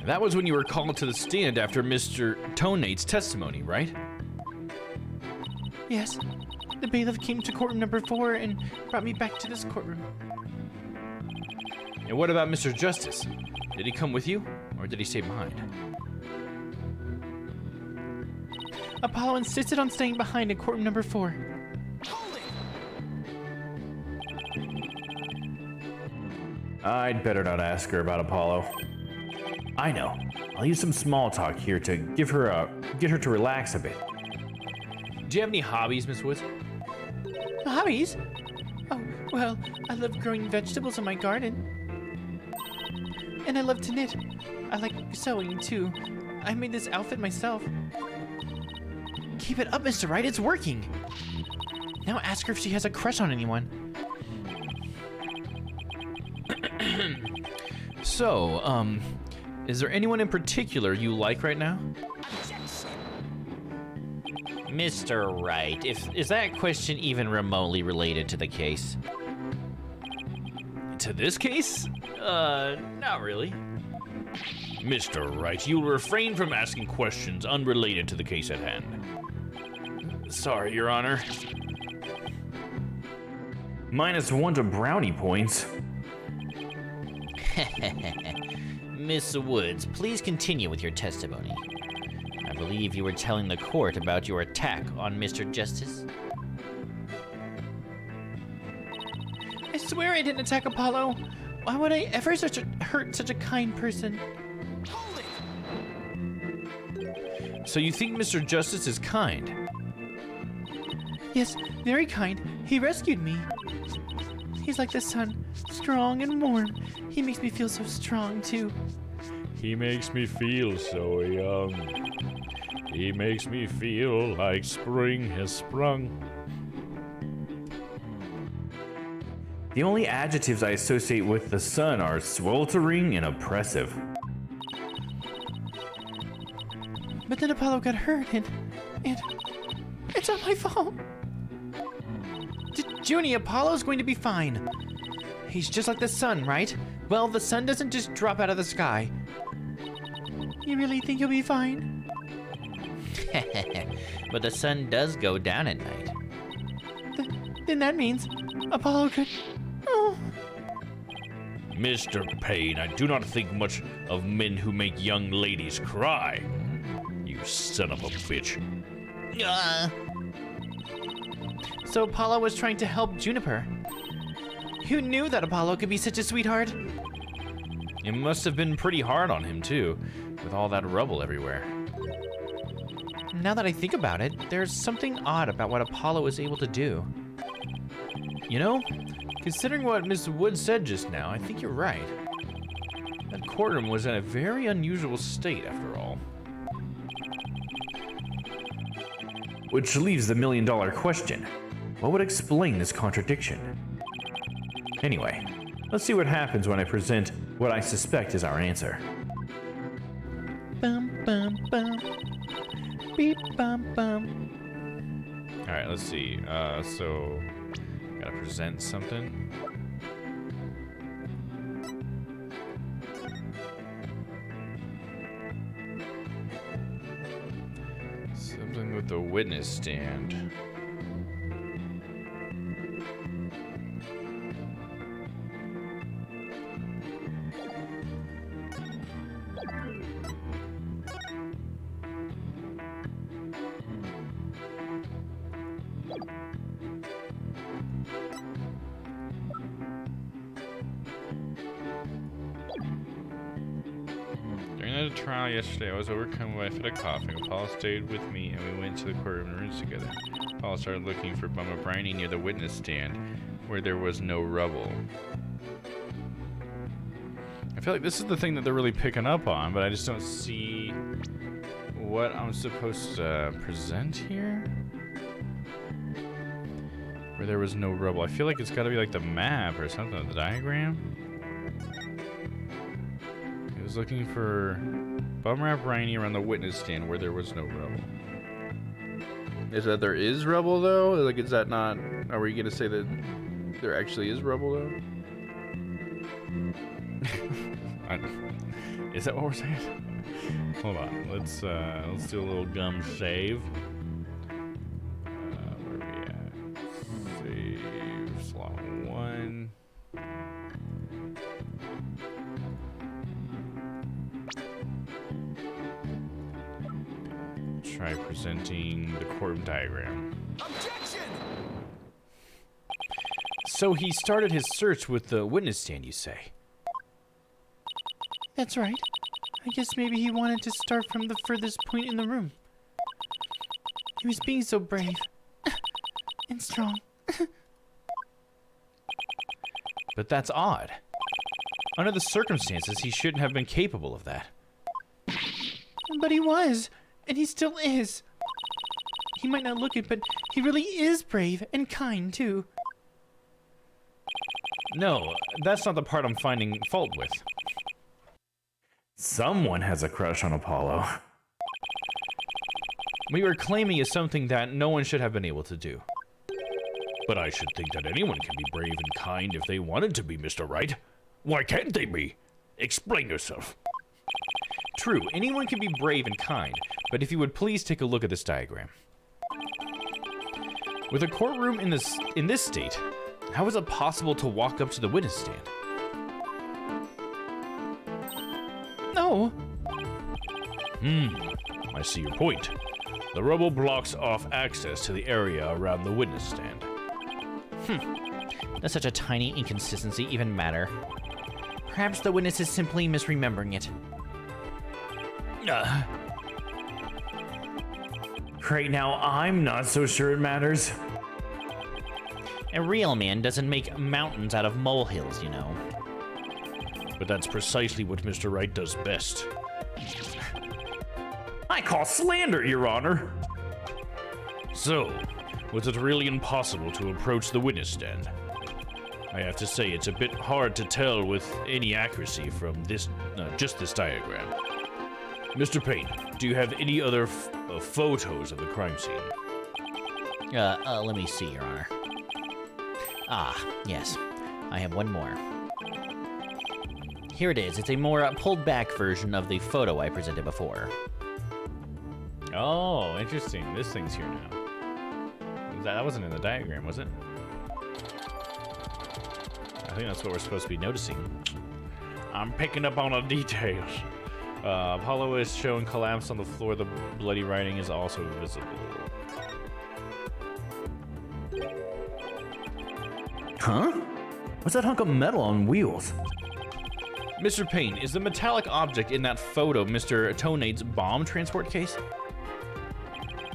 That was when you were called to the stand after Mr. Tonate's testimony, right? Yes. The bailiff came to courtroom number 4 and brought me back to this courtroom. And what about Mr. Justice? Did he come with you, or did he stay behind? Apollo insisted on staying behind in courtroom number 4. I'd better not ask her about Apollo. I know. I'll use some small talk here to get her to relax a bit. Do you have any hobbies, Miss Woods? Hobbies? Oh, well, I love growing vegetables in my garden. And I love to knit. I like sewing, too. I made this outfit myself. Keep it up, Mr. Wright. It's working. Now ask her if she has a crush on anyone. So, is there anyone in particular you like right now? Mr. Wright, is that question even remotely related to the case? To this case? Not really. Mr. Wright, you will refrain from asking questions unrelated to the case at hand. Sorry, Your Honor. -1 to brownie points. Miss Woods, please continue with your testimony. I believe you were telling the court about your attack on Mr. Justice. I swear I didn't attack Apollo. Why would I ever hurt such a kind person? So you think Mr. Justice is kind? Yes, very kind. He rescued me. He's like the sun, strong and warm. He makes me feel so strong, too. He makes me feel so young. He makes me feel like spring has sprung. The only adjectives I associate with the sun are sweltering and oppressive. But then Apollo got hurt, and it's not my fault. Junie, Apollo's going to be fine. He's just like the sun, right? Well, the sun doesn't just drop out of the sky. You really think he'll be fine? But the sun does go down at night. Then that means Apollo could... Oh. Mr. Payne, I do not think much of men who make young ladies cry. You son of a bitch. So Apollo was trying to help Juniper. Who knew that Apollo could be such a sweetheart? It must have been pretty hard on him, too, with all that rubble everywhere. Now that I think about it, there's something odd about what Apollo was able to do. You know, considering what Miss Wood said just now, I think you're right. That courtroom was in a very unusual state, after all. Which leaves the million-dollar question. What would explain this contradiction? Anyway, let's see what happens when I present what I suspect is our answer. Bum, bum, bum. Beep, bum, bum. Alright, let's see. So, gotta present something. Something with the witness stand. trial yesterday, I was overcome by a fit of coughing. Apollo stayed with me, and we went to the courtroom rooms together. Apollo started looking for Bummer Briny near the witness stand, where there was no rubble. I feel like this is the thing that they're really picking up on, but I just don't see what I'm supposed to present here. Where there was no rubble. I feel like it's got to be like the map or something, the diagram. He was looking for Bumrap Briny around the witness stand where there was no rubble. Is that there is rubble though? Like, is that not? Are we gonna say that there actually is rubble though? Is that what we're saying? Hold on. Let's do a little gum save. Where are we at? Save slot 1. Try presenting the courtroom diagram. Objection! So he started his search with the witness stand, you say? That's right. I guess maybe he wanted to start from the furthest point in the room. He was being so brave. And strong. But that's odd. Under the circumstances, he shouldn't have been capable of that. But he was. And he still is. He might not look it, but he really is brave and kind, too. No, that's not the part I'm finding fault with. Someone has a crush on Apollo. What you are claiming is something that no one should have been able to do. But I should think that anyone can be brave and kind if they wanted to be, Mr. Wright. Why can't they be? Explain yourself. True, anyone can be brave and kind, but if you would please take a look at this diagram. With a courtroom in this state, how is it possible to walk up to the witness stand? No. I see your point. The rubble blocks off access to the area around the witness stand. Does such a tiny inconsistency even matter? Perhaps the witness is simply misremembering it. Right now, I'm not so sure it matters. A real man doesn't make mountains out of molehills, you know. But that's precisely what Mr. Wright does best. I call slander, Your Honor. So, was it really impossible to approach the witness stand? I have to say, it's a bit hard to tell with any accuracy from this, just this diagram. Mr. Payne, do you have any other photos of the crime scene? Let me see, Your Honor. Ah, yes. I have one more. Here it is. It's a more pulled back version of the photo I presented before. Oh, interesting. This thing's here now. That wasn't in the diagram, was it? I think that's what we're supposed to be noticing. I'm picking up on the details. Apollo is shown collapsed on the floor. The bloody writing is also visible. Huh? What's that hunk of metal on wheels? Mr. Payne, is the metallic object in that photo Mr. Tonade's bomb transport case?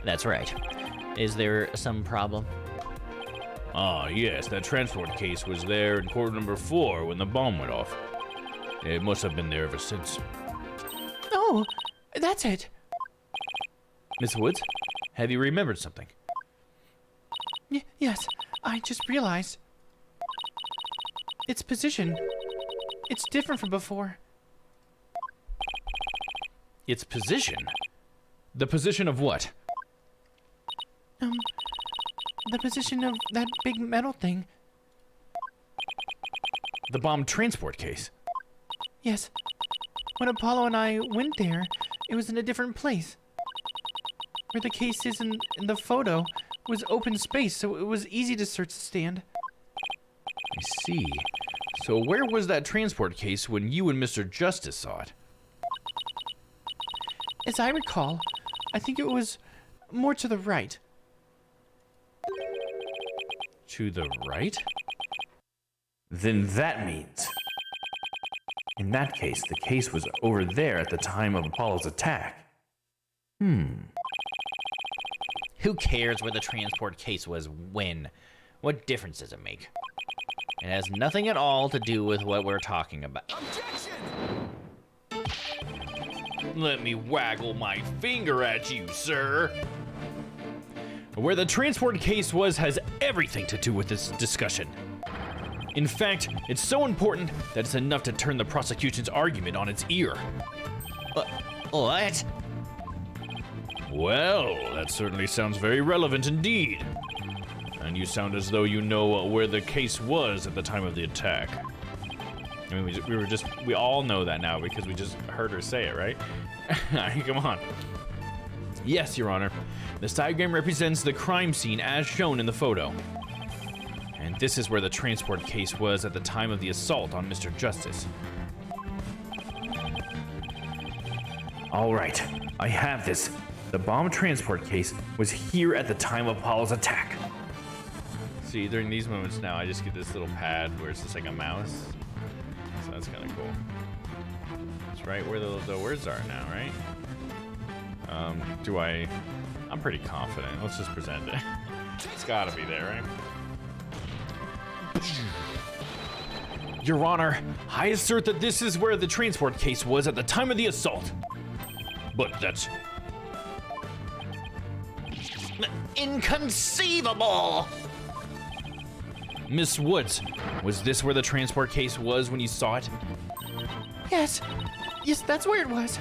That's right. Is there some problem? Ah, yes, that transport case was there in court number 4 when the bomb went off. It must have been there ever since. Oh, that's it. Miss Woods, have you remembered something? Yes, I just realized. Its position. It's different from before. Its position? The position of what? The position of that big metal thing. The bomb transport case? Yes. When Apollo and I went there, it was in a different place. Where the case is in the photo was open space, so it was easy to search the stand. I see. So where was that transport case when you and Mr. Justice saw it? As I recall, I think it was more to the right. To the right? Then that means... In that case, the case was over there at the time of Apollo's attack. Who cares where the transport case was when? What difference does it make? It has nothing at all to do with what we're talking about. Let me waggle my finger at you, sir. Where the transport case was has everything to do with this discussion. In fact, it's so important that it's enough to turn the prosecution's argument on its ear. What? Well, that certainly sounds very relevant indeed. And you sound as though you know where the case was at the time of the attack. I mean, we all know that now because we just heard her say it, right? Come on. Yes, Your Honor. This diagram represents the crime scene as shown in the photo. And this is where the transport case was at the time of the assault on Mr. Justice. All right, I have this. The bomb transport case was here at the time of Apollo's attack. See, during these moments now, I just get this little pad where it's just like a mouse. So that's kind of cool. It's right where the words are now, right? I'm pretty confident. Let's just present it. It's gotta be there, right? Your Honor, I assert that this is where the transport case was at the time of the assault. But that's inconceivable! Miss Woods, was this where the transport case was when you saw it? Yes, that's where it was.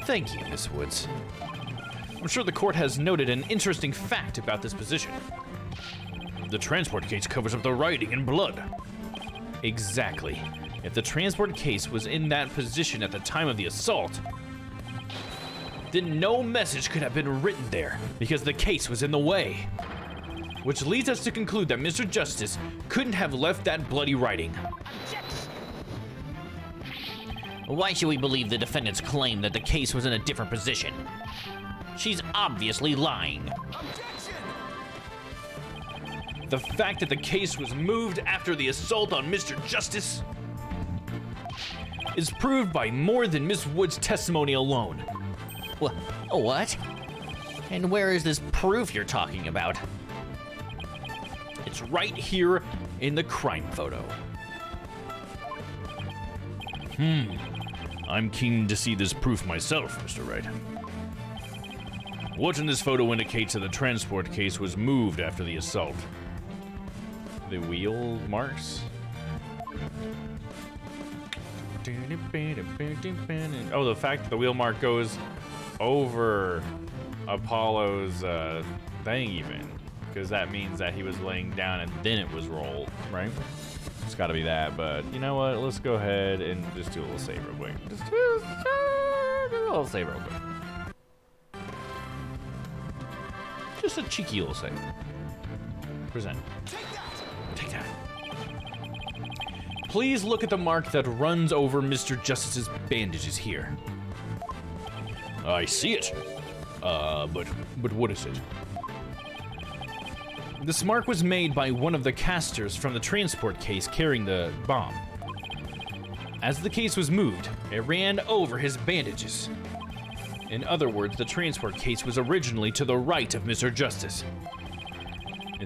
Thank you, Miss Woods. I'm sure the court has noted an interesting fact about this position. the transport case covers up the writing in blood. Exactly. If the transport case was in that position at the time of the assault, then no message could have been written there because the case was in the way. Which leads us to conclude that Mr. Justice couldn't have left that bloody writing. Why should we believe the defendant's claim that the case was in a different position? She's obviously lying. The fact that the case was moved after the assault on Mr. Justice is proved by more than Miss Wood's testimony alone. What? And where is this proof you're talking about? It's right here in the crime photo. I'm keen to see this proof myself, Mr. Wright. What in this photo indicates that the transport case was moved after the assault? The wheel marks? Oh, the fact that the wheel mark goes over Apollo's thing even. Because that means that he was laying down and then it was rolled, right? It's gotta be that, but you know what? Let's go ahead and just do a little save real quick. Just do a little save real quick. Just a cheeky little save. Present. Take that. Please look at the mark that runs over Mr. Justice's bandages here. I see it. But what is it? This mark was made by one of the casters from the transport case carrying the bomb. As the case was moved, it ran over his bandages. In other words, the transport case was originally to the right of Mr. Justice.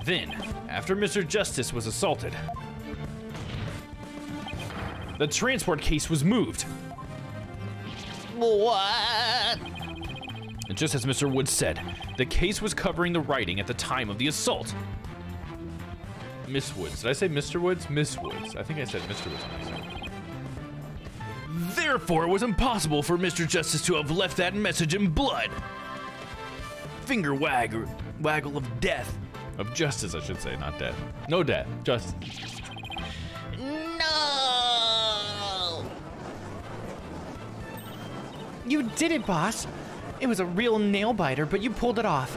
Then, after Mr. Justice was assaulted, the transport case was moved. What? And just as Mr. Woods said, the case was covering the writing at the time of the assault. Miss Woods. Did I say Mr. Woods? Miss Woods. I think I said Mr. Woods. Therefore, it was impossible for Mr. Justice to have left that message in blood. Finger waggle of death. Of justice, I should say, not death. No death, justice. No! You did it, boss. It was a real nail biter, but you pulled it off.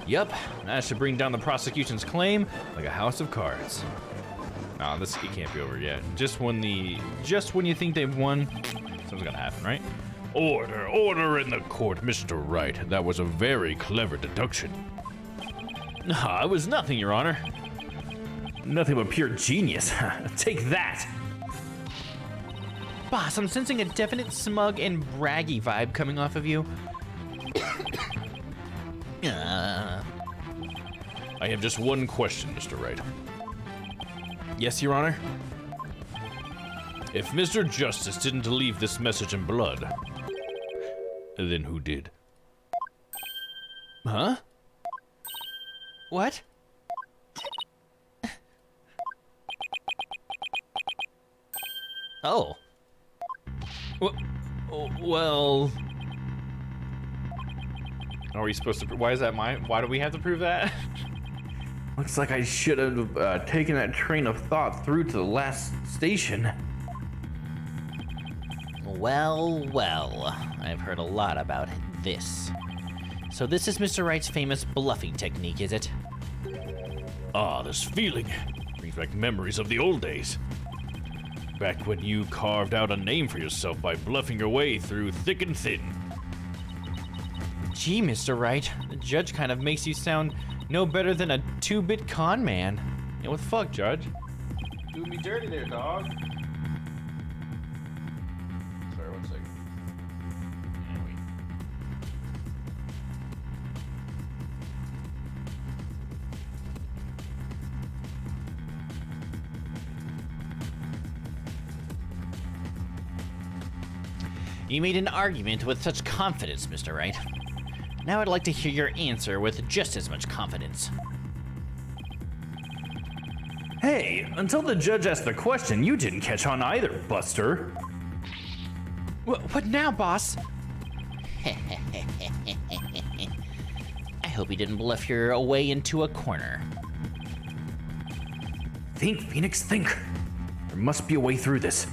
Yup, that should bring down the prosecution's claim like a house of cards. Nah, it can't be over yet. Just when you think they've won, something's gonna happen, right? Order in the court, Mr. Wright. That was a very clever deduction. Nah, it was nothing, Your Honor. Nothing but pure genius. Take that. Boss, I'm sensing a definite smug and braggy vibe coming off of you. I have just one question, Mr. Wright. Yes, Your Honor? If Mr. Justice didn't leave this message in blood, then who did? Huh? What? Oh. Well... Are we supposed to... Why is that mine? Why do we have to prove that? Looks like I should have taken that train of thought through to the last station. Well, well. I've heard a lot about this. So this is Mr. Wright's famous bluffing technique, is it? Ah, this feeling brings back memories of the old days. Back when you carved out a name for yourself by bluffing your way through thick and thin. Gee, Mr. Wright, the judge kind of makes you sound no better than a 2-bit con man. Yeah, what the fuck, Judge? Doing me dirty there, dog. Sorry, 1 second. You made an argument with such confidence, Mr. Wright. Now I'd like to hear your answer with just as much confidence. Hey, until the judge asked the question, you didn't catch on either, Buster. What now, boss? I hope you didn't bluff your way into a corner. Think, Phoenix, think. There must be a way through this.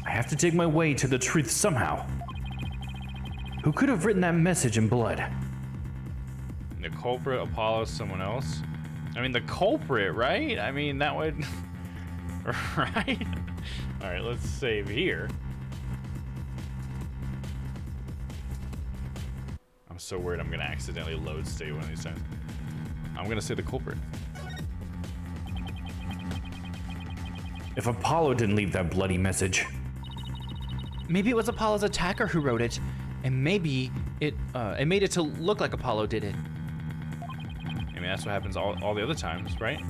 I have to dig my way to the truth somehow. Who could have written that message in blood? The culprit, Apollo, someone else? I mean, the culprit, right? I mean, that would... right? Alright, let's save here. I'm so worried I'm gonna accidentally load state one of these times. I'm gonna say the culprit. If Apollo didn't leave that bloody message... Maybe it was Apollo's attacker who wrote it, and maybe it made it to look like Apollo did it. I mean, that's what happens all the other times, right?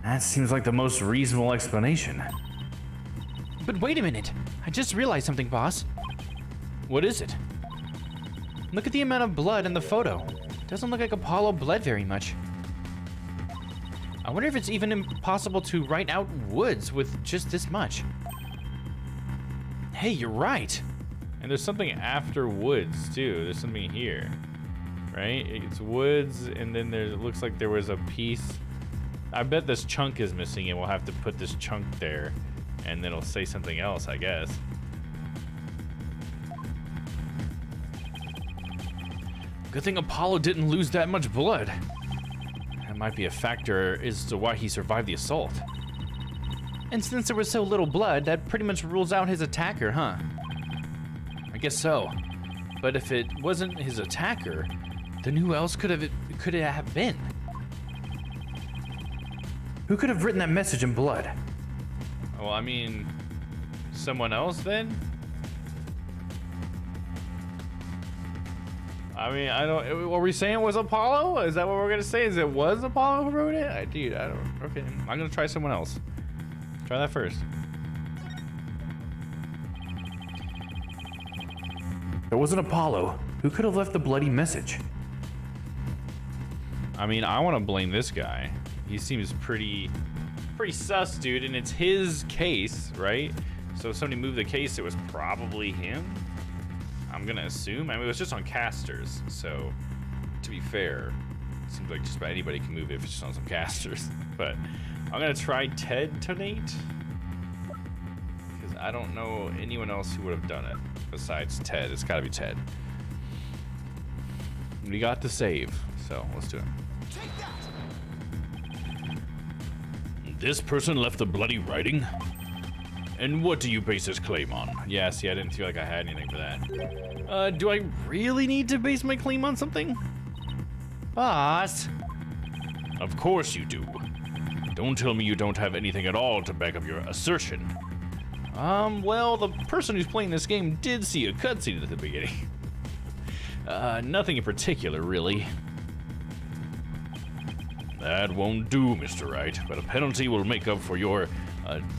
That seems like the most reasonable explanation. But wait a minute. I just realized something, boss. What is it? Look at the amount of blood in the photo. Doesn't look like Apollo bled very much. I wonder if it's even impossible to write out Woods with just this much. Hey, you're right. And there's something after Woods, too. There's something here, right? It's Woods, and then it looks like there was a piece. I bet this chunk is missing, and we'll have to put this chunk there, and then it'll say something else, I guess. Good thing Apollo didn't lose that much blood. That might be a factor as to why he survived the assault. And since there was so little blood, that pretty much rules out his attacker, huh? I guess so. But if it wasn't his attacker, then who else could it have been? Who could have written that message in blood? Well, I mean, someone else then? I mean, I don't. Are we saying it was Apollo? Is that what we're gonna say? Is it was Apollo who wrote it? Dude, I don't. Okay, I'm gonna try someone else. Try that first. It wasn't Apollo. Who could have left the bloody message? I mean, I want to blame this guy. He seems pretty sus, dude, and it's his case, right? So if somebody moved the case, it was probably him. I'm gonna assume. I mean, it was just on casters, so to be fair, it seems like just about anybody can move it if it's just on some casters. But I'm gonna try Ted tonight because I don't know anyone else who would have done it besides Ted. It's gotta be Ted. We got the save, so let's do it. This person left the bloody writing? And what do you base this claim on? Yeah, see, I didn't feel like I had anything for that. Do I really need to base my claim on something? Boss. Of course you do. Don't tell me you don't have anything at all to back up your assertion. Well, the person who's playing this game did see a cutscene at the beginning. Nothing in particular, really. That won't do, Mr. Wright, but a penalty will make up for your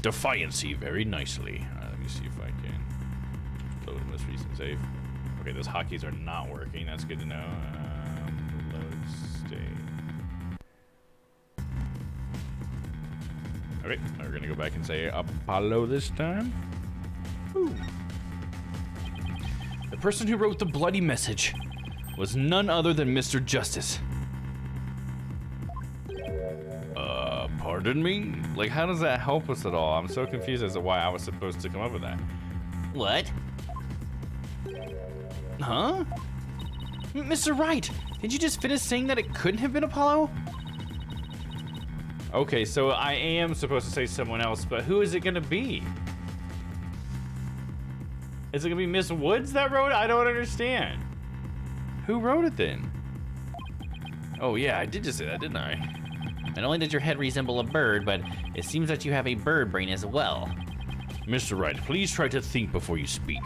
defiancy very nicely. Let me see if I can load a most recent save. Okay, those hotkeys are not working. That's good to know. Load state. Okay, we're gonna go back and say Apollo this time. Ooh. The person who wrote the bloody message was none other than Mr. Justice. Pardon me? Like, how does that help us at all? I'm so confused as to why I was supposed to come up with that. What? Huh? Mr. Wright, did you just finish saying that it couldn't have been Apollo? Okay, so I am supposed to say someone else, but who is it gonna be? Is it gonna be Miss Woods that wrote it? I don't understand. Who wrote it then? Oh yeah, I did just say that, didn't I? Not only does your head resemble a bird, but it seems that you have a bird brain as well. Mr. Wright, please try to think before you speak.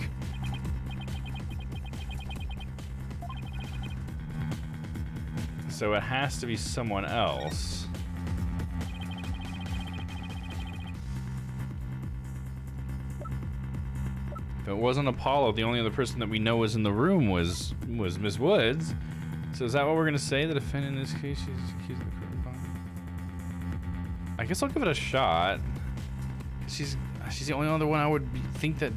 So it has to be someone else. If it wasn't Apollo, the only other person that we know was in the room was Miss Woods. So is that what we're gonna say? The defendant in this case, she's accused of the crime. I guess I'll give it a shot. She's the only other one I would think that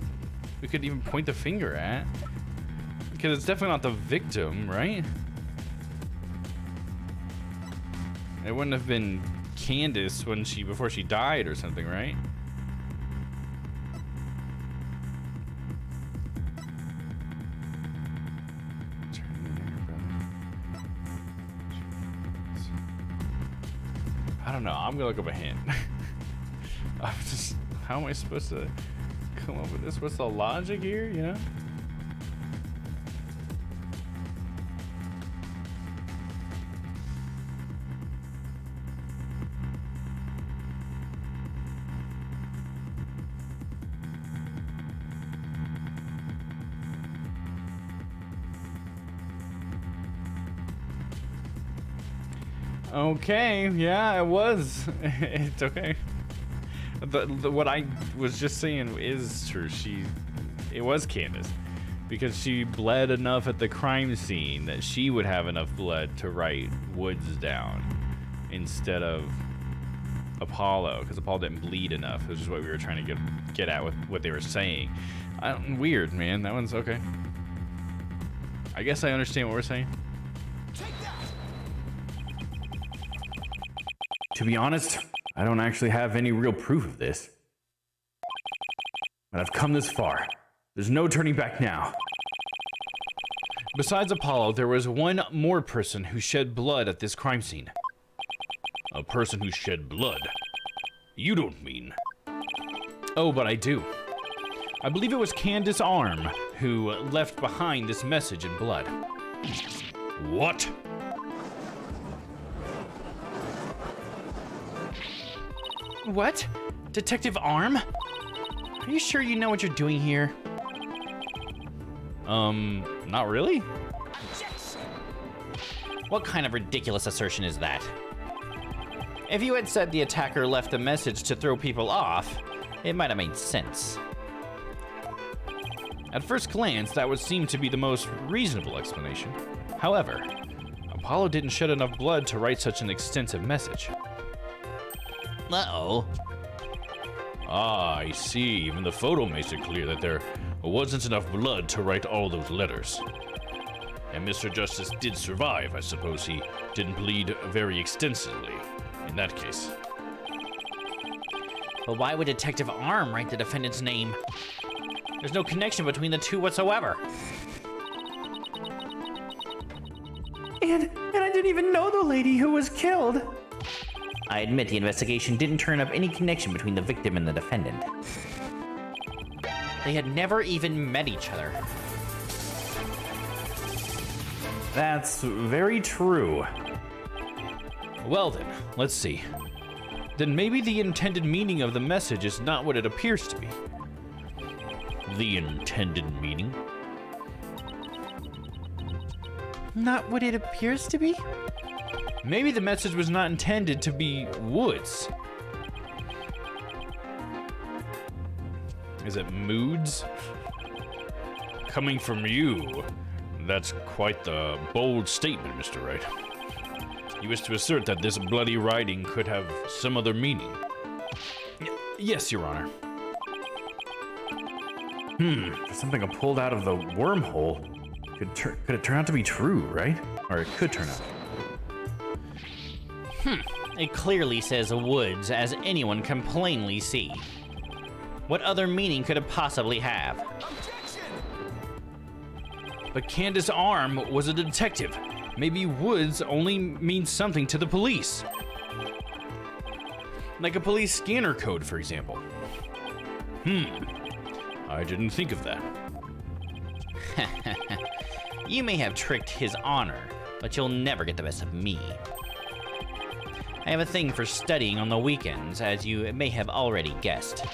we could even point the finger at. Because it's definitely not the victim, right? It wouldn't have been Candace before she died or something, right? I don't know. I'm gonna look up a hint. How am I supposed to come up with this? What's the logic here? You know? Okay, yeah, it was. It's okay. What I was just saying is true. It was Candace, because she bled enough at the crime scene that she would have enough blood to write Woods down instead of Apollo, because Apollo didn't bleed enough, which is what we were trying to get at with what they were saying. Weird, man. That one's okay. I guess I understand what we're saying. To be honest, I don't actually have any real proof of this. But I've come this far. There's no turning back now. Besides Apollo, there was one more person who shed blood at this crime scene. A person who shed blood? You don't mean... Oh, but I do. I believe it was Candace Arm who left behind this message in blood. What? What? Detective Arm? Are you sure you know what you're doing here? Not really? What kind of ridiculous assertion is that? If you had said the attacker left a message to throw people off, it might have made sense. At first glance, that would seem to be the most reasonable explanation. However, Apollo didn't shed enough blood to write such an extensive message. Uh-oh. Ah, I see. Even the photo makes it clear that there wasn't enough blood to write all those letters. And Mr. Justice did survive. I suppose he didn't bleed very extensively in that case. But why would Detective Arm write the defendant's name? There's no connection between the two whatsoever. And I didn't even know the lady who was killed. I admit the investigation didn't turn up any connection between the victim and the defendant. They had never even met each other. That's very true. Well then, let's see. Then maybe the intended meaning of the message is not what it appears to be. the intended meaning? Not what it appears to be? Maybe the message was not intended to be woods. Is it moods? Coming from you, that's quite the bold statement, Mr. Wright. You wish to assert that this bloody writing could have some other meaning? Yes, Your Honor. Something I pulled out of the wormhole. Could it turn out to be true, right? Or it could turn out. It clearly says woods, as anyone can plainly see. What other meaning could it possibly have? But Candace Arm was a detective. Maybe woods only means something to the police. Like a police scanner code, for example. I didn't think of that. You may have tricked his honor, but you'll never get the best of me. I have a thing for studying on the weekends, as you may have already guessed.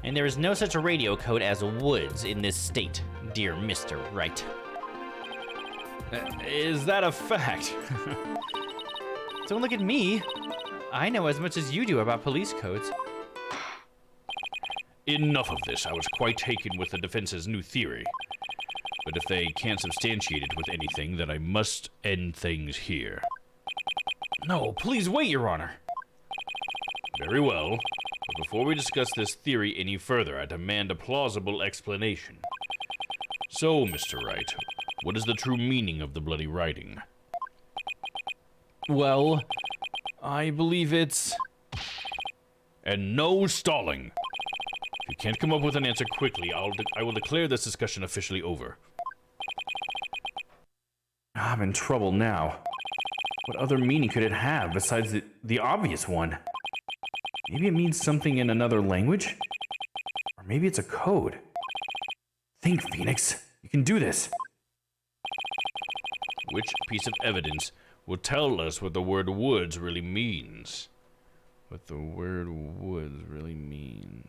And there is no such radio code as woods in this state, dear Mr. Wright. Is that a fact? Don't look at me. I know as much as you do about police codes. Enough of this. I was quite taken with the defense's new theory. But if they can't substantiate it with anything, then I must end things here. No, please wait, Your Honor. Very well. But before we discuss this theory any further, I demand a plausible explanation. So, Mr. Wright, what is the true meaning of the bloody writing? Well, I believe it's... And no stalling! If you can't come up with an answer quickly, I will declare this discussion officially over. I'm in trouble now. What other meaning could it have besides the obvious one? Maybe it means something in another language? Or maybe it's a code. Think, Phoenix. You can do this. Which piece of evidence will tell us what the word woods really means? What the word woods really means.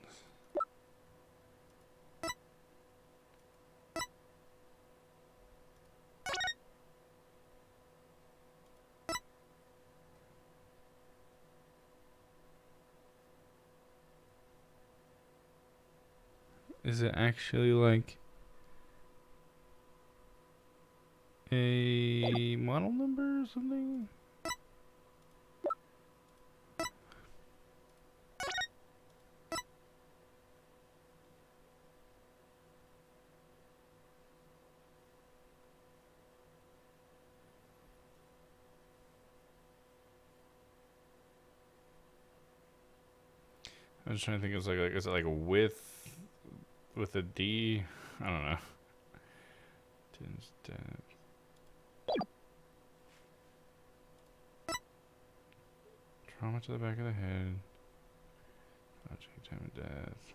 Is it actually like a model number or something? I'm just trying to think. It's like is it like with a D? I don't know. Trauma to the back of the head. Object time of death.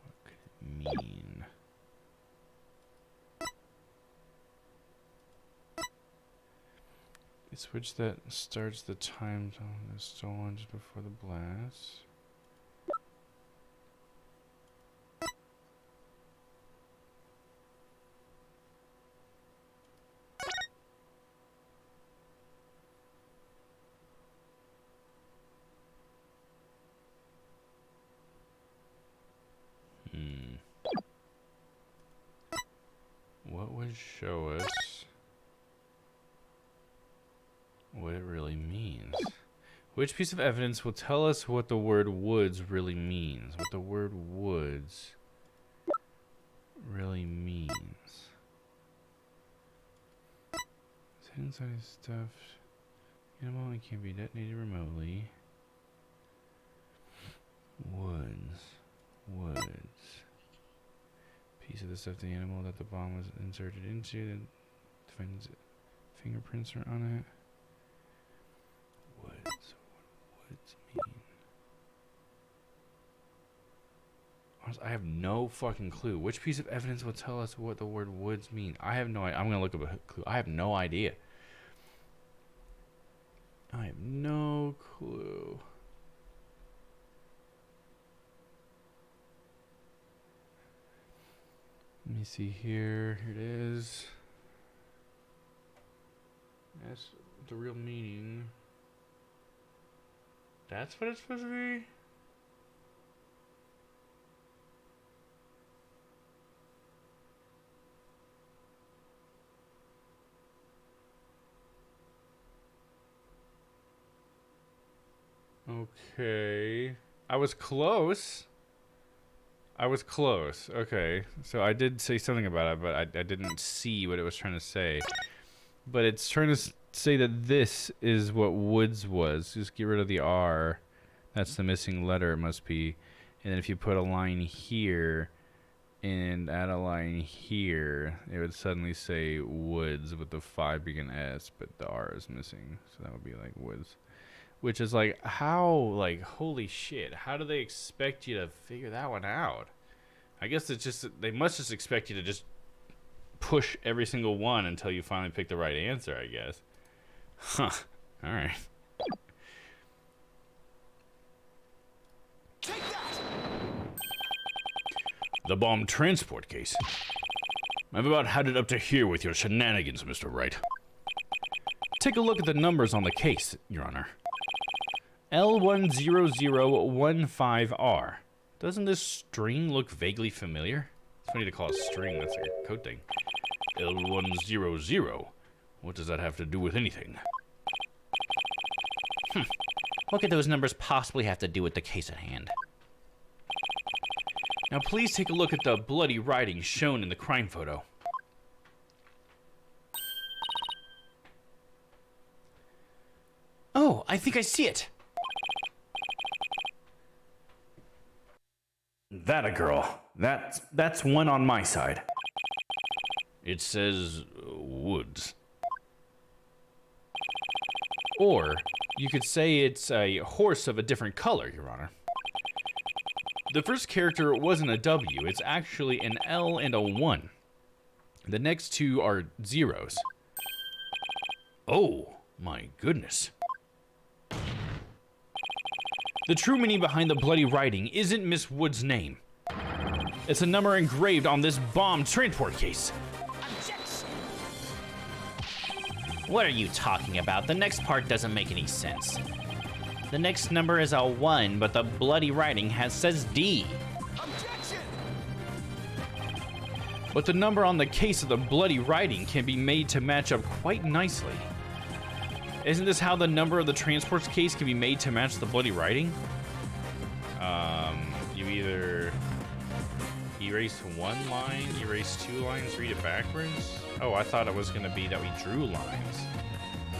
What could it mean? A switch that starts the time zone is stolen just before the blast. What would show us what it really means? Which piece of evidence will tell us what the word woods really means? What the word woods really means? It's hidden inside his stuffed animal and can't be detonated remotely. Woods. Piece of the stuffed animal that the bomb was inserted into. Then finds fingerprints are on it. Woods. What woods mean? Honestly, I have no fucking clue. Which piece of evidence will tell us what the word woods mean? I have no idea. I'm gonna look up a clue. I have no idea. I have no clue. Let me see here. Here it is. That's the real meaning. That's what it's supposed to be? Okay. I was close. Okay. So I did say something about it, but I didn't see what it was trying to say. But it's trying to say that this is what Woods was. Just get rid of the R. That's the missing letter, it must be. And then if you put a line here and add a line here, it would suddenly say Woods with the 5 being an S, but the R is missing. So that would be like Woods. Which is like, how, like, holy shit, how do they expect you to figure that one out? I guess it's just, they must just expect you to just push every single one until you finally pick the right answer, I guess. Huh. Alright. The bomb transport case. I've about had it up to here with your shenanigans, Mr. Wright. Take a look at the numbers on the case, Your Honor. L10015R. Doesn't this string look vaguely familiar? It's funny to call it a string, that's like a code thing. L100. What does that have to do with anything? What could those numbers possibly have to do with the case at hand? Now please take a look at the bloody writing shown in the crime photo. Oh, I think I see it. That a girl. That's one on my side. It says Woods. Or you could say it's a horse of a different color, Your Honor. The first character wasn't a W, it's actually an L and a 1. The next two are zeros. Oh, my goodness. The true meaning behind the bloody writing isn't Miss Wood's name. It's a number engraved on this bomb transport case. What are you talking about? The next part doesn't make any sense. The next number is a 1, but the bloody writing says D. But the number on the case of the bloody writing can be made to match up quite nicely. Isn't this how the number of the transport's case can be made to match the bloody writing? You either erase one line, erase 2 lines, read it backwards. Oh, I thought it was going to be that we drew lines.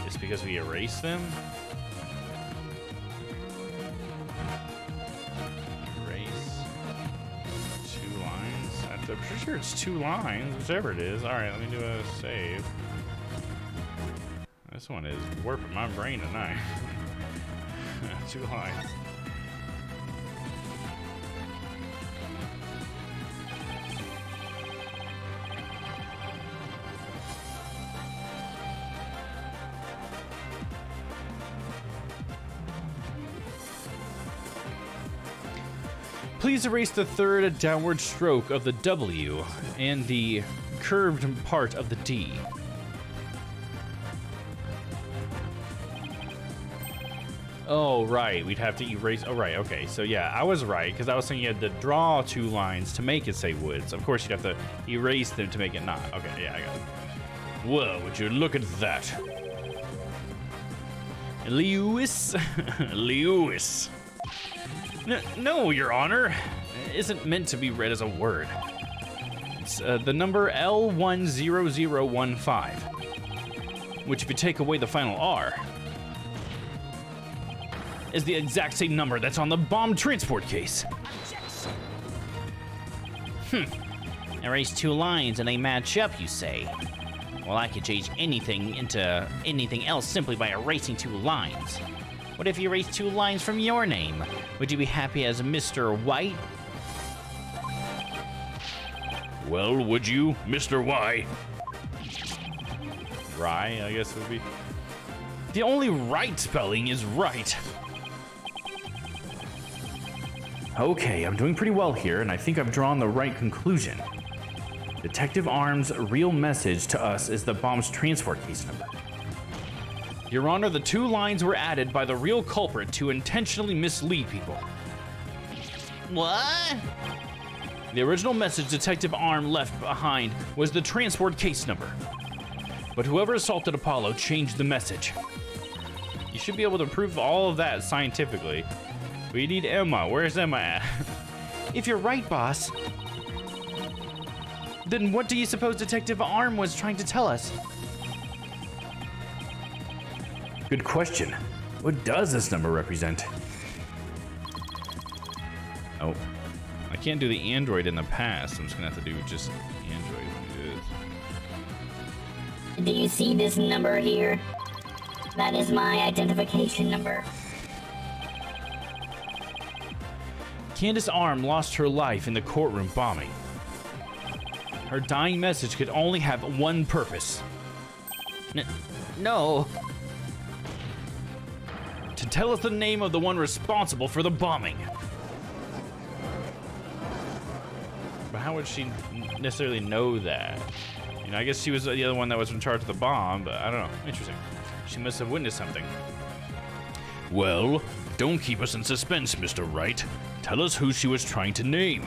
It's because we erased them? Erase 2 lines? I'm pretty sure it's 2 lines, whichever it is. Alright, let me do a save. This one is warping my brain tonight. 2 lines. Please erase the third downward stroke of the W and the curved part of the D. Oh, right. We'd have to erase. Oh, right. Okay. So, yeah, I was right because I was saying you had to draw 2 lines to make it say Woods. Of course, you'd have to erase them to make it not. Okay. Yeah, I got it. Well, would you look at that? Lewis? Lewis. No, Your Honor. It isn't meant to be read as a word. It's the number L10015, which if you take away the final R, is the exact same number that's on the bomb transport case. Erase 2 lines and they match up, you say? Well, I could change anything into anything else simply by erasing 2 lines. What if you erase 2 lines from your name? Would you be happy as Mr. White? Well, would you, Mr. Y? Rye, I guess would be. The only right spelling is right. Okay, I'm doing pretty well here, and I think I've drawn the right conclusion. Detective Arm's real message to us is the bomb's transport case number. Your Honor, the 2 lines were added by the real culprit to intentionally mislead people. What? The original message Detective Arm left behind was the transport case number. But whoever assaulted Apollo changed the message. You should be able to prove all of that scientifically. We need Emma. Where's Emma at? If you're right, boss, then what do you suppose Detective Arm was trying to tell us? Good question. What does this number represent? Oh, I can't do the Android in the past. I'm just gonna have to do just Android when it is. Do you see this number here? That is my identification number. Candace Arm lost her life in the courtroom bombing. Her dying message could only have one purpose. No. To tell us the name of the one responsible for the bombing. But how would she necessarily know that? You know, I guess she was the other one that was in charge of the bomb, but I don't know. Interesting. She must have witnessed something. Well, don't keep us in suspense, Mr. Wright. Tell us who she was trying to name.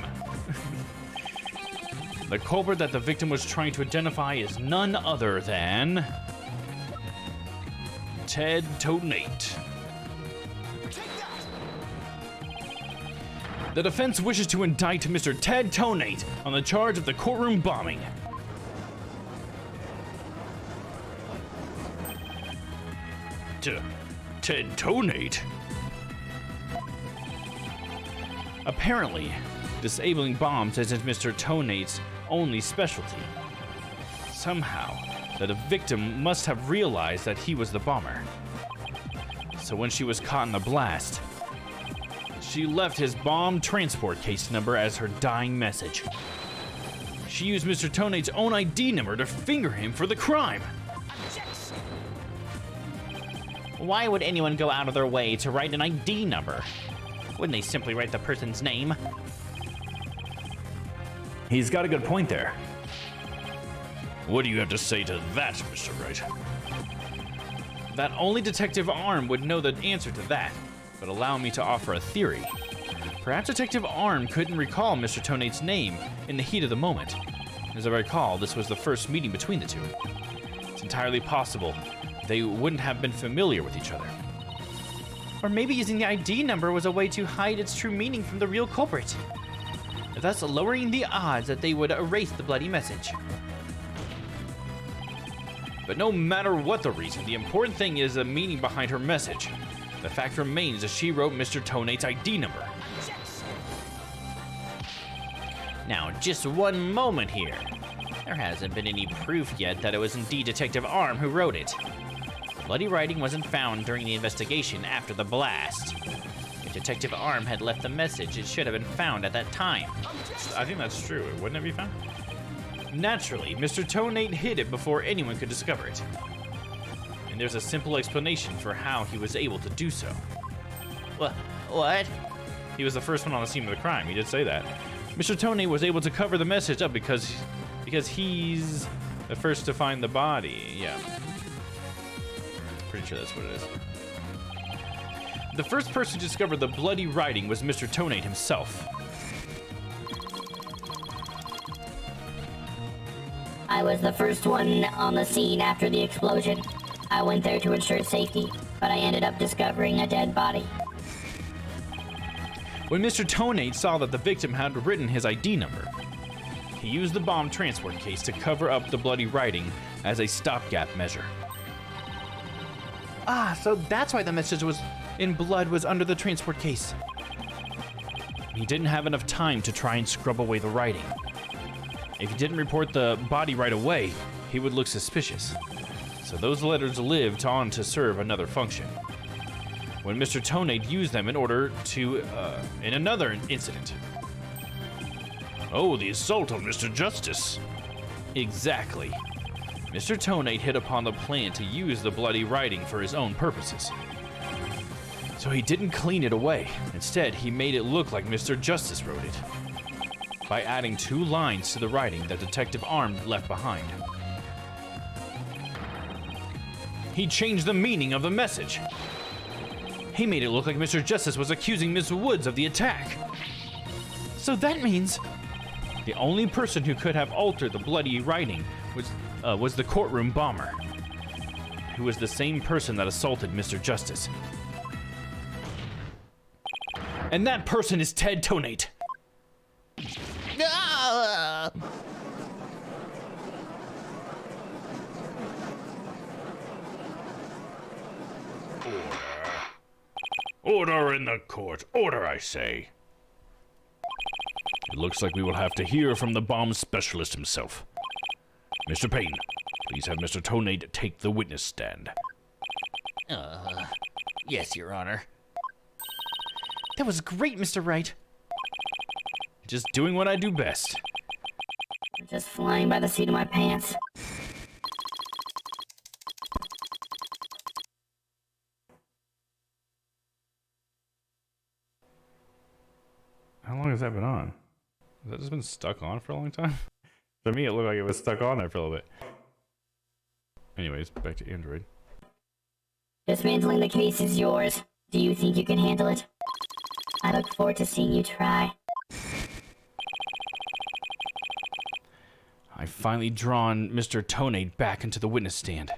The culprit that the victim was trying to identify is none other than Ted Tonate. The defense wishes to indict Mr. Ted Tonate on the charge of the courtroom bombing. Ted Tonate? Apparently, disabling bombs isn't Mr. Tonate's only specialty. Somehow, the victim must have realized that he was the bomber. So when she was caught in the blast, she left his bomb transport case number as her dying message. She used Mr. Tonate's own ID number to finger him for the crime. Why would anyone go out of their way to write an ID number? Wouldn't they simply write the person's name? He's got a good point there. What do you have to say to that, Mr. Wright? That only Detective Arm would know the answer to that, but allow me to offer a theory. Perhaps Detective Arm couldn't recall Mr. Tonate's name in the heat of the moment. As I recall, this was the first meeting between the two. It's entirely possible they wouldn't have been familiar with each other. Or maybe using the ID number was a way to hide its true meaning from the real culprit, thus lowering the odds that they would erase the bloody message. But no matter what the reason, the important thing is the meaning behind her message. The fact remains that she wrote Mr. Tonate's ID number. Now, just one moment here. There hasn't been any proof yet that it was indeed Detective Arm who wrote it. Bloody writing wasn't found during the investigation after the blast. If Detective Arm had left the message, it should have been found at that time. I think that's true. Wouldn't it be found? Naturally, Mr. Tonate hid it before anyone could discover it. And there's a simple explanation for how he was able to do so. What? He was the first one on the scene of the crime. He did say that. Mr. Tonate was able to cover the message up because he's the first to find the body. Yeah. Pretty sure that's what it is. The first person to discover the bloody writing was Mr. Tonate himself. I was the first one on the scene after the explosion. I went there to ensure safety, but I ended up discovering a dead body. When Mr. Tonate saw that the victim had written his ID number, he used the bomb transport case to cover up the bloody writing as a stopgap measure. Ah, so that's why the message was in blood was under the transport case. He didn't have enough time to try and scrub away the writing. If he didn't report the body right away, he would look suspicious. So those letters lived on to serve another function. When Mr. Tonate used them in order to, in another incident. Oh, the assault on Mr. Justice. Exactly. Mr. Tonate hit upon the plan to use the bloody writing for his own purposes. So he didn't clean it away. Instead, he made it look like Mr. Justice wrote it. by adding 2 lines to the writing that Detective Arm left behind. He changed the meaning of the message. He made it look like Mr. Justice was accusing Miss Woods of the attack. So that means the only person who could have altered the bloody writing was the courtroom bomber, who was the same person that assaulted Mr. Justice. And that person is Ted Tonate. Order in the court. Order, I say. It looks like we will have to hear from the bomb specialist himself. Mr. Payne, please have Mr. Tonate take the witness stand. Yes, Your Honor. that was great, Mr. Wright. Just doing what I do best. Just flying by the seat of my pants. How long has that been on? Has that just been stuck on for a long time? To me, it looked like it was stuck on there for a little bit. Anyways, back to Android. Dismantling the case is yours. Do you think you can handle it? I look forward to seeing you try. I've finally drawn Mr. Tonate back into the witness stand.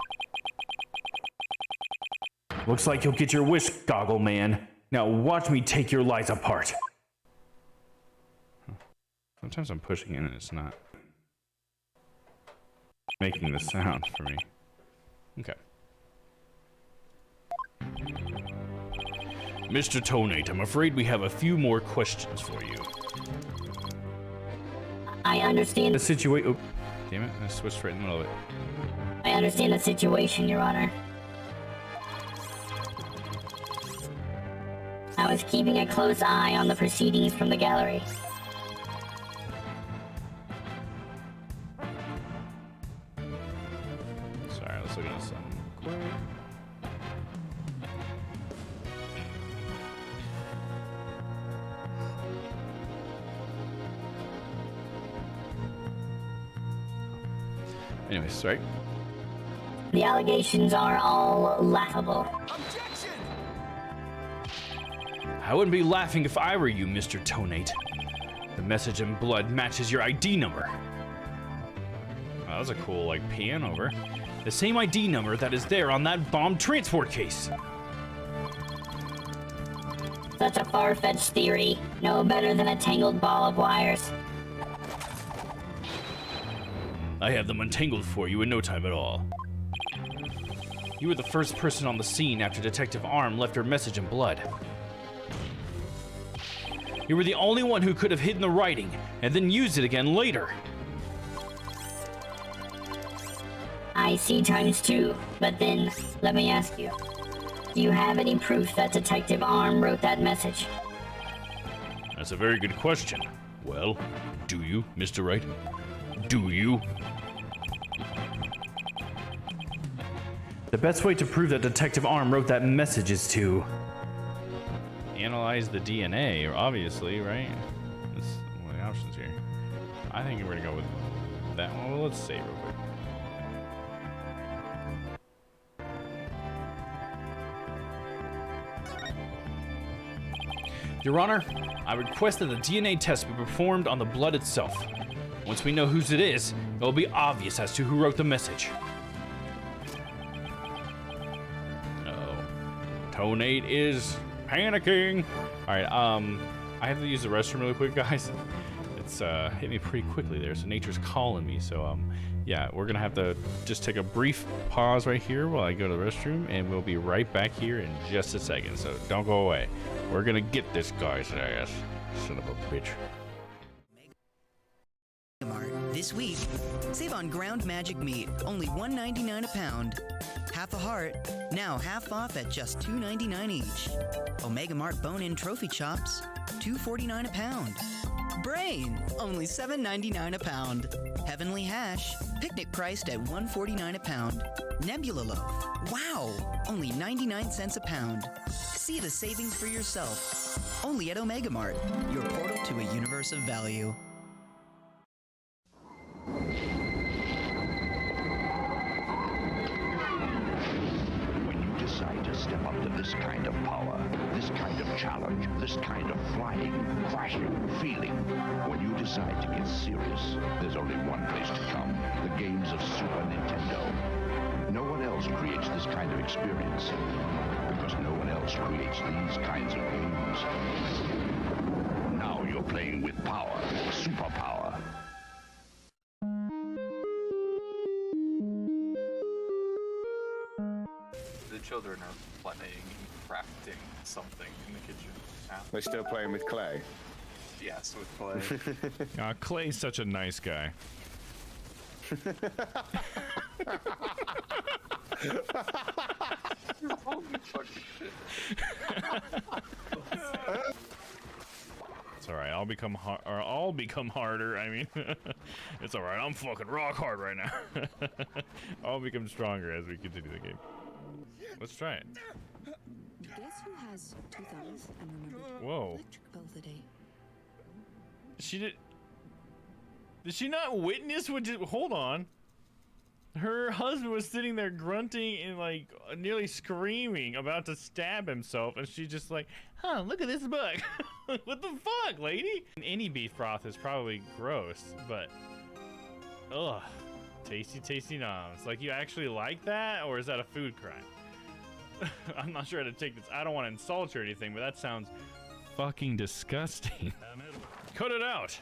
Looks like you'll get your wish, Goggle Man. Now watch me take your lies apart. Sometimes I'm pushing in and it's not making the sound for me. Okay. Mr. Tonate, I'm afraid we have a few more questions for you. I understand the situation. Oh, damn it! I switched right in the middle of it. I understand the situation, Your Honor. I was keeping a close eye on the proceedings from the gallery. Sorry, let's look at something quick. Anyways, sorry. The allegations are all laughable. I wouldn't be laughing if I were you, Mr. Tonate. The message in blood matches your ID number. Oh, that was a cool, like, pan over. The same ID number that is there on that bomb transport case. Such a far-fetched theory. No better than a tangled ball of wires. I have them untangled for you in no time at all. You were the first person on the scene after Detective Arm left her message in blood. You were the only one who could have hidden the writing and then used it again later. I see times two, but then, let me ask you. Do you have any proof that Detective Arm wrote that message? That's a very good question. Well, do you, Mr. Wright? Do you? The best way to prove that Detective Arm wrote that message is to analyze the DNA, obviously, right? That's one of the options here. I think we're gonna go with that one. Well, let's save real quick. Your Honor, I request that the DNA test be performed on the blood itself. Once we know whose it is, it will be obvious as to who wrote the message. Tonate is panicking. All right, I have to use the restroom really quick, guys. It's hit me pretty quickly there, so nature's calling me. So yeah, we're gonna have to just take a brief pause right here while I go to the restroom, and we'll be right back here in just a second. So don't go away. We're gonna get this guy's ass. Son of a bitch. This week, save on ground magic meat, only $1.99 a pound. Half a heart, now half off at just $2.99 each. Omega Mart bone-in trophy chops, $2.49 a pound. Brain, only $7.99 a pound. Heavenly hash, picnic priced at $1.49 a pound. Nebula loaf, wow, only 99 cents a pound. See the savings for yourself. Only at Omega Mart, your portal to a universe of value. step up to this kind of power, this kind of challenge, this kind of flying, crashing feeling. When you decide to get serious, there's only one place to come, the games of Super Nintendo. No one else creates this kind of experience, because no one else creates these kinds of games. Now you're playing with power, superpower. The children are playing, crafting something in the kitchen now. They're still playing with clay? Yes, with clay. Clay's such a nice guy. It's alright, I'll become harder. I mean, it's alright, I'm fucking rock hard right now. I'll become stronger as we continue the game. Let's try it. Guess who has two thumbs and remembered Whoa. electric bill today? Did she not witness what just, hold on. Her husband was sitting there grunting and like nearly screaming, about to stab himself, and she's just like, huh, look at this bug. What the fuck, lady? Any beef broth is probably gross, but ugh, tasty, tasty noms. Like, you actually like that, or is that a food crime? I'm not sure how to take this. I don't want to insult you or anything, but that sounds fucking disgusting. Cut it out.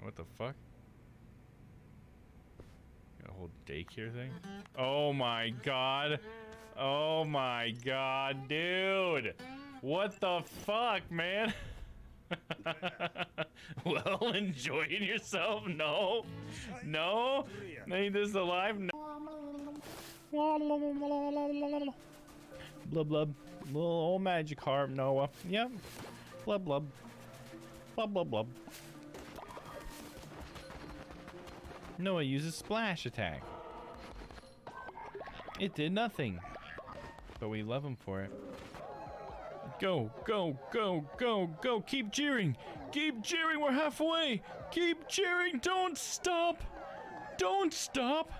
What the fuck? Got a whole daycare thing? Oh my god. Oh my god, dude. What the fuck, man? Well, enjoying yourself? No. No? Ain't this alive? No. Blub blub. Little old magic harp, Noah. Yep. Blub blub. Blub blub blub. Noah uses splash attack. It did nothing. But we love him for it. Go, go, go, go, go. Keep cheering. Keep cheering. We're halfway. Keep cheering. Don't stop. Don't stop.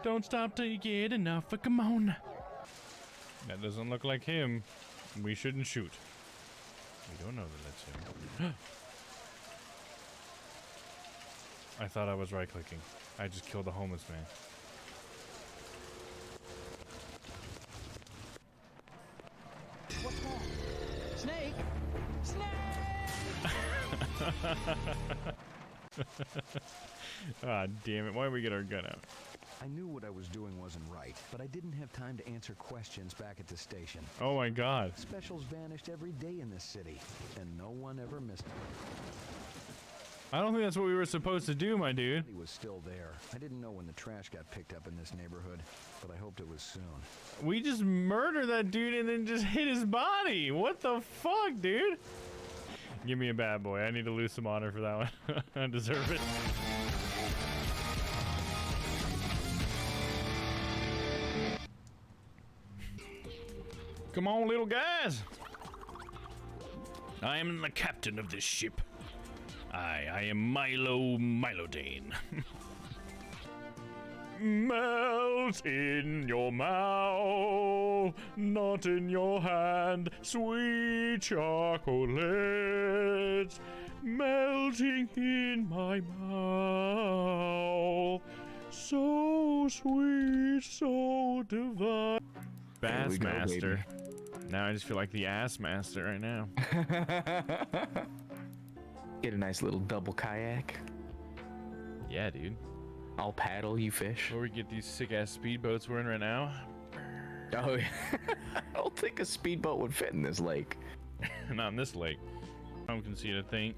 Don't stop till you get enough. Come on. That doesn't look like him. We shouldn't shoot. We don't know that that's him. I thought I was right-clicking. I just killed a homeless man. What's wrong? Snake! Ah, damn it. Why did we get our gun out? I knew what I was doing wasn't right, but I didn't have time to answer questions back at the station. Oh my god. Specials vanished every day in this city, and no one ever missed them. I don't think that's what we were supposed to do, my dude. He was still there. I didn't know when the trash got picked up in this neighborhood, but I hoped it was soon. We just murdered that dude and then just hit his body. What the fuck, dude? Give me a bad boy. I need to lose some honor for that one. I deserve it. Come on, little guys. I am the captain of this ship. I am Milo Milodane. Melt in your mouth, not in your hand, sweet chocolate, melting in my mouth, so sweet, so divine. Bassmaster. Now I just feel like the ass master right now. Get a nice little double kayak. Yeah, dude. I'll paddle, you fish. Or we get these sick ass speedboats we're in right now. Oh, yeah. I don't think a speedboat would fit in this lake. Not in this lake. Pumpkin seed, I think.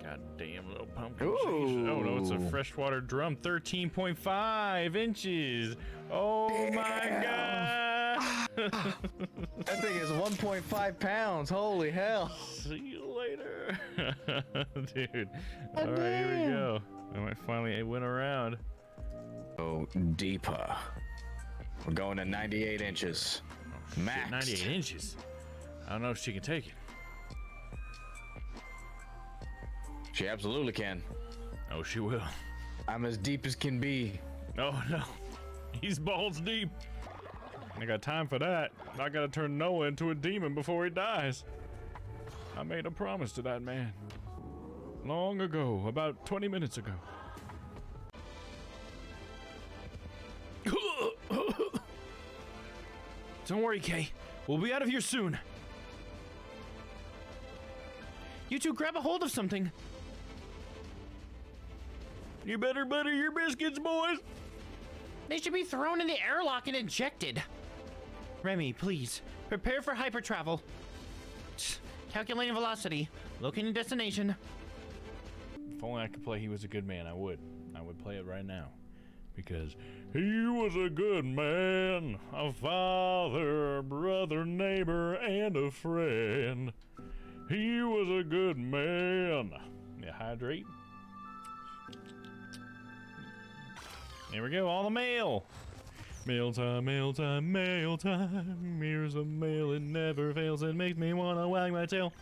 God damn little pumpkin Ooh. seed. Oh no, it's a freshwater drum. 13.5 inches. Oh damn. My god. That thing is 1.5 pounds. Holy hell. See you later. Dude. All right, here we go. I might finally win around. Oh, deeper. We're going to 98 inches. Oh, max. 98 inches. I don't know if she can take it. She absolutely can. Oh, she will. I'm as deep as can be. Oh no. He's balls deep. I got time for that. I gotta turn Noah into a demon before he dies. I made a promise to that man. Long ago, about 20 minutes ago. Don't worry, Kay. We'll be out of here soon. You two grab a hold of something. You better butter your biscuits, boys. They should be thrown in the airlock and injected. Remy, please, prepare for hypertravel. Calculating velocity, locating destination. If only I could play He Was a Good Man, I would. I would play it right now. Because he was a good man, a father, a brother, neighbor, and a friend. He was a good man. Yeah, hydrate. There we go, all the mail. Mail time, mail time, mail time. Here's the mail, it never fails. It makes me wanna wag my tail.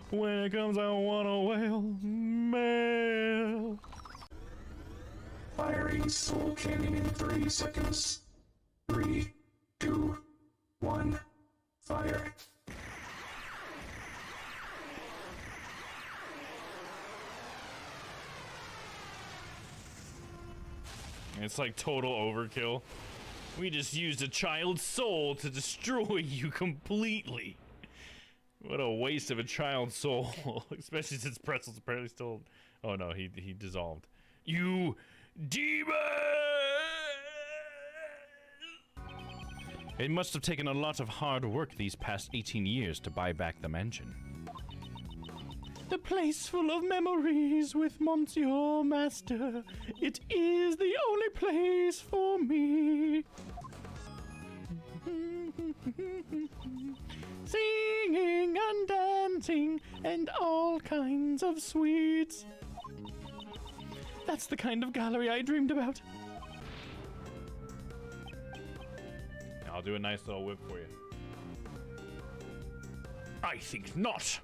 When it comes, I wanna wail. Mail. Firing soul cannon in 3 seconds. 3, 2, 1, fire. It's like total overkill. We just used a child's soul to destroy you completely. What a waste of a child's soul. Especially since Pretzel's apparently still... Oh no, he dissolved. You demon! It must have taken a lot of hard work these past 18 years to buy back the mansion. The place full of memories with Monsieur Master. It is the only place for me. Singing and dancing and all kinds of sweets. That's the kind of gallery I dreamed about. I'll do a nice little whip for you. I think not.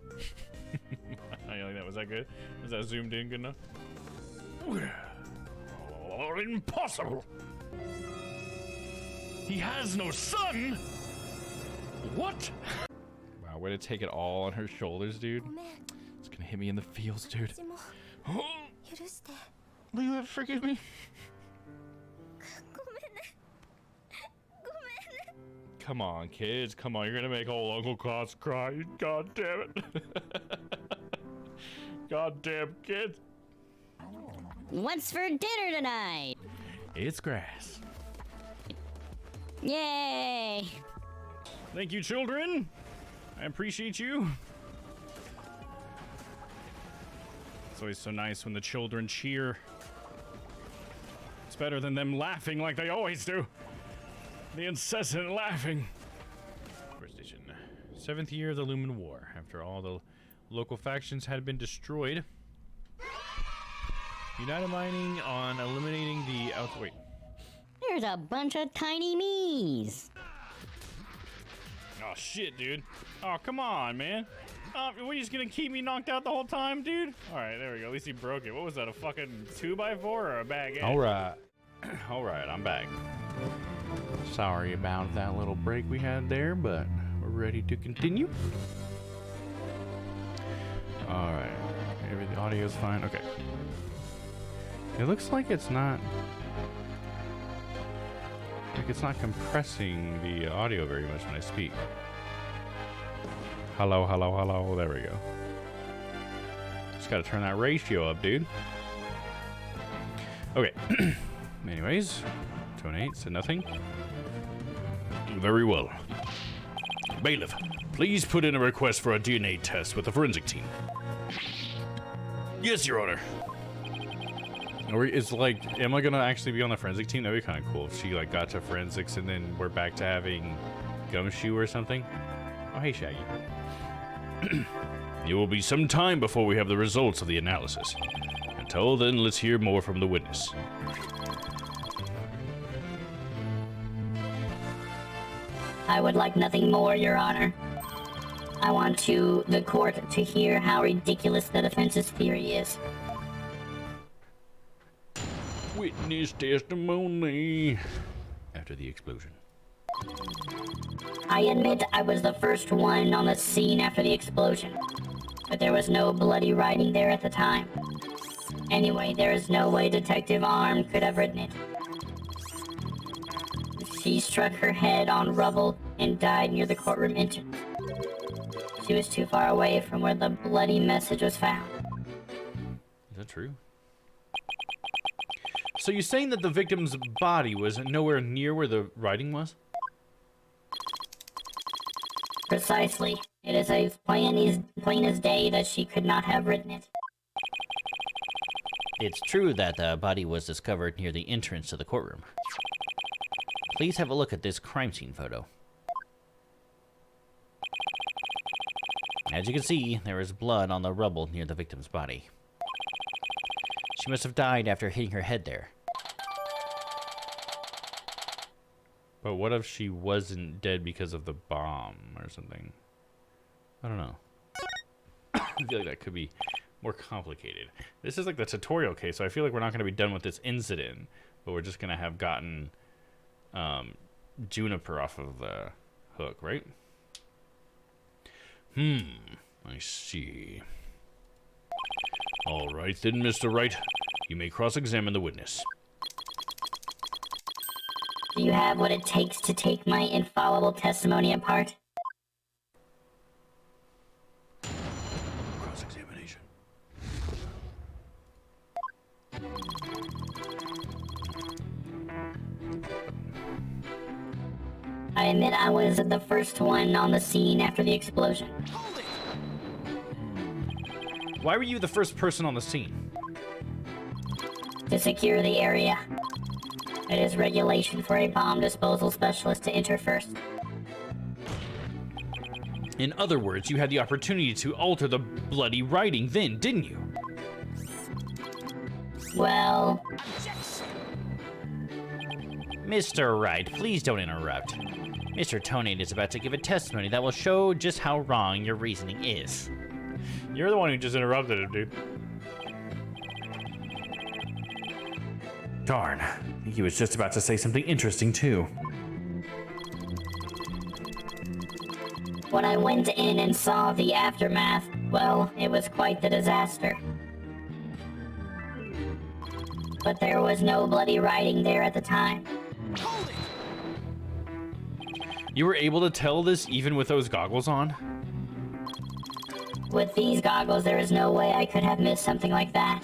I like that. Was that good? Was that zoomed in good enough? Oh, impossible! He has no son! What? Wow, way to take it all on her shoulders, dude. It's gonna hit me in the feels, dude. Will you ever forgive me? Come on, kids. Come on, you're gonna make old Uncle Cost cry. God damn it. Goddamn kids. What's for dinner tonight? It's grass. Yay! Thank you, children. I appreciate you. It's always so nice when the children cheer. It's better than them laughing like they always do. The incessant laughing. First station. 7th year of the Lumen War. After all the local factions had been destroyed. United Mining on eliminating the wait. There's a bunch of tiny me's. Oh shit, dude. Oh, come on, man. What, you just gonna keep me knocked out the whole time, dude? Alright, there we go. At least he broke it. What was that, a fucking 2x4 or a baguette? Alright. Alright, I'm back. Sorry about that little break we had there, but we're ready to continue. Alright. The audio's fine. Okay. It looks like it's not... it's not compressing the audio very much when I speak. Hello, hello, hello. There we go. Just gotta turn that ratio up, dude. Okay. Anyways, donate, said nothing. Very well. Bailiff, please put in a request for a DNA test with the forensic team. Yes, Your Honor. Or it's like, am I gonna actually be on the forensic team? That'd be kind of cool if she like got to forensics and then we're back to having gumshoe or something. Oh, hey, Shaggy. It will be some time before we have the results of the analysis. Until then, let's hear more from the witness. I would like nothing more, Your Honor. I want the court to hear how ridiculous the defense's theory is. Witness testimony. After the explosion. I admit I was the first one on the scene after the explosion, but there was no bloody writing there at the time. Anyway, there is no way Detective Arm could have written it. She struck her head on rubble and died near the courtroom entrance. She was too far away from where the bloody message was found. Is that true? So you're saying that the victim's body was nowhere near where the writing was? Precisely. It is as plain as day that she could not have written it. It's true that the body was discovered near the entrance to the courtroom. Please have a look at this crime scene photo. As you can see, there is blood on the rubble near the victim's body. She must have died after hitting her head there. But what if she wasn't dead because of the bomb or something? I don't know. I feel like that could be more complicated. This is like the tutorial case, so I feel like we're not going to be done with this incident, but we're just going to have gotten Juniper off of the hook, right? I see. All right then, Mr. Wright. You may cross-examine the witness. Do you have what it takes to take my infallible testimony apart? Cross-examination. I admit I was the first one on the scene after the explosion. Why were you the first person on the scene? To secure the area. It is regulation for a bomb disposal specialist to enter first. In other words, you had the opportunity to alter the bloody writing then, didn't you? Well... Mr. Wright, please don't interrupt. Mr. Tonade is about to give a testimony that will show just how wrong your reasoning is. You're the one who just interrupted him, dude. Darn, I think he was just about to say something interesting too. When I went in and saw the aftermath, well, it was quite the disaster. But there was no bloody writing there at the time. You were able to tell this even with those goggles on? With these goggles, there is no way I could have missed something like that.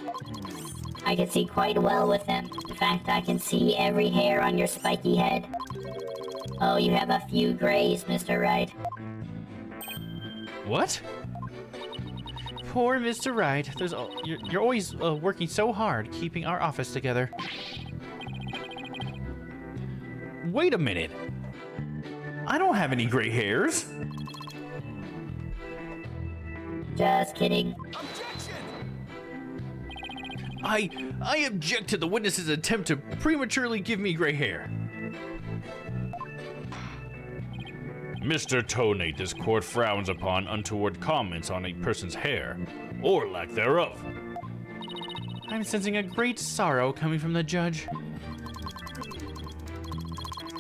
I can see quite well with them. In fact, I can see every hair on your spiky head. Oh, you have a few grays, Mr. Wright. What? Poor Mr. Wright. You're always working so hard keeping our office together. Wait a minute. I don't have any gray hairs. Just kidding. I object to the witness's attempt to prematurely give me gray hair. Mr. Tonate, this court frowns upon untoward comments on a person's hair, or lack thereof. I'm sensing a great sorrow coming from the judge.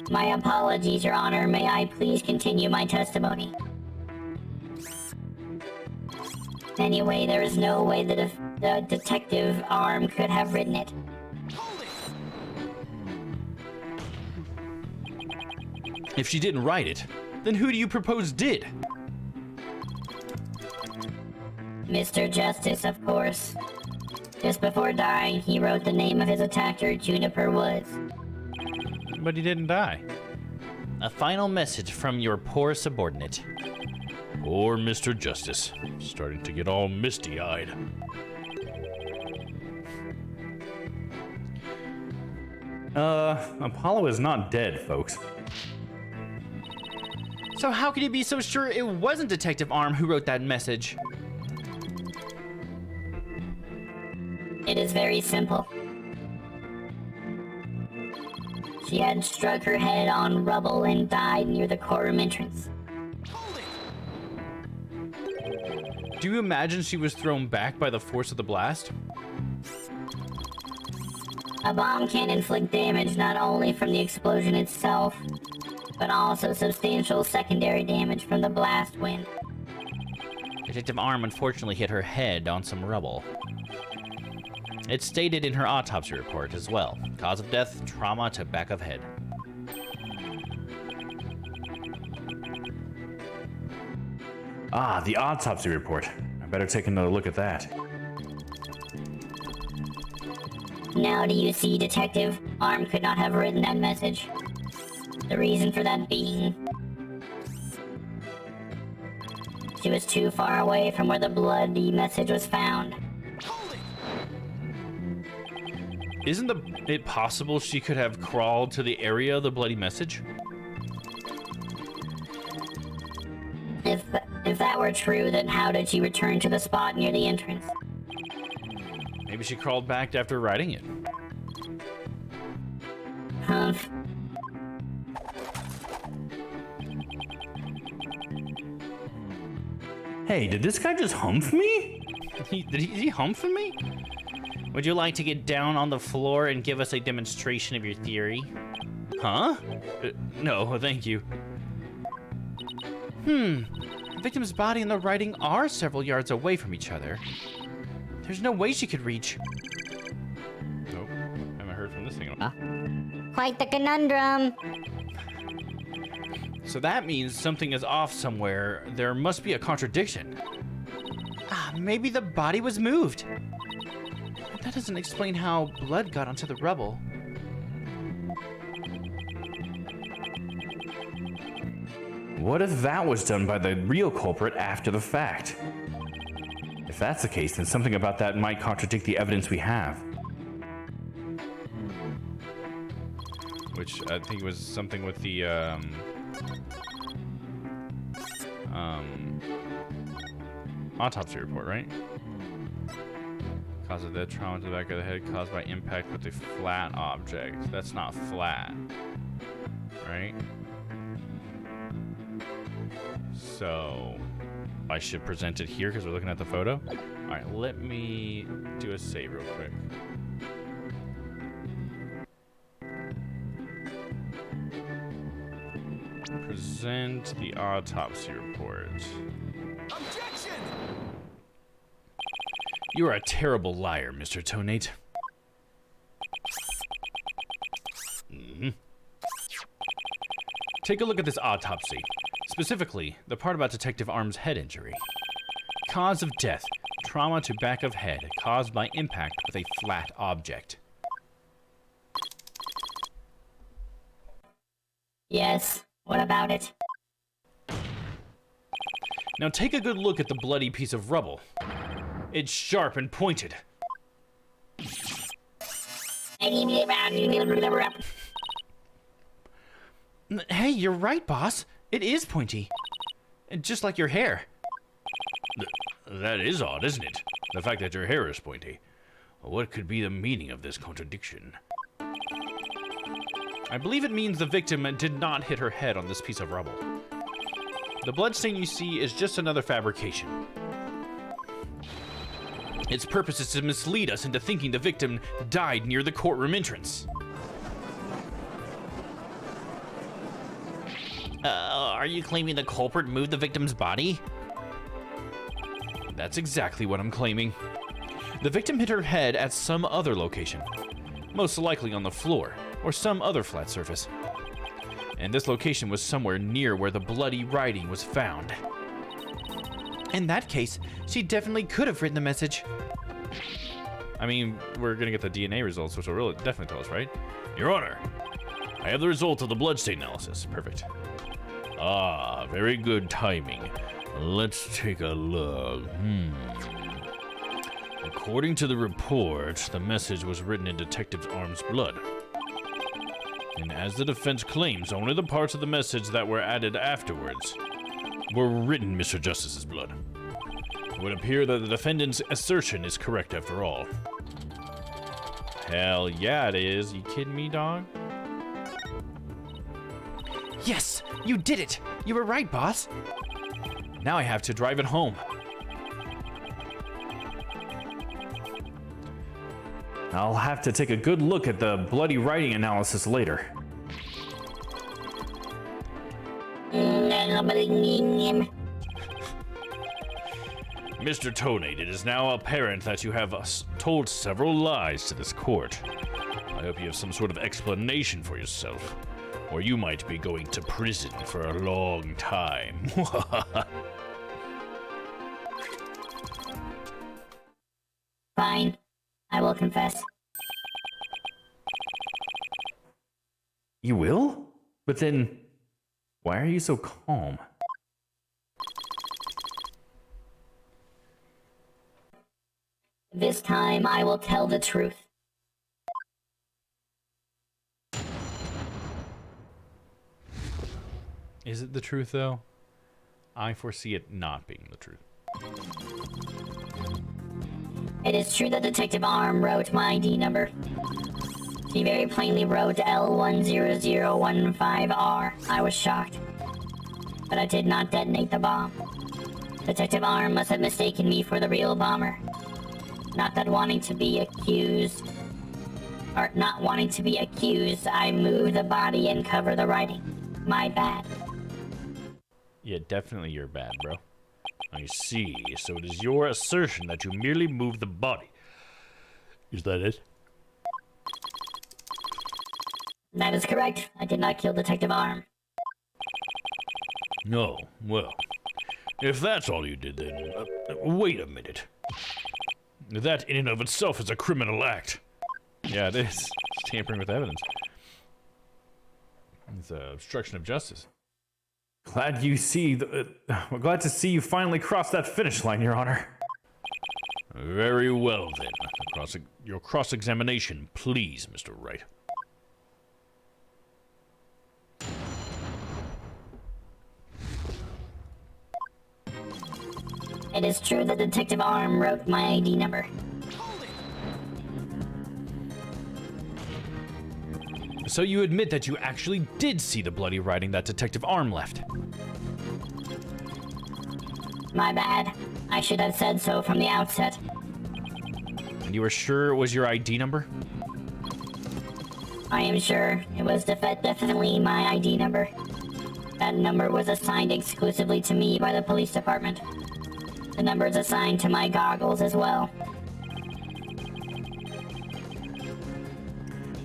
My apologies, Your Honor. May I please continue my testimony? Anyway, there is no way that the detective arm could have written it. If she didn't write it, then who do you propose did? Mr. Justice, of course. Just before dying, he wrote the name of his attacker, Juniper Woods. But he didn't die. A final message from your poor subordinate. Poor Mr. Justice. Starting to get all misty-eyed. Apollo is not dead, folks. So how could you be so sure it wasn't Detective Arm who wrote that message? It is very simple. She had struck her head on rubble and died near the courtroom entrance. Do you imagine she was thrown back by the force of the blast? A bomb can inflict damage not only from the explosion itself, but also substantial secondary damage from the blast wind. Detective Arm unfortunately hit her head on some rubble. It's stated in her autopsy report as well. Cause of death, trauma to back of head. Ah, the autopsy report. I better take another look at that. Now do you see, Detective? Arm could not have written that message. The reason for that being... she was too far away from where the bloody message was found. Isn't it possible she could have crawled to the area of the bloody message? If that were true, then how did she return to the spot near the entrance? Maybe she crawled back after writing it. Humph. Hey, did this guy just humph me? Did he humph me? Would you like to get down on the floor and give us a demonstration of your theory? Huh? No, thank you. The victim's body and the writing are several yards away from each other. There's no way she could reach. Nope. Haven't heard from this thing. Quite the conundrum. So that means something is off somewhere. There must be a contradiction. Maybe the body was moved. But that doesn't explain how blood got onto the rubble. What if that was done by the real culprit after the fact? If that's the case, then something about that might contradict the evidence we have. Which I think was something with the autopsy report, right? Cause of death, trauma to the back of the head caused by impact with a flat object. That's not flat, right? So I should present it here because we're looking at the photo. All right, let me do a save real quick. Present the autopsy report. Objection! You are a terrible liar, Mr. Tonate. Take a look at this autopsy. Specifically, the part about Detective Arm's head injury. Cause of death, trauma to back of head caused by impact with a flat object. Yes, what about it? Now take a good look at the bloody piece of rubble. It's sharp and pointed. Hey, you're right, boss. It is pointy. Just like your hair. That is odd, isn't it? The fact that your hair is pointy. What could be the meaning of this contradiction? I believe it means the victim did not hit her head on this piece of rubble. The bloodstain you see is just another fabrication. Its purpose is to mislead us into thinking the victim died near the courtroom entrance. Are you claiming the culprit moved the victim's body? That's exactly what I'm claiming. The victim hit her head at some other location, most likely on the floor or some other flat surface. And this location was somewhere near where the bloody writing was found. In that case, she definitely could have written the message. I mean, we're gonna get the DNA results, which will really definitely tell us, right? Your Honor, I have the result of the bloodstain analysis. Perfect. Ah, very good timing. Let's take a look. According to the report, the message was written in Detective Arm's blood. And as the defense claims, only the parts of the message that were added afterwards were written in Mr. Justice's blood. It would appear that the defendant's assertion is correct after all. Hell yeah, it is. You kidding me, dog? Yes, you did it. You were right, boss. Now I have to drive it home. I'll have to take a good look at the bloody writing analysis later. Mr. Tonate, it is now apparent that you have told several lies to this court. I hope you have some sort of explanation for yourself, or you might be going to prison for a long time. Fine. I will confess. You will? But then, why are you so calm? This time I will tell the truth. Is it the truth, though? I foresee it not being the truth. It is true that Detective Arm wrote my ID number. He very plainly wrote L10015R. I was shocked. But I did not detonate the bomb. Detective Arm must have mistaken me for the real bomber. Not wanting to be accused, I moved the body and covered the writing. My bad. Yeah, definitely you're bad, bro. I see. So it is your assertion that you merely moved the body. Is that it? That is correct. I did not kill Detective Arm. No. Well, if that's all you did, then wait a minute. That in and of itself is a criminal act. Yeah, it is. It's tampering with evidence. It's obstruction of justice. Glad to see you finally crossed that finish line, Your Honor. Very well, then. Your cross-examination, please, Mr. Wright. It is true that Detective Arm wrote my ID number. So you admit that you actually did see the bloody writing that Detective Arm left? My bad. I should have said so from the outset. And you were sure it was your ID number? I am sure it was definitely my ID number. That number was assigned exclusively to me by the police department. The number is assigned to my goggles as well.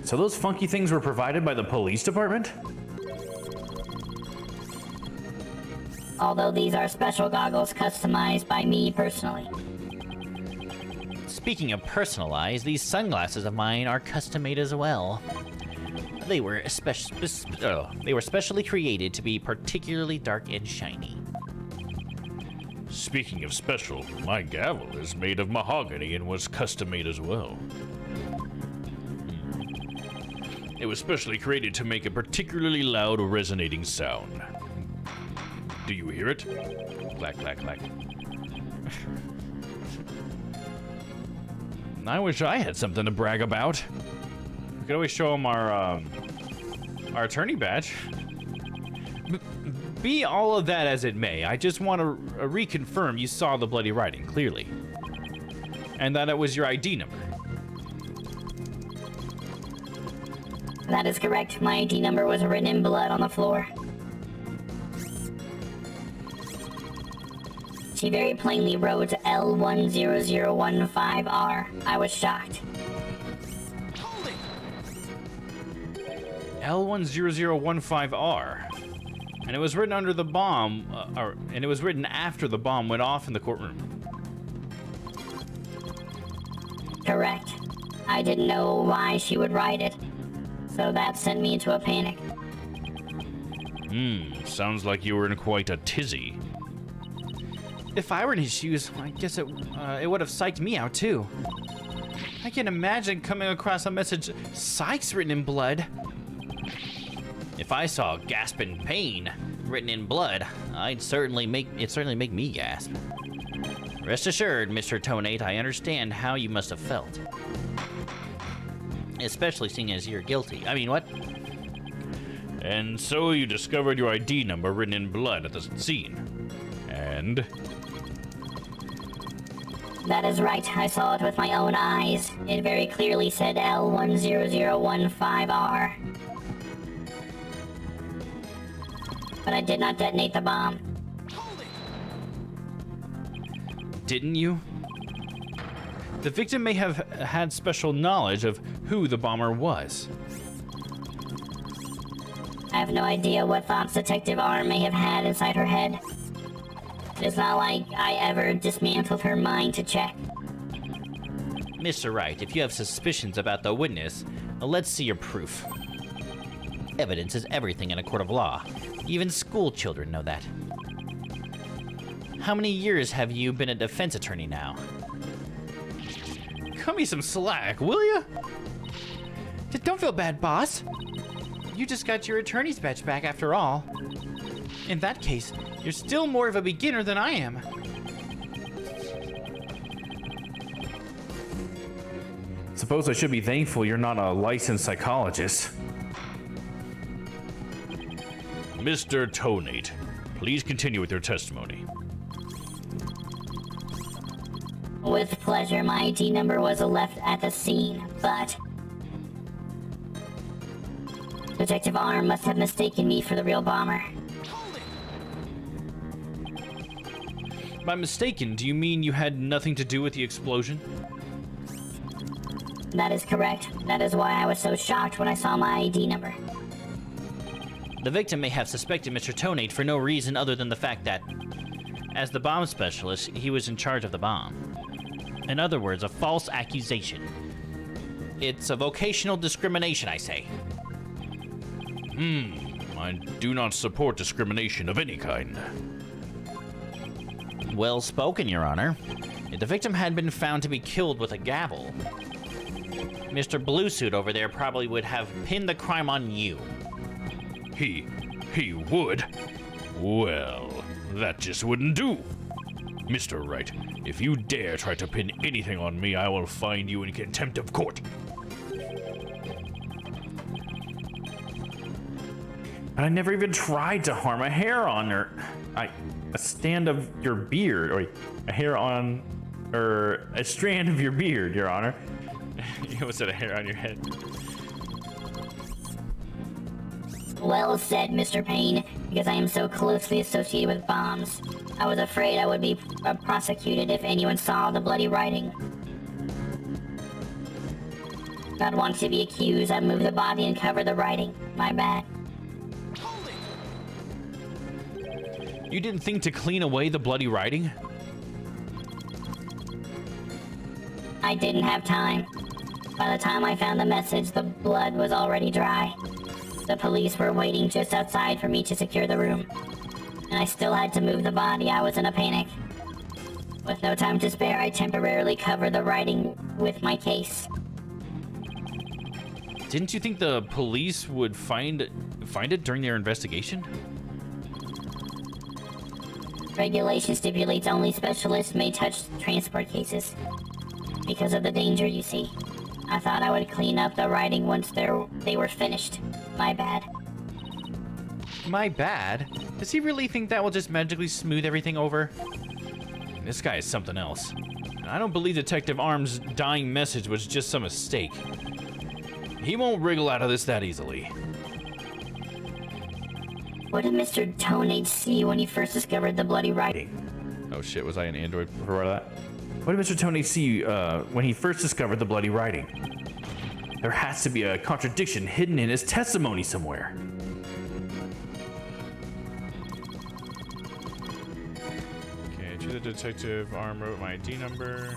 So those funky things were provided by the police department? Although these are special goggles customized by me personally. Speaking of personalized, these sunglasses of mine are custom made as well. They were specially created to be particularly dark and shiny. Speaking of special, my gavel is made of mahogany and was custom made as well. It was specially created to make a particularly loud, resonating sound. Do you hear it? Clack, clack, clack. I wish I had something to brag about. We could always show them our attorney badge. Be all of that as it may, I just want to reconfirm you saw the bloody writing, clearly. And that it was your ID number. That is correct. My ID number was written in blood on the floor. She very plainly wrote L10015R. I was shocked. L10015R. And it was written under the bomb, and it was written after the bomb went off in the courtroom. Correct. I didn't know why she would write it, so that sent me into a panic. Sounds like you were in quite a tizzy. If I were in his shoes, I guess it would have psyched me out too. I can't imagine coming across a message, "Psych's" written in blood. If I saw "gasp in pain" written in blood, it'd certainly make me gasp. Rest assured, Mr. Tonate, I understand how you must have felt. Especially seeing as you're guilty. I mean, what? And so you discovered your ID number written in blood at the scene. And? That is right. I saw it with my own eyes. It very clearly said L10015R. but I did not detonate the bomb. Didn't you? The victim may have had special knowledge of who the bomber was. I have no idea what thoughts Detective R may have had inside her head. It's not like I ever dismantled her mind to check. Mr. Wright, if you have suspicions about the witness, let's see your proof. Evidence is everything in a court of law. Even school children know that. How many years have you been a defense attorney now? Cut me some slack, will ya? Don't feel bad, boss. You just got your attorney's badge back after all. In that case, you're still more of a beginner than I am. Suppose I should be thankful you're not a licensed psychologist. Mr. Tonate, please continue with your testimony. With pleasure, my ID number was left at the scene, but Detective R must have mistaken me for the real bomber. By mistaken, do you mean you had nothing to do with the explosion? That is correct. That is why I was so shocked when I saw my ID number. The victim may have suspected Mr. Tonate for no reason other than the fact that, as the bomb specialist, he was in charge of the bomb. In other words, a false accusation. It's a vocational discrimination, I say. I do not support discrimination of any kind. Well spoken, Your Honor. If the victim had been found to be killed with a gavel, Mr. Bluesuit over there probably would have pinned the crime on you. He would? Well, that just wouldn't do. Mr. Wright, if you dare try to pin anything on me, I will find you in contempt of court. I never even tried to harm a hair on her. A stand of your beard, or a hair on, or a strand of your beard, Your Honor. You almost had a hair on your head. Well said, Mr. Payne, because I am so closely associated with bombs. I was afraid I would be prosecuted if anyone saw the bloody writing. Not wanting to be accused, I moved the body and covered the writing. My bad. You didn't think to clean away the bloody writing? I didn't have time. By the time I found the message, the blood was already dry. The police were waiting just outside for me to secure the room. And I still had to move the body. I was in a panic. With no time to spare, I temporarily covered the writing with my case. Didn't you think the police would find it during their investigation? Regulation stipulates only specialists may touch transport cases. Because of the danger, you see. I thought I would clean up the writing once they were finished. My bad. My bad? Does he really think that will just magically smooth everything over? This guy is something else. And I don't believe Detective Arm's dying message was just some mistake. He won't wriggle out of this that easily. What did Mr. Tonate see when he first discovered the bloody writing? Oh shit, was I an android before that? What did Mr. Tonate see when he first discovered the bloody writing? There has to be a contradiction hidden in his testimony somewhere. Okay, to the Detective Arm wrote my ID number.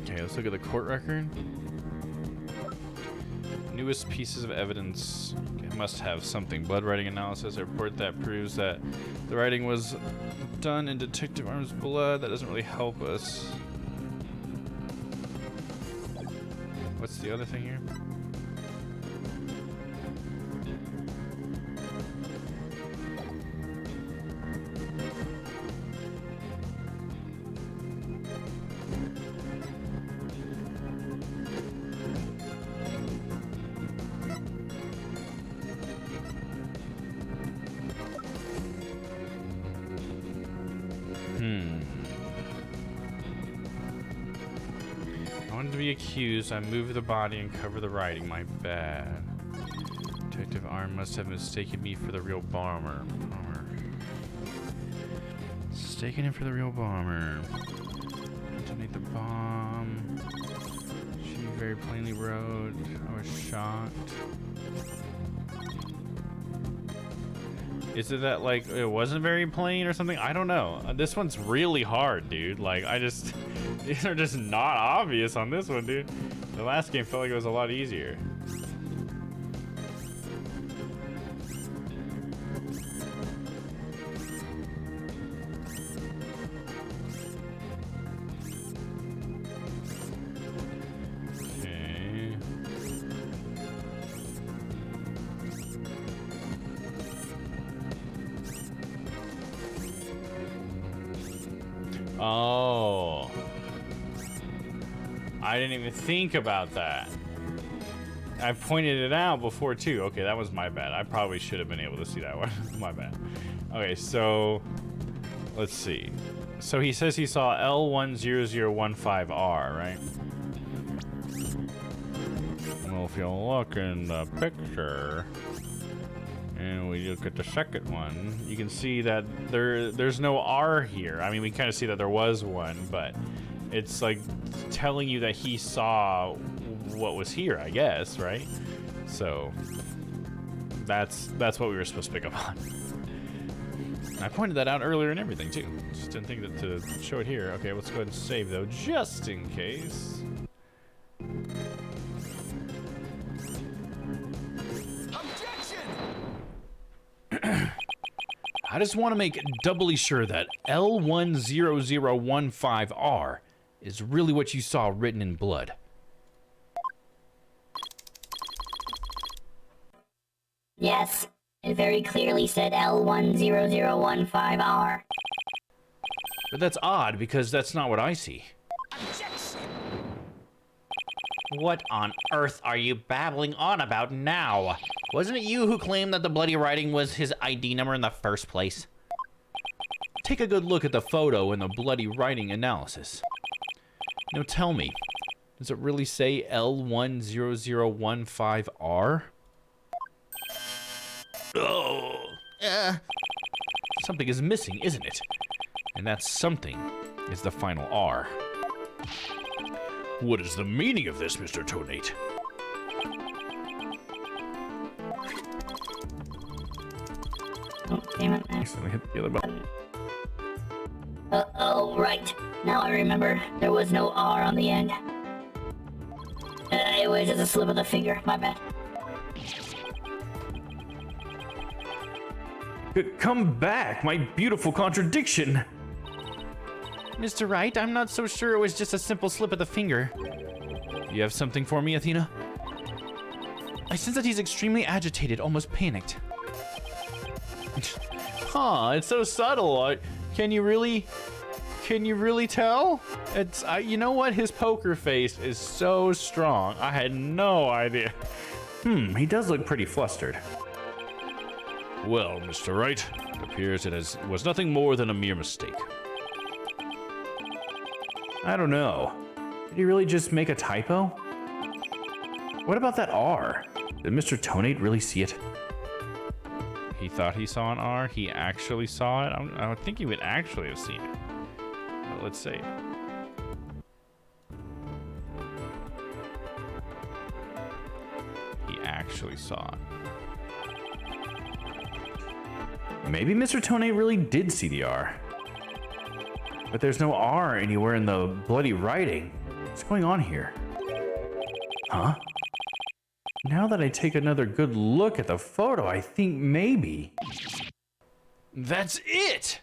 Okay, let's look at the court record. Newest pieces of evidence. Okay, must have something. Blood writing analysis. A report that proves that the writing was done in Detective Arm's blood. That doesn't really help us. What's the other thing here? wanted to be accused. I moved the body and covered the writing. My bad. Detective Arm must have mistaken me for the real bomber. Mistaken him for the real bomber. Detonate the bomb. She very plainly wrote, I was shocked. Is it that, like, it wasn't very plain or something? I don't know. This one's really hard, dude. Like, these are just not obvious on this one, dude. The last game felt like it was a lot easier. Oh, I didn't even think about that. I pointed it out before too. Okay, that was my bad. I probably should have been able to see that one. My bad. Okay, so let's see. So he says he saw L10015R, right? Well, if you look in the picture and we look at the second one, you can see that there's no R here. I mean, we kind of see that there was one, but it's like telling you that he saw what was here, I guess, right? So that's what we were supposed to pick up on. I pointed that out earlier and everything too. Just didn't think that to show it here. Okay, let's go ahead and save though, just in case. I just want to make doubly sure that L10015R is really what you saw written in blood. Yes, it very clearly said L10015R. But that's odd because that's not what I see. What on earth are you babbling on about now? Wasn't it you who claimed that the bloody writing was his ID number in the first place? Take a good look at the photo and the bloody writing analysis. Now tell me, does it really say L10015R? Oh, something is missing, isn't it? And that something is the final R. What is the meaning of this, Mr. Tonate? Oh, damn it. Accidentally hit the other button. Oh, right. Now I remember. There was no R on the end. It was just a slip of the finger. My bad. Come back, my beautiful contradiction. Mr. Wright, I'm not so sure it was just a simple slip of the finger. You have something for me, Athena? I sense that he's extremely agitated, almost panicked. Huh, it's so subtle. Can you really tell? It's you know what? His poker face is so strong. I had no idea. He does look pretty flustered. Well, Mr. Wright, it appears it was nothing more than a mere mistake. I don't know. Did he really just make a typo? What about that R? Did Mr. Tonate really see it? He thought he saw an R. He actually saw it. I would think he would actually have seen it. But let's see. He actually saw it. Maybe Mr. Tonate really did see the R. But there's no R anywhere in the bloody writing. What's going on here? Huh? Now that I take another good look at the photo, I think maybe... That's it!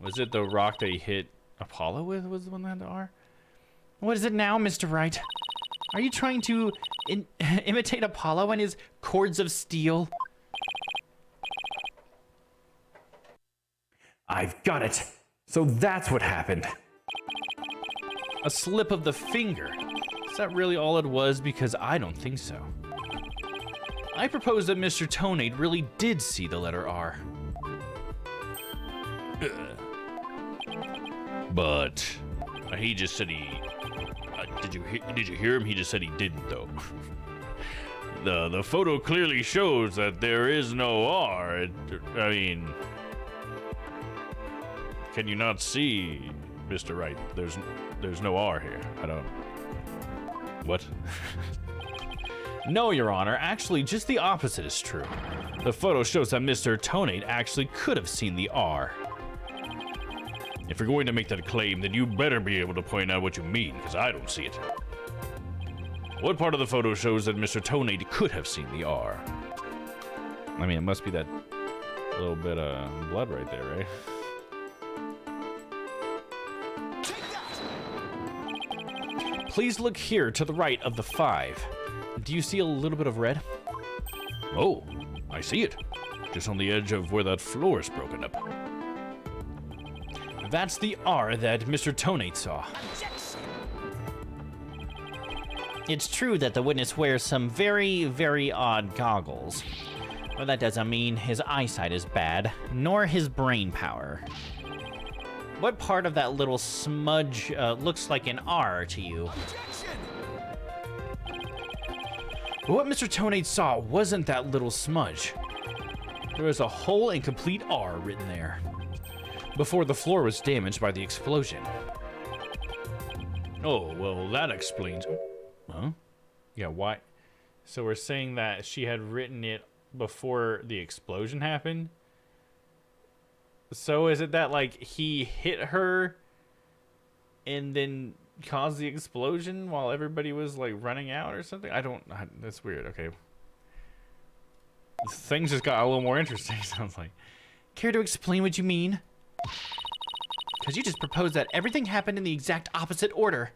Was it the rock that he hit Apollo with was the one that had the R? What is it now, Mr. Wright? Are you trying to imitate Apollo and his cords of steel? I've got it! So that's what happened. A slip of the finger. Is that really all it was? Because I don't think so. I propose that Mr. Tonate really did see the letter R. But he just said he Did you hear him? He just said he didn't, though. The photo clearly shows that there is no R. I mean, can you not see, Mr. Wright? There's no R here. I don't. What? No, Your Honor. Actually, just the opposite is true. The photo shows that Mr. Tonate actually could have seen the R. If you're going to make that claim, then you better be able to point out what you mean, because I don't see it. What part of the photo shows that Mr. Tonate could have seen the R? I mean, it must be that little bit of blood right there, right? Please look here to the right of the 5. Do you see a little bit of red? Oh, I see it. Just on the edge of where that floor is broken up. That's the R that Mr. Tonate saw. It's true that the witness wears some very, very odd goggles. But that doesn't mean his eyesight is bad, nor his brain power. What part of that little smudge looks like an R to you? But what Mr. Tonate saw wasn't that little smudge. There was a whole and complete R written there, before the floor was damaged by the explosion. Oh, well, that explains... Huh? Yeah, why? So we're saying that she had written it before the explosion happened? So is it that, like, he hit her and then caused the explosion while everybody was, like, running out or something? That's weird. Okay. Things just got a little more interesting, sounds like. Care to explain what you mean? Because you just proposed that everything happened in the exact opposite order.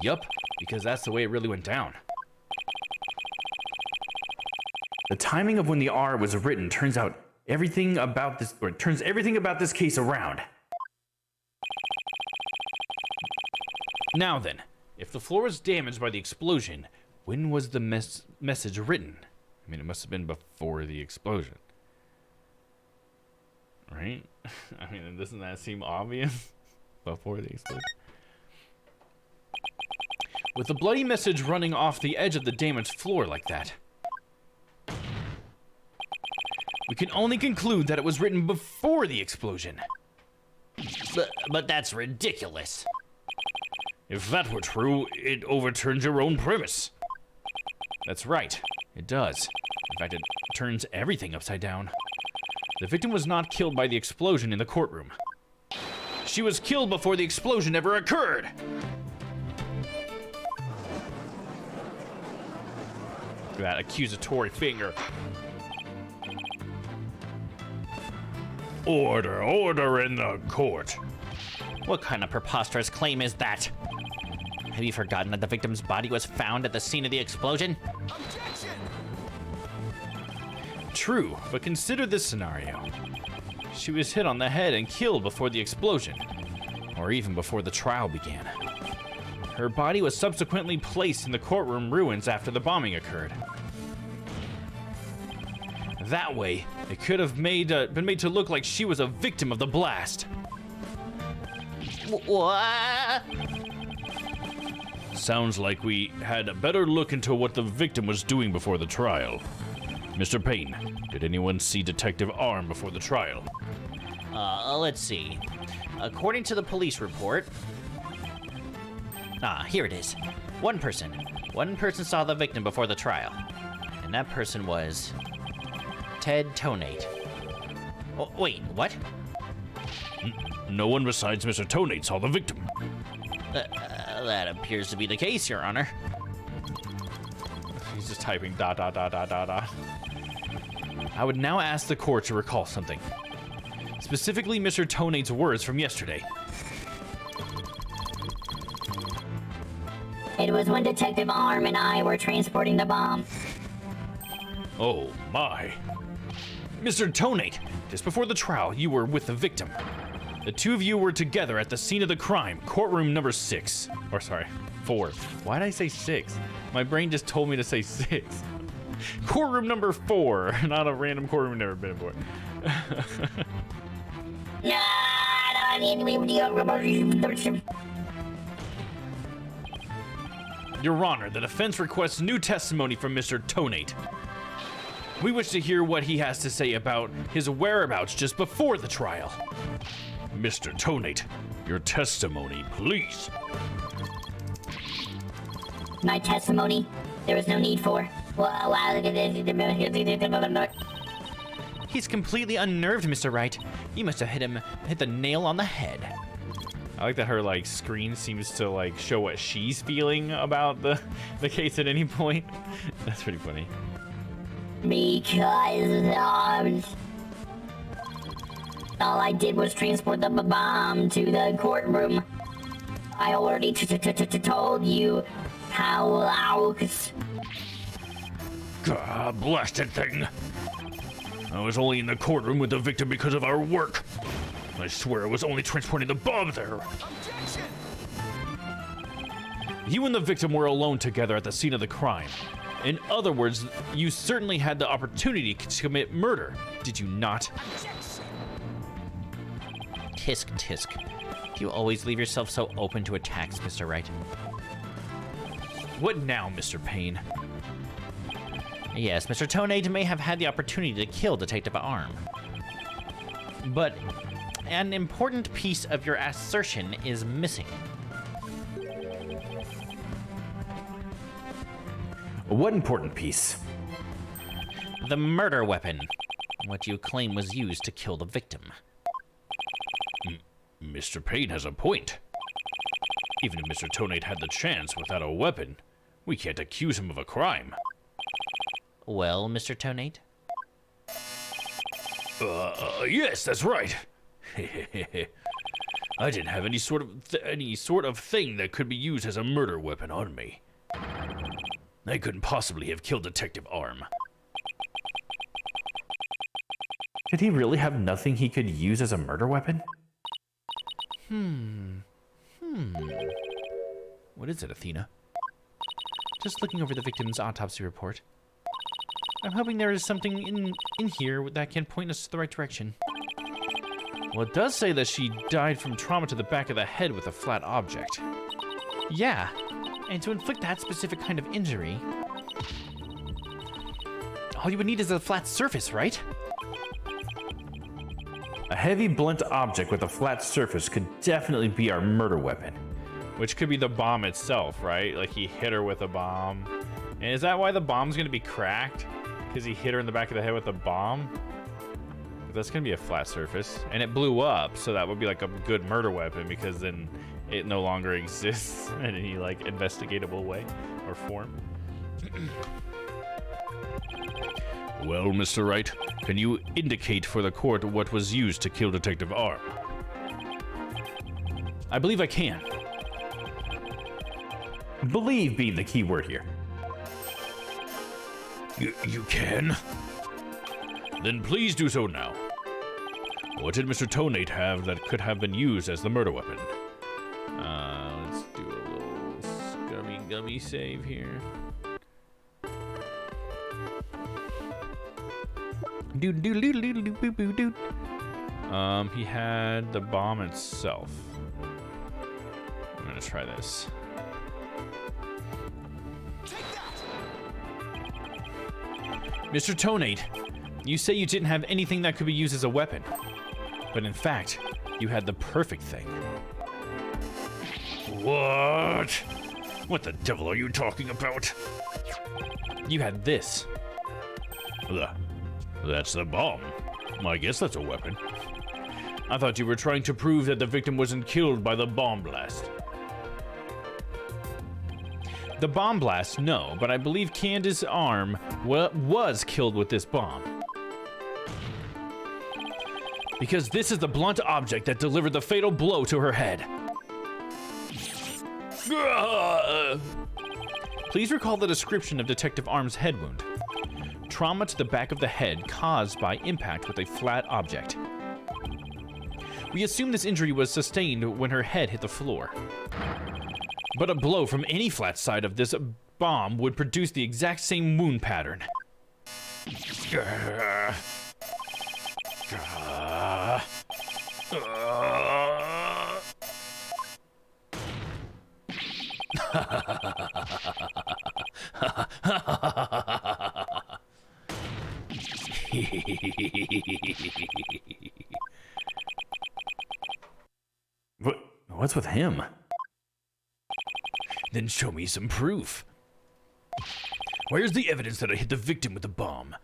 Yup, because that's the way it really went down. The timing of when the R was written turns everything about this case around. Now then, if the floor was damaged by the explosion, when was the message written? I mean, it must have been before the explosion. Right? I mean, doesn't that seem obvious? Before the explosion. With the bloody message running off the edge of the damaged floor like that, we can only conclude that it was written before the explosion. But that's ridiculous. If that were true, it overturns your own premise. That's right, it does. In fact, it turns everything upside down. The victim was not killed by the explosion in the courtroom. She was killed before the explosion ever occurred. Look at that accusatory finger. Order in the court. What kind of preposterous claim is that? Have you forgotten that the victim's body was found at the scene of the explosion? Objection! True, but consider this scenario. She was hit on the head and killed before the explosion, or even before the trial began. Her body was subsequently placed in the courtroom ruins after the bombing occurred. That way, it could have been made to look like she was a victim of the blast. What? Sounds like we had a better look into what the victim was doing before the trial. Mr. Payne, did anyone see Detective Arm before the trial? Let's see. According to the police report... here it is. One person saw the victim before the trial. And that person was... Ted Tonate. Oh, wait, what? No one besides Mr. Tonate saw the victim. That appears to be the case, Your Honor. He's just typing ... I would now ask the court to recall something. Specifically, Mr. Tonate's words from yesterday. It was when Detective Arm and I were transporting the bomb. Oh, my. Mr. Tonate, just before the trial, you were with the victim. The two of you were together at the scene of the crime, courtroom number 6. Or sorry, 4. Why did I say 6? My brain just told me to say 6. Courtroom number 4, not a random courtroom I've never been before. Your Honor, the defense requests new testimony from Mr. Tonate. We wish to hear what he has to say about his whereabouts just before the trial. Mr. Tonate, your testimony, please. My testimony? There is no need for. He's completely unnerved, Mr. Wright. You must have hit the nail on the head. I like that her like screen seems to like show what she's feeling about the case at any point. That's pretty funny. Because all I did was transport the bomb to the courtroom. I already told you how. God, blasted thing. I was only in the courtroom with the victim because of our work. I swear I was only transporting the bomb there. Objection! You and the victim were alone together at the scene of the crime. In other words, you certainly had the opportunity to commit murder, did you not? Tisk, tisk. You always leave yourself so open to attacks, Mr. Wright. What now, Mr. Payne? Yes, Mr. Tonate may have had the opportunity to kill Detective Arm. But an important piece of your assertion is missing. What important piece? The murder weapon. What you claim was used to kill the victim. Mr. Payne has a point. Even if Mr. Tonate had the chance without a weapon, we can't accuse him of a crime. Well, Mr. Tonate? Yes, that's right. I didn't have any sort of thing that could be used as a murder weapon on me. I couldn't possibly have killed Detective Arm. Did he really have nothing he could use as a murder weapon? What is it, Athena? Just looking over the victim's autopsy report. I'm hoping there is something in here that can point us to the right direction. Well, it does say that she died from trauma to the back of the head with a flat object. Yeah, and to inflict that specific kind of injury, all you would need is a flat surface, right? A heavy, blunt object with a flat surface could definitely be our murder weapon. Which could be the bomb itself, right? Like he hit her with a bomb. And is that why the bomb's gonna be cracked? Because he hit her in the back of the head with a bomb? That's gonna be a flat surface. And it blew up, so that would be like a good murder weapon because then it no longer exists in any like investigatable way or form. Well, Mr. Wright, can you indicate for the court what was used to kill Detective Arm? I believe I can. Believe being the key word here. You can? Then please do so now. What did Mr. Tonate have that could have been used as the murder weapon? Let's do a little gummy save here. He had the bomb itself. I'm gonna try this. Mr. Tonate, you say you didn't have anything that could be used as a weapon. But in fact, you had the perfect thing. What? What the devil are you talking about? You had this. That's the bomb. I guess that's a weapon. I thought you were trying to prove that the victim wasn't killed by the bomb blast. The bomb blast, no, but I believe Candace's arm was killed with this bomb. Because this is the blunt object that delivered the fatal blow to her head. Please recall the description of Detective Arm's head wound. Trauma to the back of the head caused by impact with a flat object. We assume this injury was sustained when her head hit the floor. But a blow from any flat side of this bomb would produce the exact same wound pattern. What's with him? Then show me some proof. Where's the evidence that I hit the victim with the bomb?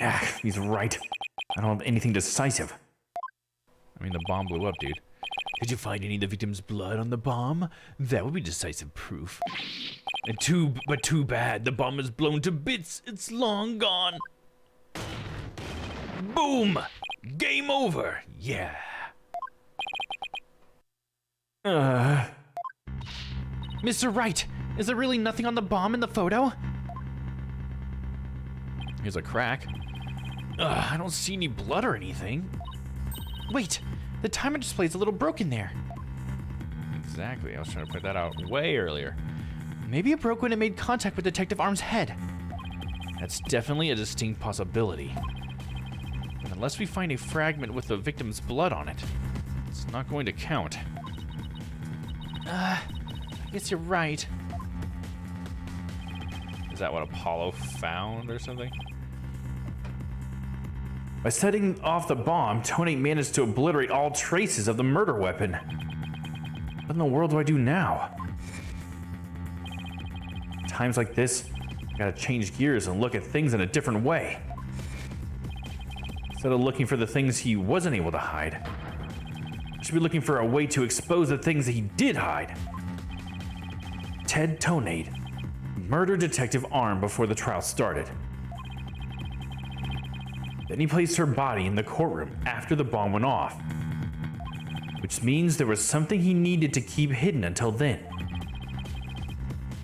Ah, he's right. I don't have anything decisive. I mean, the bomb blew up, dude. Did you find any of the victim's blood on the bomb? That would be decisive proof. And too bad. The bomb is blown to bits. It's long gone. Boom! Game over. Yeah. Mr. Wright, is there really nothing on the bomb in the photo? Here's a crack. I don't see any blood or anything. Wait, the timer display's a little broken there. Exactly. I was trying to point that out way earlier. Maybe it broke when it made contact with Detective Arm's head. That's definitely a distinct possibility. But unless we find a fragment with the victim's blood on it, it's not going to count. I guess you're right. Is that what Apollo found or something? By setting off the bomb, Tony managed to obliterate all traces of the murder weapon. What in the world do I do now? Times like this, I gotta change gears and look at things in a different way. Instead of looking for the things he wasn't able to hide, I should be looking for a way to expose the things that he did hide. Ted Tonade murdered Detective Arm before the trial started. Then he placed her body in the courtroom after the bomb went off, which means there was something he needed to keep hidden until then.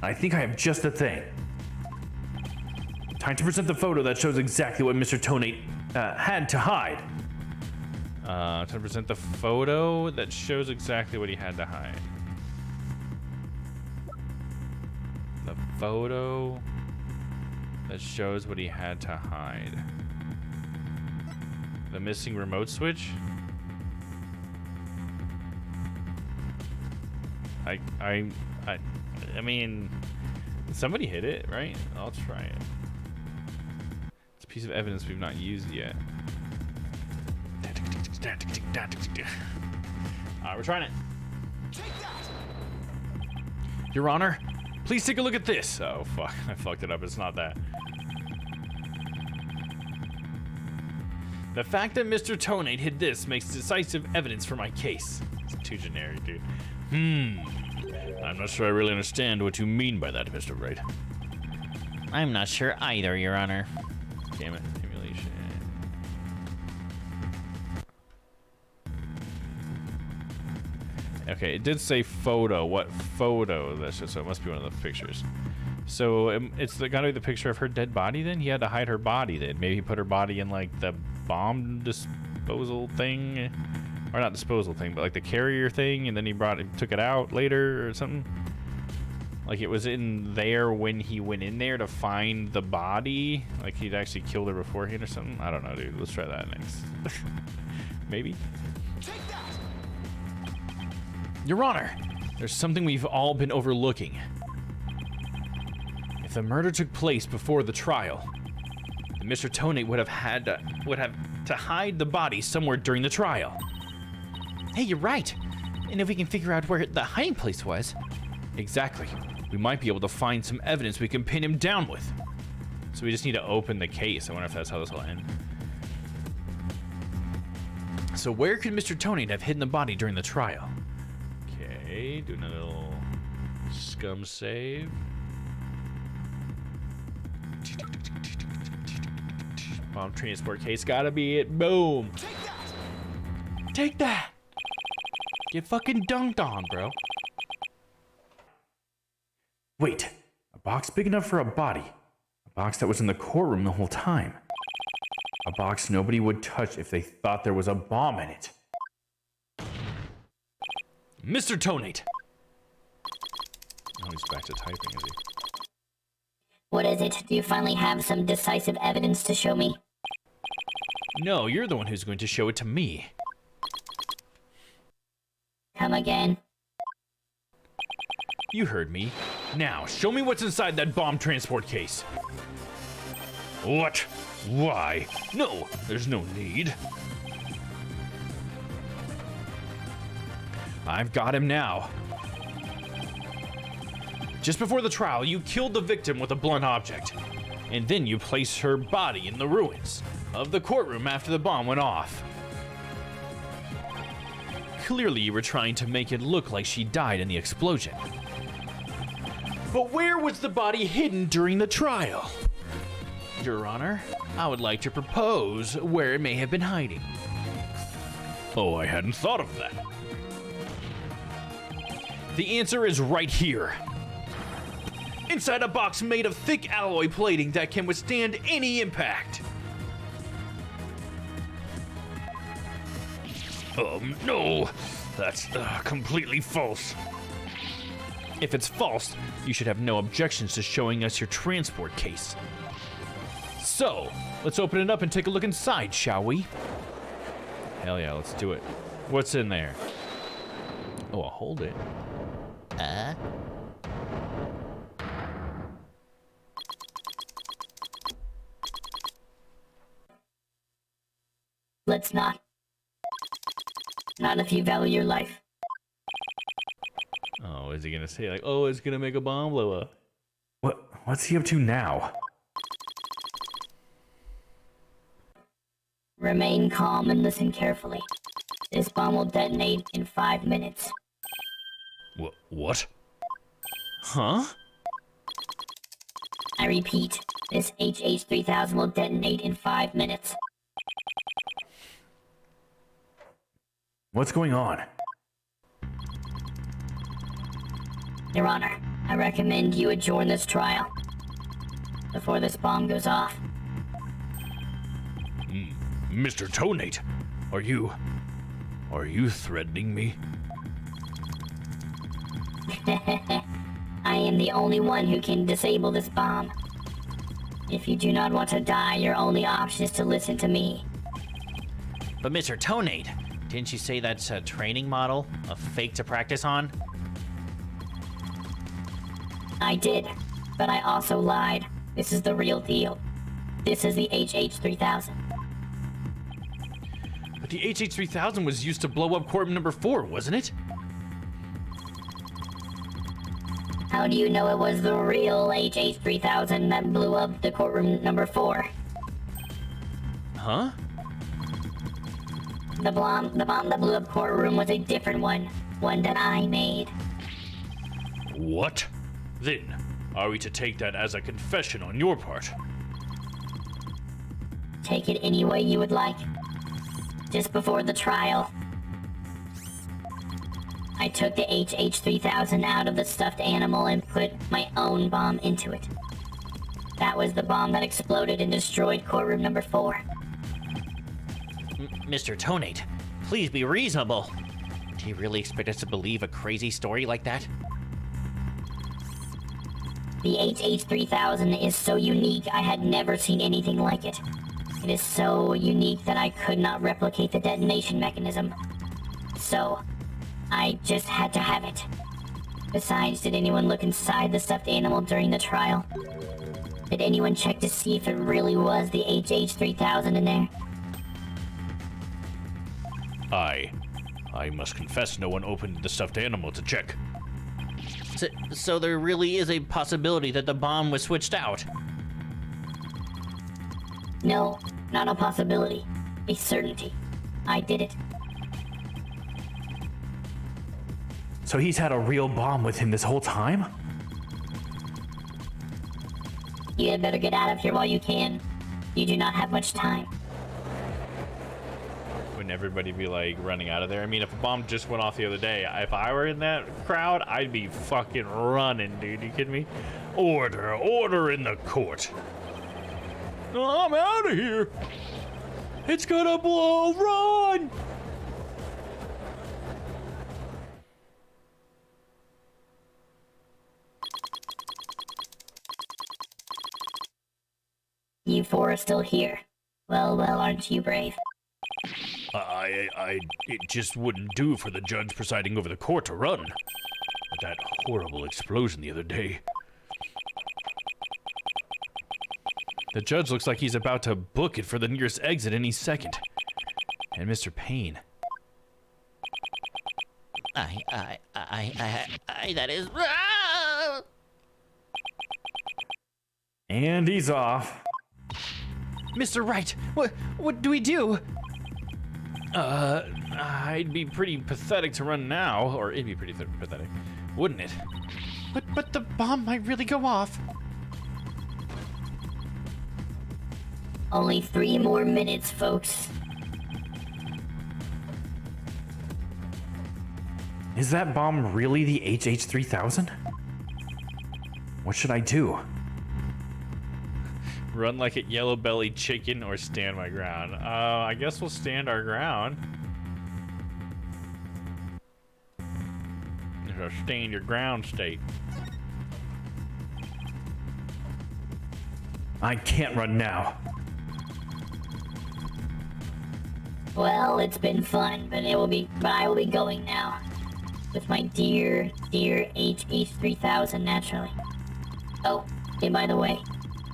I think I have just the thing. Time to present the photo that shows exactly what Mr. Tonate had to hide. To present the photo that shows exactly what he had to hide. The photo that shows what he had to hide. The missing remote switch? I mean, somebody hit it, right? I'll try it. It's a piece of evidence we've not used yet. Alright, we're trying it. Your Honor, please take a look at this. Oh, fuck. I fucked it up. It's not that. The fact that Mr. Tonate hid this makes decisive evidence for my case. It's too generic, dude. I'm not sure I really understand what you mean by that, Mr. Wright. I'm not sure either, Your Honor. Damn it. Emulation. Okay, it did say photo. What photo? That's just, so it must be one of the pictures. So it's gotta be the picture of her dead body then? He had to hide her body then. Maybe he put her body in like the bomb disposal thing. Or not disposal thing, but like the carrier thing, and then he took it out later or something. Like it was in there when he went in there to find the body. Like he'd actually killed her beforehand or something. I don't know, dude. Let's try that next. Maybe. Your Honor, there's something we've all been overlooking. If the murder took place before the trial, then Mr. Tonate would have to hide the body somewhere during the trial. Hey, you're right. And if we can figure out where the hiding place was. Exactly. We might be able to find some evidence we can pin him down with. So we just need to open the case. I wonder if that's how this will end. So where could Mr. Tonate have hidden the body during the trial? Okay, do another little scum save. Bomb transport case, gotta be it. Boom. Take that. Get fucking dunked on, bro. Wait, a box big enough for a body. A box that was in the courtroom the whole time. A box nobody would touch if they thought there was a bomb in it. Mr. Tonate! Oh, he's back to typing, is he? What is it? Do you finally have some decisive evidence to show me? No, you're the one who's going to show it to me. Come again. You heard me. Now, show me what's inside that bomb transport case. What? Why? No, there's no need. I've got him now. Just before the trial, you killed the victim with a blunt object, and then you placed her body in the ruins of the courtroom after the bomb went off. Clearly, you were trying to make it look like she died in the explosion. But where was the body hidden during the trial? Your Honor, I would like to propose where it may have been hiding. Oh, I hadn't thought of that. The answer is right here. Inside a box made of thick alloy plating that can withstand any impact. No, that's completely false. If it's false, you should have no objections to showing us your transport case. So, let's open it up and take a look inside, shall we? Hell yeah, let's do it. What's in there? Oh, I'll hold it. Let's not. Not if you value your life. Oh, is he gonna say like, oh, it's gonna make a bomb blow up? What's he up to now? Remain calm and listen carefully. This bomb will detonate in 5 minutes. What? Huh? I repeat, this HH-3000 will detonate in 5 minutes. What's going on? Your Honor, I recommend you adjourn this trial before this bomb goes off. Mr. Tonate, are you threatening me? I am the only one who can disable this bomb. If you do not want to die, your only option is to listen to me. But Mr. Tonate, didn't you say that's a training model? A fake to practice on? I did, but I also lied. This is the real deal. This is the HH-3000. But the HH-3000 was used to blow up courtroom number 4, wasn't it? How do you know it was the real HH-3000 that blew up the courtroom number 4? Huh? The bomb that blew up courtroom was a different one that I made. What? Then, are we to take that as a confession on your part? Take it any way you would like. Just before the trial, I took the HH-3000 out of the stuffed animal and put my own bomb into it. That was the bomb that exploded and destroyed courtroom number 4. Mr. Tonate, please be reasonable. Do you really expect us to believe a crazy story like that? The HH-3000 is so unique, I had never seen anything like it. It is so unique that I could not replicate the detonation mechanism. So, I just had to have it. Besides, did anyone look inside the stuffed animal during the trial? Did anyone check to see if it really was the HH-3000 in there? I must confess no one opened the stuffed animal to check. So there really is a possibility that the bomb was switched out? No, not a possibility. A certainty. I did it. So he's had a real bomb with him this whole time? You had better get out of here while you can. You do not have much time. Wouldn't everybody be like running out of there? I mean, if a bomb just went off the other day, if I were in that crowd, I'd be fucking running, dude. You kidding me? Order in the court. I'm out of here. It's gonna blow. Run! You four are still here. Well, aren't you brave? It just wouldn't do for the judge presiding over the court to run. at that horrible explosion the other day. The judge looks like he's about to book it for the nearest exit any second. And Mr. Payne. That is. And he's off. Mr. Wright, what do we do? I'd be pretty pathetic to run now, or it'd be pretty pathetic, wouldn't it? But the bomb might really go off. Only 3 more minutes, folks. Is that bomb really the HH-3000? What should I do? Run like a yellow-bellied chicken or stand my ground? I guess we'll stand our ground. It's a stand your ground state. I can't run now. Well, it's been fun, but I will be going now. With my dear HH-3000, naturally. Oh, and by the way,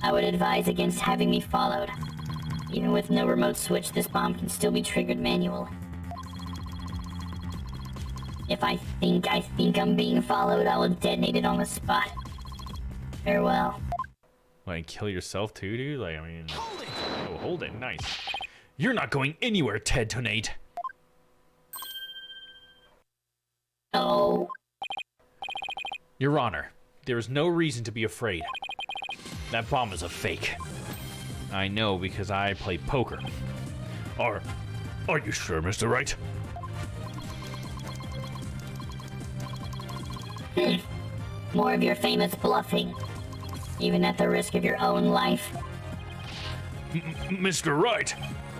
I would advise against having me followed. Even with no remote switch, this bomb can still be triggered manually. If I think I'm being followed, I will detonate it on the spot. Farewell. Like, kill yourself too, dude? Like, I mean... Oh, hold it. Nice. You're not going anywhere, Ted Tonate. Oh. Your Honor, there is no reason to be afraid. That bomb is a fake. I know because I play poker. Are you sure, Mr. Wright? More of your famous bluffing. Even at the risk of your own life. Mr. Wright,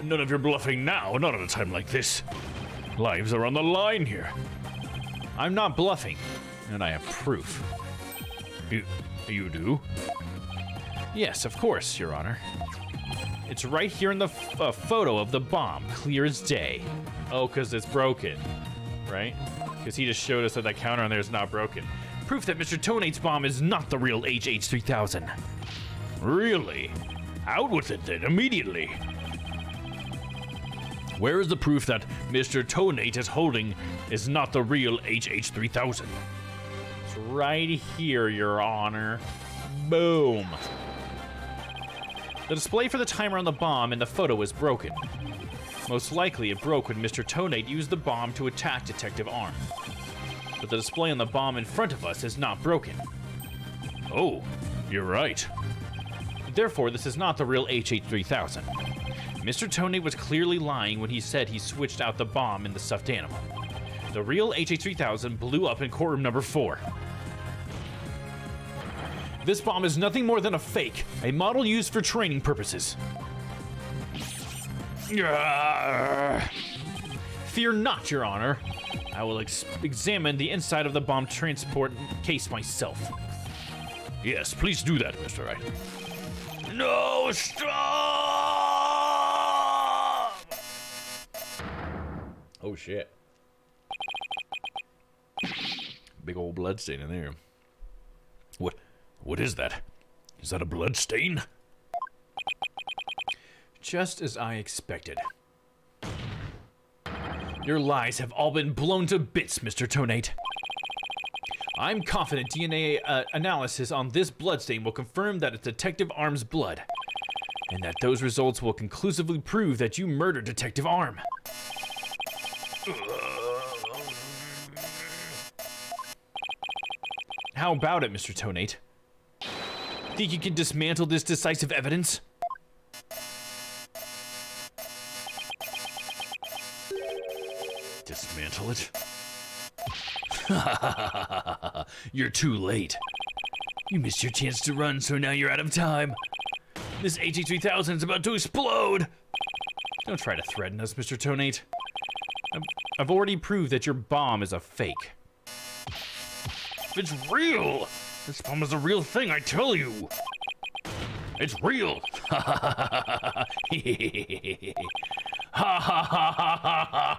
none of your bluffing now, not at a time like this. Lives are on the line here. I'm not bluffing, and I have proof. You do? Yes, of course, Your Honor. It's right here in the photo of the bomb, clear as day. Oh, because it's broken, right? Because he just showed us that that counter on there is not broken. Proof that Mr. Tonate's bomb is not the real HH-3000. Really? Out with it then, immediately. Where is the proof that Mr. Tonate is holding is not the real HH-3000? It's right here, Your Honor. Boom. The display for the timer on the bomb in the photo is broken. Most likely it broke when Mr. Tonate used the bomb to attack Detective Arm. But the display on the bomb in front of us is not broken. Oh, you're right. Therefore, this is not the real HH-3000. Mr. Tonate was clearly lying when he said he switched out the bomb in the stuffed animal. The real HH-3000 blew up in courtroom number 4. This bomb is nothing more than a fake, a model used for training purposes. Fear not, Your Honor. I will examine the inside of the bomb transport case myself. Yes, please do that, Mr. Wright. No, stop! Oh, shit. Big old blood stain in there. What is that? Is that a blood stain? Just as I expected. Your lies have all been blown to bits, Mr. Tonate. I'm confident DNA analysis on this bloodstain will confirm that it's Detective Arm's blood, and that those results will conclusively prove that you murdered Detective Arm. How about it, Mr. Tonate? Think you can dismantle this decisive evidence? Dismantle it? You're too late. You missed your chance to run, so now you're out of time. This HH-3000 is about to explode! Don't try to threaten us, Mr. Tonate. I've already proved that your bomb is a fake. It's real! This bomb is a real thing, I tell you! It's real! Ha ha ha ha ha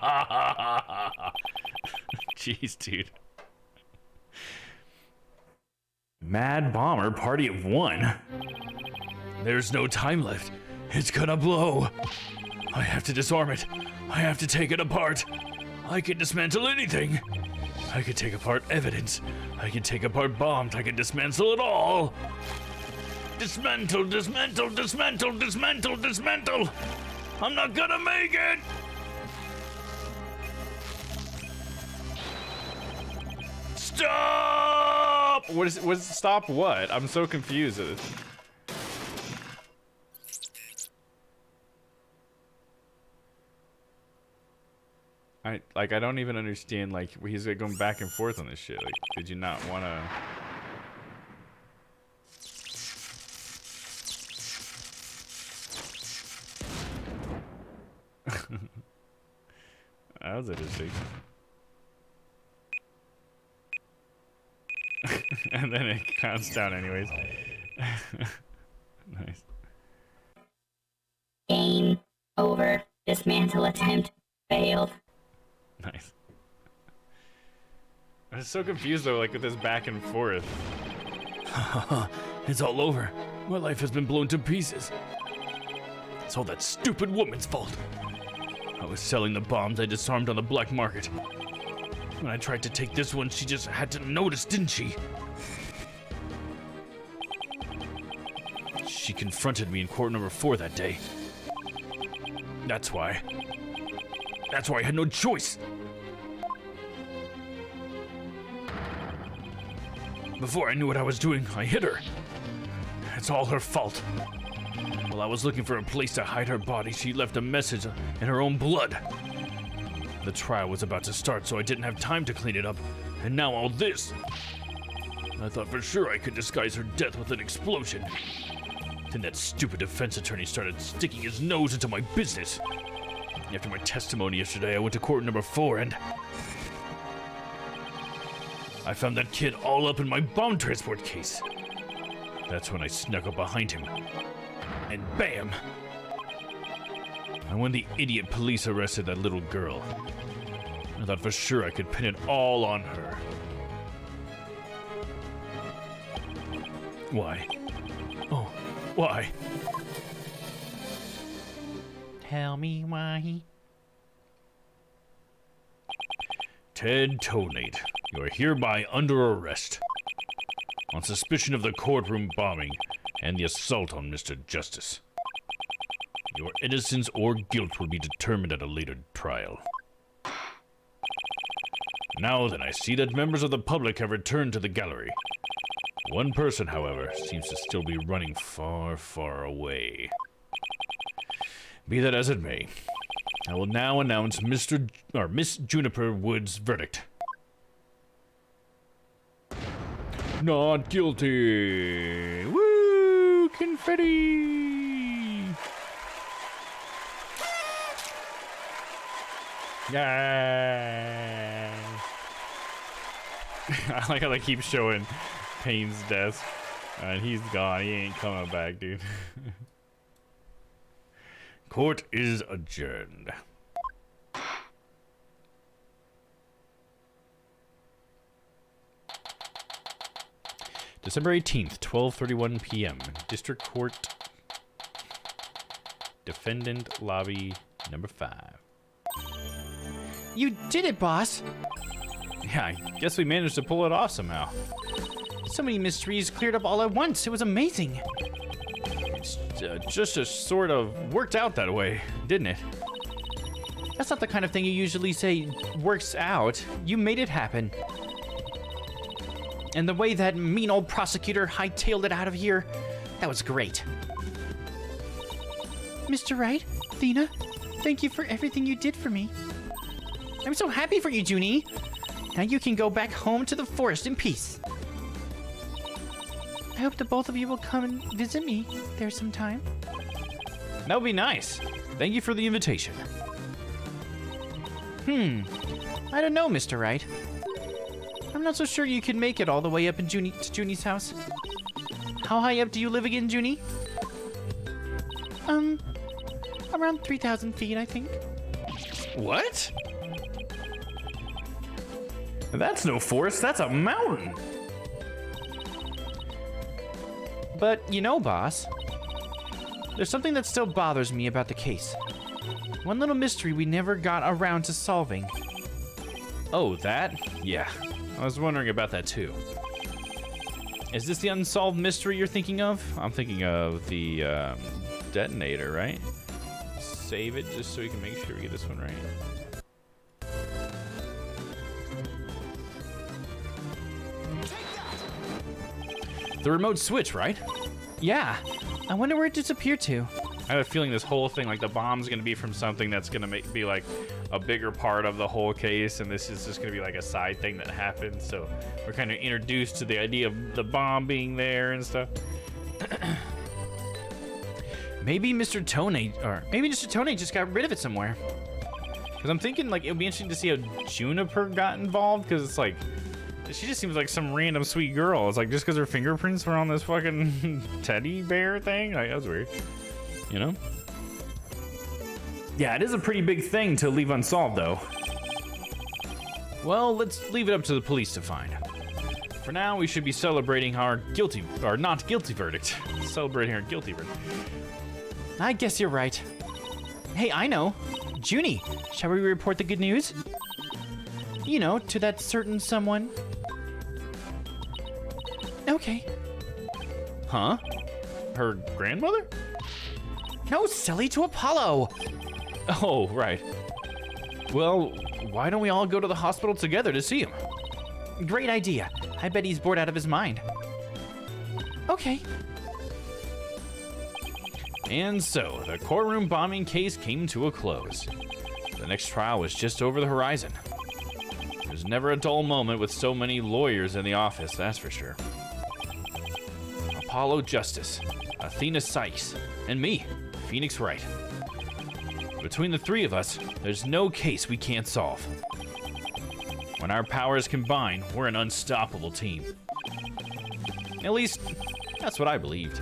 ha ha. Jeez, dude. Mad Bomber, party of one. There's no time left. It's gonna blow. I have to disarm it. I have to take it apart. I can dismantle anything. I can take apart evidence. I can take apart bombs. I can dismantle it all. Dismantle, dismantle, dismantle, dismantle, dismantle. I'm not gonna make it. Stop! What stop what? I'm so confused. I don't even understand, like, he's like going back and forth on this shit. Like, did you not wanna... That was interesting. And then it counts down anyways. Nice. Game over. Dismantle attempt failed. Nice. I'm so confused though, like with this back and forth. It's all over. My life has been blown to pieces. It's all that stupid woman's fault. I was selling the bombs I disarmed on the black market. When I tried to take this one, she just had to notice, didn't she? She confronted me in court number 4 that day. That's why I had no choice. Before I knew what I was doing, I hit her. It's all her fault. While I was looking for a place to hide her body, she left a message in her own blood. The trial was about to start, so I didn't have time to clean it up. And now all this. I thought for sure I could disguise her death with an explosion. Then that stupid defense attorney started sticking his nose into my business. After my testimony yesterday, I went to court number 4 and I found that kid all up in my bomb transport case. That's when I snuck up behind him. And bam! And when the idiot police arrested that little girl, I thought for sure I could pin it all on her. Why? Oh, why? Tell me why. Ted Tonate, you are hereby under arrest on suspicion of the courtroom bombing and the assault on Mr. Justice. Your innocence or guilt will be determined at a later trial. Now then, I see that members of the public have returned to the gallery. One person, however, seems to still be running far, far away. Be that as it may, I will now announce Miss Juniper Wood's verdict. Not guilty! Woo! Confetti! Yay! I like how they keep showing Payne's desk. And he's gone. He ain't coming back, dude. Court is adjourned. December 18th, 12:31 p.m. District Court. Defendant Lobby number 5. You did it, boss! Yeah, I guess we managed to pull it off somehow. So many mysteries cleared up all at once. It was amazing. It's just sort of worked out that way, didn't it? That's not the kind of thing you usually say works out. You made it happen. And the way that mean old prosecutor hightailed it out of here, that was great. Mr. Wright, Athena, thank you for everything you did for me. I'm so happy for you, Junie. Now you can go back home to the forest in peace. I hope the both of you will come and visit me there sometime. That would be nice. Thank you for the invitation. I don't know, Mr. Wright. I'm not so sure you can make it all the way up in to Junie's house. How high up do you live again, Junie? Around 3,000 feet, I think. What? That's no forest, that's a mountain. But, you know, boss, there's something that still bothers me about the case. One little mystery we never got around to solving. Oh, that? Yeah. I was wondering about that too. Is this the unsolved mystery you're thinking of? I'm thinking of the detonator, right? Save it just so we can make sure we get this one right. The remote switch, right? Yeah. I wonder where it disappeared to. I have a feeling this whole thing, like the bomb's gonna be from something that's gonna be like a bigger part of the whole case, and this is just gonna be like a side thing that happens. So we're kind of introduced to the idea of the bomb being there and stuff. Maybe Mr. Tone just got rid of it somewhere. Because I'm thinking like it would be interesting to see how Juniper got involved, because it's like she just seems like some random sweet girl. It's like just because her fingerprints were on this fucking teddy bear thing, like that was weird. You know? Yeah, it is a pretty big thing to leave unsolved, though. Well, let's leave it up to the police to find. For now, we should be celebrating our not guilty verdict. Celebrating our guilty verdict. I guess you're right. Hey, I know. Junie, shall we report the good news? You know, to that certain someone. Okay. Huh? Her grandmother? No, silly, to Apollo. Oh, right. Well, why don't we all go to the hospital together to see him? Great idea. I bet he's bored out of his mind. Okay. And so, the courtroom bombing case came to a close. The next trial was just over the horizon. There's never a dull moment with so many lawyers in the office, that's for sure. Apollo Justice, Athena Sykes, and me, Phoenix Wright. Between the three of us, there's no case we can't solve. When our powers combine, we're an unstoppable team. At least, that's what I believed.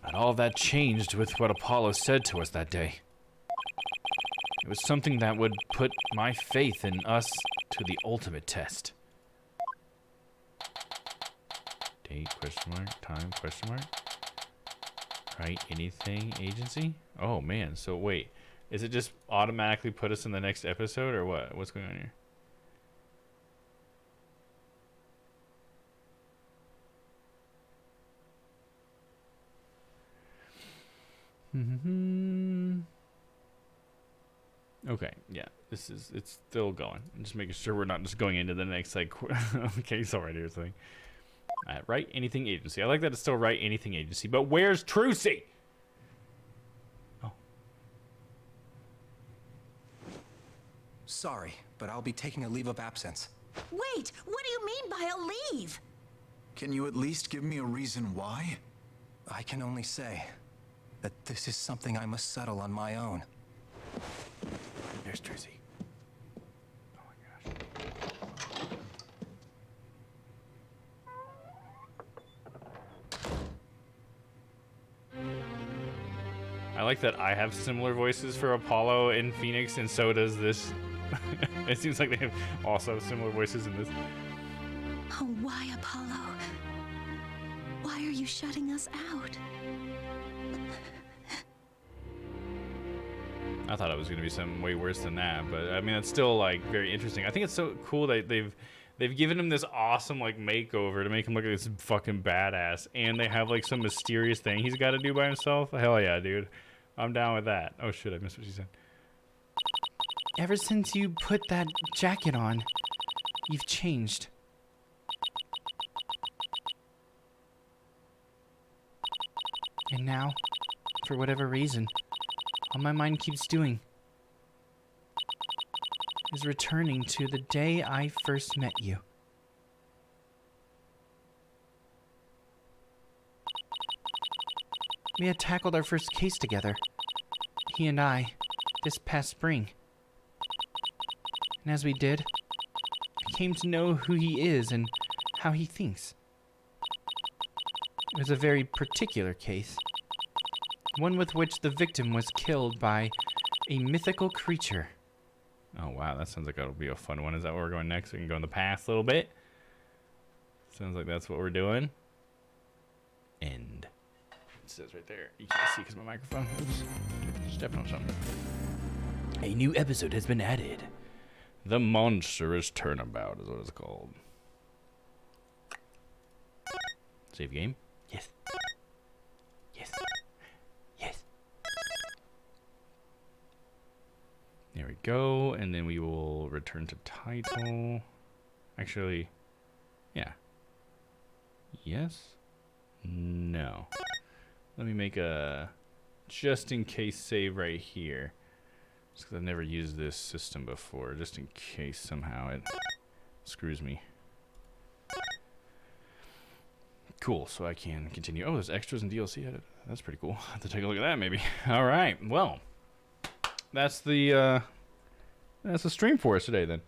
But all that changed with what Apollo said to us that day. It was something that would put my faith in us to the ultimate test. Date, question mark, time, question mark. Right, anything, agency? Oh man, so wait. Is it just automatically put us in the next episode or what? What's going on here? Okay, yeah, it's still going. I'm just making sure we're not just going into the next, like, case already or something. Right, anything agency. I like that it's still right, anything agency. But where's Trucy? Oh. Sorry, but I'll be taking a leave of absence. Wait, what do you mean by a leave? Can you at least give me a reason why? I can only say that this is something I must settle on my own. There's Trucy. Oh my gosh. I like that I have similar voices for Apollo and Phoenix, and so does this. It seems like they have also similar voices in this. Oh, why, Apollo? Why are you shutting us out? I thought it was going to be something way worse than that, but I mean, it's still like very interesting. I think it's so cool that they've given him this awesome like makeover to make him look like this fucking badass, and they have like some mysterious thing he's got to do by himself. Hell yeah, dude. I'm down with that. Oh shit, I missed what she said. Ever since you put that jacket on, you've changed. And now, for whatever reason, all my mind keeps doing is returning to the day I first met you. We had tackled our first case together, he and I, this past spring. And as we did, I came to know who he is and how he thinks. It was a very particular case, one with which the victim was killed by a mythical creature Oh, wow. That sounds like that'll be a fun one. Is that where we're going next? We can go in the past a little bit. Sounds like that's what we're doing. End. It says right there. You can't see because my microphone. Oops. Stepping on something. A new episode has been added. The Monstrous Turnabout is what it's called. Save game? Yes. Yes. Yes. There we go. And then we will return to title. Actually, yeah. Yes? No. Let me make a just in case save right here. Just because I've never used this system before. Just in case somehow it screws me. Cool, so I can continue. Oh, there's extras and DLC added. That's pretty cool. I'll have to take a look at that maybe. All right, well, that's the stream for us today then.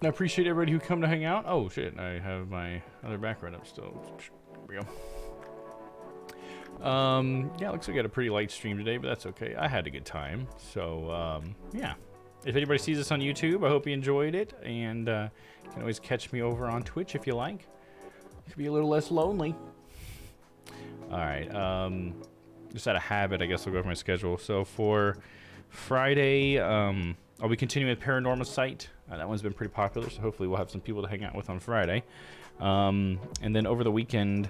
I appreciate everybody who come to hang out. Oh shit, I have my other background up still. There we go. Yeah, looks like I got a pretty light stream today, but that's okay. I had a good time. So, yeah. If anybody sees this on YouTube, I hope you enjoyed it. And you can always catch me over on Twitch if you like. It could be a little less lonely. Alright, just out of habit, I guess I'll go over my schedule. So for Friday, I'll be continuing with Paranormal Site. That one's been pretty popular, so hopefully we'll have some people to hang out with on Friday. And then over the weekend,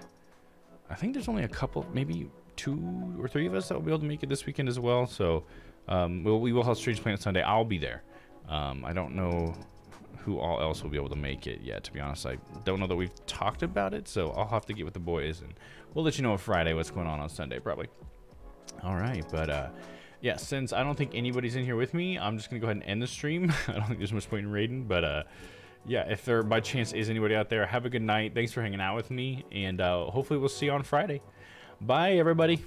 I think there's only a couple, maybe 2 or 3 of us that will be able to make it this weekend as well. So we will have Strange Planet Sunday. I'll be there. I don't know who all else will be able to make it yet, to be honest. I don't know that we've talked about it, so I'll have to get with the boys, and we'll let you know on Friday what's going on Sunday, probably. All right, but yeah, since I don't think anybody's in here with me, I'm just going to go ahead and end the stream. I don't think there's much point in raiding, but yeah, if there by chance is anybody out there, have a good night. Thanks for hanging out with me, and hopefully we'll see you on Friday. Bye, everybody.